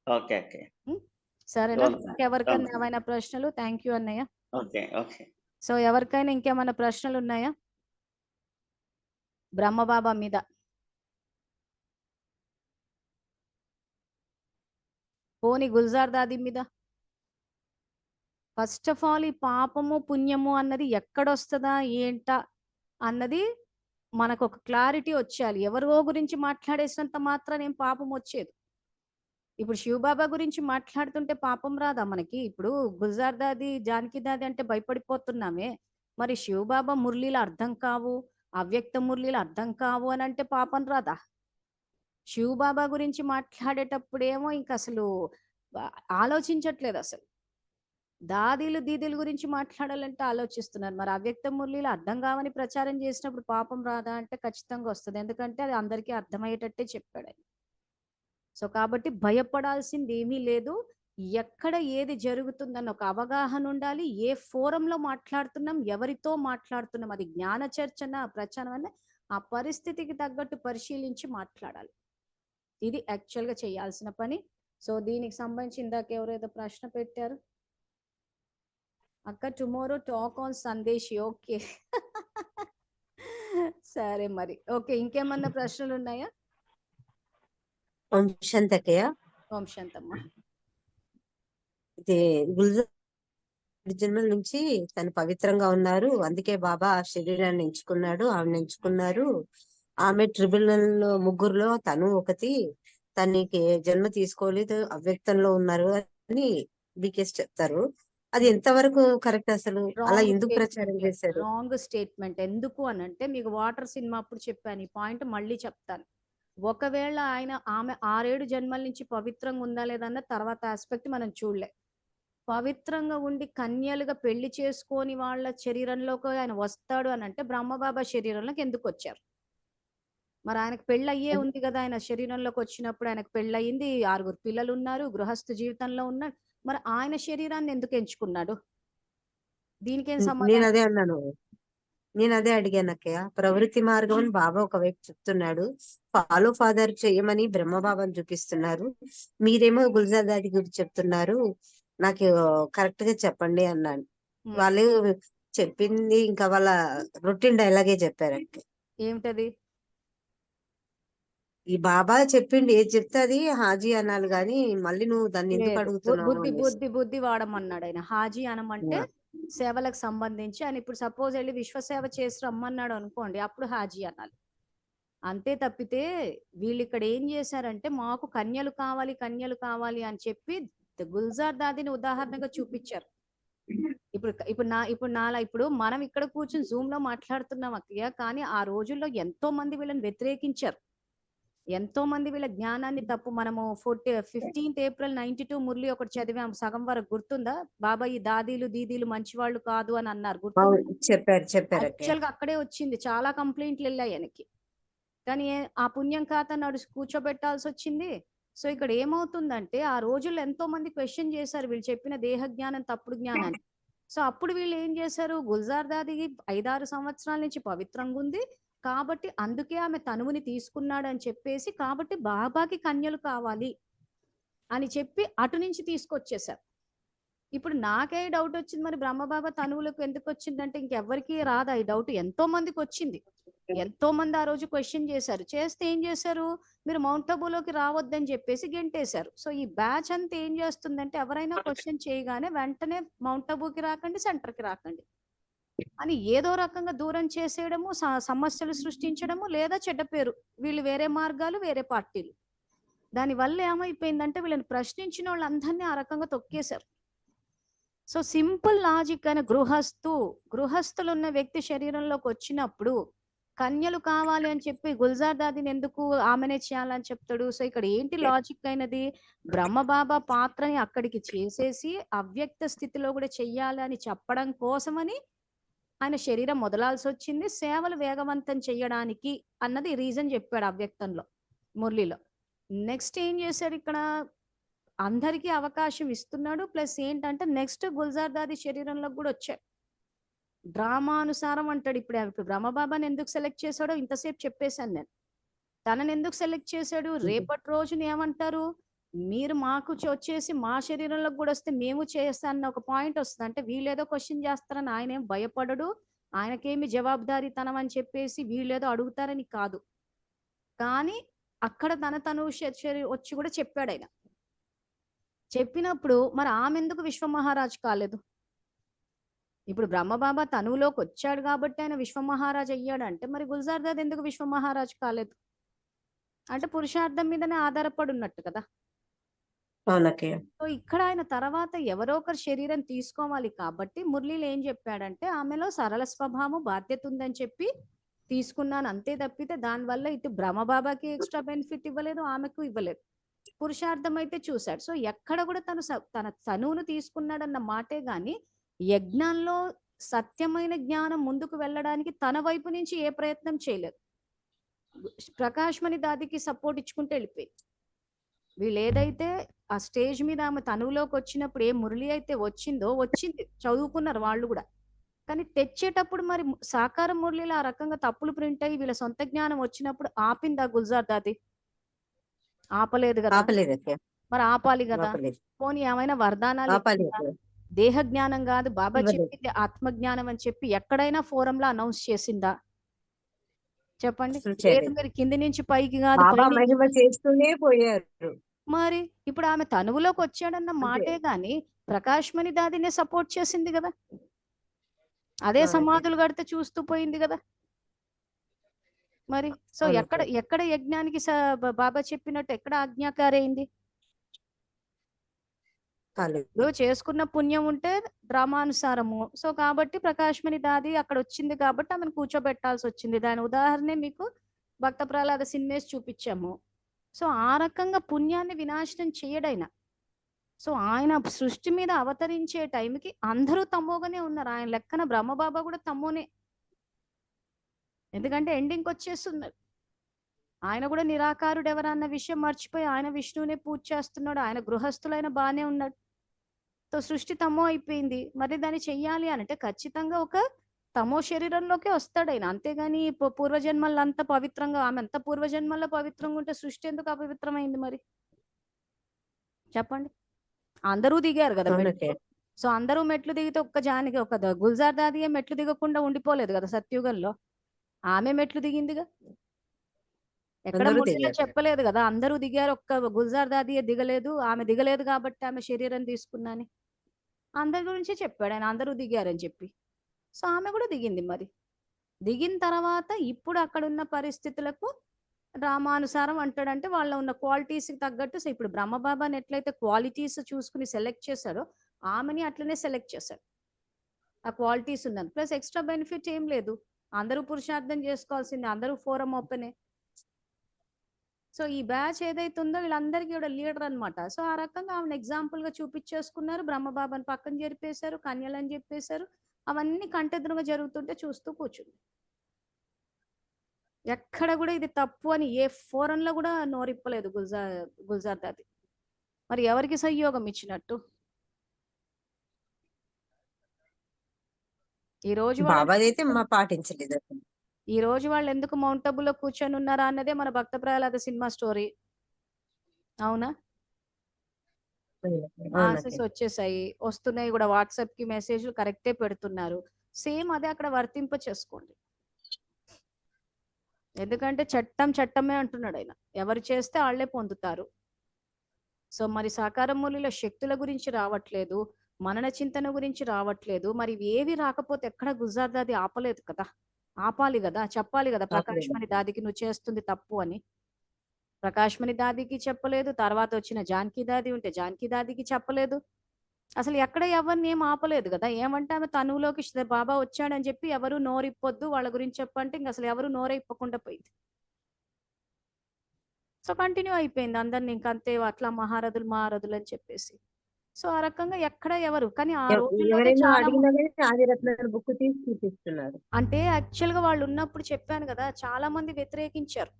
ఓకే. ఓకే. హ్మ్. సరేనా? అవును సార్. అవును ఇంకెవరికైనా సార్. ఏమైనా ప్రశ్నలు? థాంక్ యూ అన్నయ్య. ఓకే. ఓకే. సో, ఎవరికైనా ఇంకేమైనా ప్రశ్నలున్నాయా? బ్రహ్మబాబా మీద. పోనీ గుల్జార్ దాది మీద. ఫస్ట్ ఆఫ్ ఆల్ ఈ పాపము, పుణ్యము అన్నది ఎక్కడొస్తదా? ఏంటా? అన్నది మనకొక క్లారిటీ ఒచ్చేయాలి. ఎవరో గురించి మాట్లాడేసినంత మాత్రాన ఏం పాపమొచ్చేదు. ఇప్పుడు 'శివబాబా' గురించి మాట్లాడుతుంటే పాపం రాదా మనకి? ఇప్పుడు 'గుల్జార్ దాది', 'జానకి దాది' అంటే భయపడిపోతున్నామే. మరి 'శివబాబా' మురళీలు అర్థం కావు, అవ్యక్త మురళీలు అర్థం కావు అనంటే పాపం రాదా? 'శివబాబా' గురించి మాట్లాడేటప్పుడేమో ఇంకసలు ఆలోచించట్లేదసలు. దాదీలు, దీదీల గురించి మాట్లాడాలంటే ఆలోచిస్తున్నారు. మరి అవ్యక్త మురళీలు అర్థం కావని ప్రచారం చేసినప్పుడు పాపం రాదా అంటే ఖచ్చితంగా వస్తది. ఎందుకంటే అది అందరికీ అర్థమయ్యేటట్టే చెప్పాడాయన. సో, కాబట్టి భయపడాల్సిందేమీ లేదు. ఎక్కడ ఏది జరుగుతుందన్న ఒక అవగాహన ఉండాలి. ఏ ఫోరంలో మాట్లాడుతున్నాం, ఎవరితో మాట్లాడుతున్నాం, అది జ్ఞాన చర్చన, ప్రచారమన్న ఆ పరిస్థితికి తగ్గట్టు పరిశీలించి మాట్లాడాలి. ఇది యాక్చువల్‌గా చేయాల్సిన పని. సో, దీనికి సంబంధించి ఇందాక ఎవరో ఏదో ప్రశ్న పెట్టారు. అక్క టుమారో టాక్ ఆన్ సందేశి. ఓకే. సరే మరి. ఓకే. ఇంకేమన్నా ప్రశ్నలున్నాయా? ఓం శాంతకయ్య. ఓం శాంతమ్మ. ఇది గుల్జార్ జన్మల నుంచి తను పవిత్రంగా ఉన్నారు. అందుకే బాబా ఆ శరీరాన్ని ఎంచుకున్నాడు. ఆమెను ఎంచుకున్నారు. ఆమె ట్రిబ్యునల్ ముగ్గురులో తను ఒకటి. తనకి జన్మ తీసుకోలేదు, అవ్యక్తంలో ఉన్నారు అని బీకేస్ చెప్తారు. అది ఎంతవరకు కరెక్ట్ అసలు? అలా రాంగ్ ఎందుకు ప్రచారం స్టేట్మెంట్. చేశారు? Wrong statement. ఎందుకు అనంటే మీకు 'వాటర్' సినిమా అప్పుడు చెప్పాను. ఈ పాయింట్ మళ్ళీ చెప్తాను. ఒకవేళ ఆమె 6, 7 జన్మల నుంచి పవిత్రంగా ఉందా లేదా అన్న తర్వాత యాస్పెక్ట్ మనం చూడలే. పవిత్రంగా ఉండి కన్యలుగా పెళ్లి చేసుకొని వాళ్ళ శరీరంలోకి ఆయన వస్తాడు అనంటే బ్రహ్మబాబా శరీరంలోకి ఎందుకొచ్చారు? మరి ఆయనకు పెళ్ళయ్యే ఉంది గదా! ఆయన శరీరంలోకి వచ్చినప్పుడు ఆయనకు పెళ్ళయింది. 6 పిల్లలున్నారు. గృహస్థ జీవితంలో ఉన్నాడు. మరి ఆయన శరీరాన్ని ఎందుకు ఎంచుకున్నాడు? దీనికేం నేను సమాధానం అదే చెప్తారు? అన్నాను. నేను అదే అడిగాను అక్కయ్య. ప్రవృత్తి మార్గం అని బాబా ఒకవైపు చెప్తున్నాడు. ఫాలో ఫాదర్ చేయమని బ్రహ్మబాబాని చూపిస్తున్నారు. మీరేమో గుల్జార్ దాది గురించి చెప్తున్నారు. నాకు కరెక్ట్ గా చెప్పండి అన్నాను. హ్మ్. వాళ్ళు చెప్పింది ఇంకా వాళ్ళ రొటీన్ డైలాగే చెప్పారు అక్క. ఏమిటది? ఈ బాబా చెప్పిండు ఏది చెప్తే అది హాజీ అనాలి గాని మళ్ళీ నువ్వు దాన్ని ఎందుకు లేదు. అడుగుతున్నావు బుద్ధి, అనేసి. బుద్ధి, బుద్ధి వాడమన్నాడాయన. హాజీ అనమంటే ఆ, సేవలకు సంబంధించి ఆయన ఇప్పుడు సపోజ్ ఎళ్లి విశ్వసేవ చేసి రమ్మన్నాడు అనుకోండి. అప్పుడు హాజీ అనాలి. అంతే తప్పితే వీళ్ళిక్కడ ఏం చేశారంటే మాకు కన్యలు కావాలి, కన్యలు కావాలి అని చెప్పి గుల్జార్ దాదిని ఉదాహరణగా చూపిచ్చారు. ఇప్పుడు మనం ఇక్కడ కూర్చొని జూమ్‌లో మాట్లాడుతున్నాం అక్కయ్య. కానీ ఆ రోజుల్లో ఎంతో మంది వీళ్ళని వ్యతిరేకించారు. ఎంతో మంది వీళ్ళ జ్ఞానాన్ని మనము 15థ్ ఏప్రిల్ 92 మురళి ఒకటి చదివాం. సగం వరకు గుర్తుందా? బాబా ఈ దాదీలు, దీదీలు మంచివాళ్ళు కాదు అని అన్నారు. గుర్తుందా? అవును చెప్పారు అక్కయ్య. యాక్చువల్‌గా అక్కడే వచ్చింది. చాలా కంప్లెయింట్‌లెళ్ళాయి ఆయనకి. కానీ ఆ పుణ్యం ఖాతా కూర్చోబెట్టాల్సొచ్చింది. సో, ఇక్కడ ఏమవుతుందంటే, ఆ రోజుల్లో ఎంతో మంది క్వెషన్ చేశారు. వీళ్ళు చెప్పిన దేహ జ్ఞానం తప్పుడు జ్ఞానాన్ని. సో అప్పుడు వీళ్ళు ఏం చేశారు, గుల్జార్ దాది 5-6 సంవత్సరాల నుంచి పవిత్రంగా ఉంది కాబట్టి అందుకే ఆమె తనువుని తీసుకున్నాడు అని చెప్పేసి, కాబట్టి బాబాకి కన్యలు కావాలి అని చెప్పి అటు నుంచి తీసుకొచ్చేసారు. ఇప్పుడు నాకే డౌట్ వచ్చింది, మరి బ్రహ్మబాబా తనువులకు ఎందుకు వచ్చిందంటే ఇంకెవ్వరికి రాదా ఈ డౌట్? ఎంతో మందికి వచ్చింది. ఎంతో మంది ఆ రోజు క్వశ్చన్ చేశారు. చేస్తే ఏం చేశారు, మీరు మౌంట్ అబూలోకి రావద్దని చెప్పేసి గెంటేశారు. సో ఈ బ్యాచ్ అంతా ఏం చేస్తుందంటే ఎవరైనా క్వశ్చన్ చేయగానే వెంటనే మౌంట్ అబూకి రాకండి, సెంటర్కి రాకండి అని ఏదో రకంగా దూరం చేసేయడము, సమస్యలు సృష్టించడము, లేదా చెడ్డ పేరు, వీళ్ళు వేరే మార్గాలు, వేరే పార్టీలు. దానివల్ల ఏమైపోయిందంటే వీళ్ళని ప్రశ్నించిన వాళ్ళందరినీ ఆ రకంగా తొక్కేశారు. సో సింపుల్ లాజిక్ అయిన గృహస్థులు ఉన్న వ్యక్తి శరీరంలోకి వచ్చినప్పుడు కన్యలు కావాలి అని చెప్పి గుల్జార్ దాదిని ఎందుకు ఆమెనే చేయాలని చెప్తాడు? సో ఇక్కడ ఏంటి లాజిక్ అయినది, బ్రహ్మబాబా పాత్రని అక్కడికి చేసేసి అవ్యక్త స్థితిలో కూడా చెయ్యాలి అని చెప్పడం కోసమని ఆయన శరీరం వదలాల్సి వచ్చింది, సేవలు వేగవంతం చెయ్యడానికి అన్నది రీజన్ చెప్పాడు అవ్యక్తంలో, మురళిలో. నెక్స్ట్ ఏం చేశాడు, ఇక్కడ అందరికీ అవకాశం ఇస్తున్నాడు. ప్లస్ ఏంటంటే నెక్స్ట్ గుల్జార్ దాది శరీరంలోకి కూడా వచ్చాడు. డ్రామానుసారం అంటాడు. ఇప్పుడు బ్రహ్మబాబాని ఎందుకు సెలెక్ట్ చేశాడో ఇంతసేపు చెప్పేశాను నేను. తనని ఎందుకు సెలెక్ట్ చేశాడు, రేపటి రోజున ఏమంటారు, మీరు మాకు వచ్చేసి మా శరీరంలోకి కూడా వస్తే మేము చేస్తానన్న ఒక పాయింట్ వస్తుంది. అంటే వీళ్ళేదో క్వశ్చన్ చేస్తారని ఆయన ఏం భయపడడు, ఆయనకేమి జవాబుదారీతనం అని చెప్పేసి వీళ్ళేదో అడుగుతారని కాదు. కానీ అక్కడ తను వచ్చి కూడా చెప్పాడు ఆయన. చెప్పినప్పుడు మరి ఆమె ఎందుకు విశ్వమహారాజ్ కాలేదు? ఇప్పుడు బ్రహ్మబాబా తనువులోకి వచ్చాడు కాబట్టి ఆయన విశ్వమహారాజ్ అయ్యాడంటే మరి గుల్జార్ దాది ఎందుకు విశ్వమహారాజ్ కాలేదు? అంటే పురుషార్థం మీదనే ఆధారపడి ఉన్నట్టు కదా. సో ఇక్కడ ఆయన తర్వాత ఎవరో ఒకరు శరీరం తీసుకోవాలి కాబట్టి మురళీలు ఏం చెప్పాడంటే ఆమెలో సరళ స్వభావం, బాధ్యత ఉందని చెప్పి తీసుకున్నాను, అంతే తప్పితే దానివల్ల ఇటు బ్రహ్మబాబాకి ఎక్స్ట్రా బెనిఫిట్ ఇవ్వలేదు, ఆమెకు ఇవ్వలేదు. పురుషార్థం అయితే చూశాడు. సో ఎక్కడ కూడా తన తనువును తీసుకున్నాడన్న మాటే గాని యజ్ఞంలో సత్యమైన జ్ఞానం ముందుకు వెళ్ళడానికి తన వైపు నుంచి ఏ ప్రయత్నం చేయలేదు. ప్రకాశ్మణి దాదికి సపోర్ట్ ఇచ్చుకుంటూ వెళ్ళిపోయింది. వీళ్ళు ఏదైతే ఆ స్టేజ్ మీద ఆమె తనువులోకి వచ్చినప్పుడు ఏ మురళి అయితే వచ్చింది, చదువుకున్నారు వాళ్ళు కూడా. కానీ తెచ్చేటప్పుడు మరి సాకార మురళిలో ఆ రకంగా తప్పులు ప్రింట్ అయ్యి వీళ్ళ సొంత జ్ఞానం వచ్చినప్పుడు ఆపిందా గుల్జార్ దాది? ఆపలేదు కదా. మరి ఆపాలి కదా. పోనీ ఏమైనా వరదానాలు దేహ జ్ఞానం కాదు బాబా చెప్పింది ఆత్మ జ్ఞానం అని చెప్పి ఎక్కడైనా ఫోరంలో అనౌన్స్ చేసిందా చెప్పండి? లేదు, మీరు కింది నుంచి పైకి కాదు చేస్తూనే పోయారు. మరి ఇప్పుడు ఆమె తనువులోకి వచ్చాడన్న మాటే గాని ప్రకాశ్మణి దాదినే సపోర్ట్ చేసింది కదా, అదే సమాధులు కడితే చూస్తూ పోయింది కదా. మరి సో ఎక్కడ యజ్ఞానికి బాబా చెప్పినట్టు ఎక్కడ ఆజ్ఞాకారైంది? చేసుకున్న పుణ్యం ఉంటే డ్రామానుసారము. సో కాబట్టి ప్రకాశ్మణి దాది అక్కడ వచ్చింది కాబట్టి ఆమెను కూర్చోబెట్టాల్సి వచ్చింది. దాని ఉదాహరణ మీకు భక్త ప్రహ్లాద సినిమేస్ చూపించాము. సో ఆ రకంగా పుణ్యాన్ని వినాశనం చేయడైనా. సో ఆయన సృష్టి మీద అవతరించే టైంకి అందరూ తమ్మోగానే ఉన్నారు. ఆయన లెక్కన బ్రహ్మబాబా కూడా తమ్మోనే, ఎందుకంటే ఎండింగ్కి వచ్చేస్తున్నారు. ఆయన కూడా నిరాకారుడు ఎవరన్న విషయం మర్చిపోయి ఆయన విష్ణువునే పూజ చేస్తున్నాడు. ఆయన గృహస్థులైన బాగానే ఉన్నాడు. సో సృష్టి తమో అయిపోయింది. మరి దాన్ని చెయ్యాలి అంటే ఖచ్చితంగా ఒక తమో శరీరంలోకే వస్తాడు ఆయన. అంతేగాని పూర్వజన్మల్లో అంత పవిత్రంగా, ఆమె అంత పూర్వజన్మల్లో పవిత్రంగా ఉంటే సృష్టి ఎందుకు అపవిత్రమైంది మరి చెప్పండి? అందరూ దిగారు కదా మెట్లు. సో అందరూ మెట్లు దిగితే ఒక గుల్జార్ దాదియే మెట్లు దిగకుండా ఉండిపోలేదు కదా సత్యుగంలో. ఆమె మెట్లు దిగిందిగా, ఎక్కడ మురళిలో చెప్పలేదు కదా అందరూ దిగారు, ఒక్క గుల్జార్ దాదియే దిగలేదు. ఆమె దిగలేదు కాబట్టి ఆమె శరీరం తీసుకున్నాని అందరి గురించి చెప్పాడు ఆయన, అందరూ దిగారని చెప్పి. సో ఆమె కూడా దిగింది. మరి దిగిన తర్వాత ఇప్పుడు అక్కడ ఉన్న పరిస్థితులకు డ్రామానుసారం అంటాడంటే వాళ్ళ ఉన్న క్వాలిటీస్కి తగ్గట్టు. సో ఇప్పుడు బ్రహ్మబాబాని ఎట్లయితే క్వాలిటీస్ చూసుకుని సెలెక్ట్ చేశారో ఆమెని అట్లనే సెలెక్ట్ చేశాడు. ఆ క్వాలిటీస్ ఉన్నాను. ప్లస్ ఎక్స్ట్రా బెనిఫిట్ ఏం లేదు, అందరూ పురుషార్థం చేసుకోవాల్సింది, అందరూ ఫోరం ఓపెనే. సో ఈ బ్యాచ్ ఏదైతే ఉందో వీళ్ళందరికీ కూడా లీడర్ అనమాట. సో ఆ రకంగా ఆమెను ఎగ్జాంపుల్ గా చూపించేసుకున్నారు. బ్రహ్మబాబాని పక్కన జరిపేశారు, కన్యలని చెప్పేశారు. అవన్నీ కంటెదురుగా జరుగుతుంటే చూస్తూ కూర్చుంది. ఎక్కడ కూడా ఇది తప్పు అని ఏ ఫోరంలో కూడా నోరిప్పలేదు గుల్జార్ దాది. మరి ఎవరికి సంయోగం ఇచ్చినట్టు? ఈ రోజు వాళ్ళు బాబాదైతే పాటించలేదు అసలు. ఈ రోజు వాళ్ళు ఎందుకు మౌంట్ అబులో కూర్చొని ఉన్నారా అన్నదే మన భక్త ప్రహ్లాద సినిమా స్టోరీ. అవునా? ఆన్సర్స్ అవునక్క. వచ్చేసాయి, వస్తున్నాయి కూడా. వాట్సాప్ కి మెసేజ్లు కరెక్టే పెడుతున్నారు. సేమ్ అదే అక్కడ వర్తింప చేసుకోండి. ఎందుకంటే చట్టం చట్టమే అంటున్నాడు ఆయన. ఎవరు చేస్తే వాళ్ళే పొందుతారు. సో మరి సాకార మూలిలో శక్తుల గురించి రావట్లేదు, మనన చింతన గురించి రావట్లేదు. మరి ఏవి రాకపోతే ఎక్కడ గుజరాత్ ఆపలేదు కదా, ఆపాలి కదా, చెప్పాలి కదా ప్రకాష్ మణి దాదికి నువ్వు చేస్తుంది తప్పు అని. ప్రకాష్ మణి దాదికి చెప్పలేదు, తర్వాత వచ్చిన జానకి దాది ఉంటే జానకి దాదికి చెప్పలేదు. అసలు ఎక్కడ ఎవరిని ఏం ఆపలేదు కదా. ఏమంటే ఆమె తనువులోకి బాబా వచ్చాడని చెప్పి ఎవరు నోరిప్పొద్దు వాళ్ళ గురించి చెప్పంటే ఇంక అసలు ఎవరు నోరే ఇప్పకుండా పోయింది. సో కంటిన్యూ అయిపోయింది అందరిని ఇంక అంతే, అట్లా మహారథులు అని చెప్పేసి. సో ఆ రకంగా ఎక్కడ ఎవరు, కానీ ఆ రోజుల్లోనే ఎవరైనా చాలా అడిగినా కానీ ఆదిరత్నాల బుక్ తీసి చూపిస్తున్నారు. అంటే యాక్చువల్ గా వాళ్ళు ఉన్నప్పుడు చెప్పాను కదా, చాలా మంది వ్యతిరేకించారు.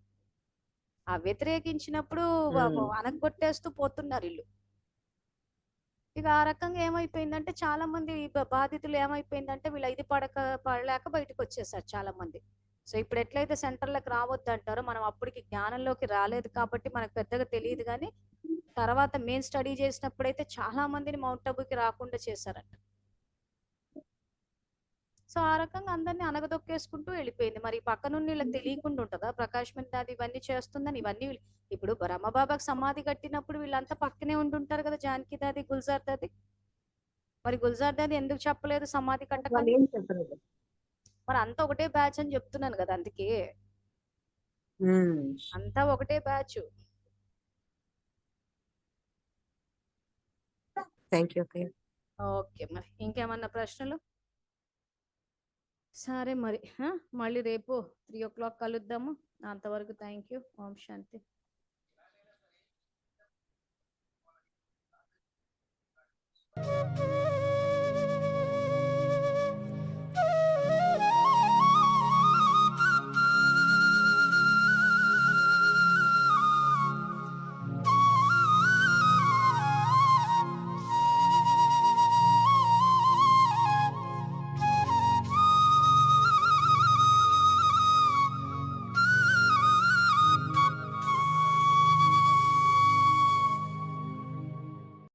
ఆ వ్యతిరేకించినప్పుడు అనగొట్టేస్తూ పోతున్నారు ఇల్లు. ఇక ఆ రకంగా ఏమైపోయిందంటే చాలా మంది బాధితులు ఏమైపోయిందంటే వీళ్ళు ఇది పడలేక బయటకు వచ్చేసారు చాలా మంది. సో ఇప్పుడు ఎట్లయితే సెంటర్లకు రావద్దు అంటారో, మనం అప్పటికి జ్ఞానంలోకి రాలేదు కాబట్టి మనకు పెద్దగా తెలియదు. కానీ తర్వాత మేము స్టడీ చేసినప్పుడైతే చాలా మందిని మౌంట్ అబుకి రాకుండా చేశారంట. సో ఆ రకంగా అందరినీ అనగదొక్కేసుకుంటూ వెళ్ళిపోయింది. మరి పక్కనున్న వీళ్ళకి తెలియకుండా ఉంటుందా ప్రకాష్ దాది ఇవన్నీ చేస్తుందని? ఇవన్నీ ఇప్పుడు బ్రహ్మబాబాకి సమాధి కట్టినప్పుడు వీళ్ళంతా పక్కనే ఉంటుంటారు కదా, జానకి దాది, గుల్జార్ దాది. మరి గుల్జార్ దాది ఎందుకు చెప్పలేదు సమాధి వాళ్ళు కట్టకని? ఏం చెప్పలేదు. మరి అంతా ఒకటే బ్యాచ్ అని చెప్తున్నాను కదా, అందుకే అంతా ఒకటే బ్యాచ్. Thank you. ఓకే, మరి ఇంకేమన్నా ప్రశ్నలు? సరే మరి మళ్ళీ రేపు 3 o'clock కలుద్దాము. అంతవరకు థ్యాంక్ యూ. Om Shanti.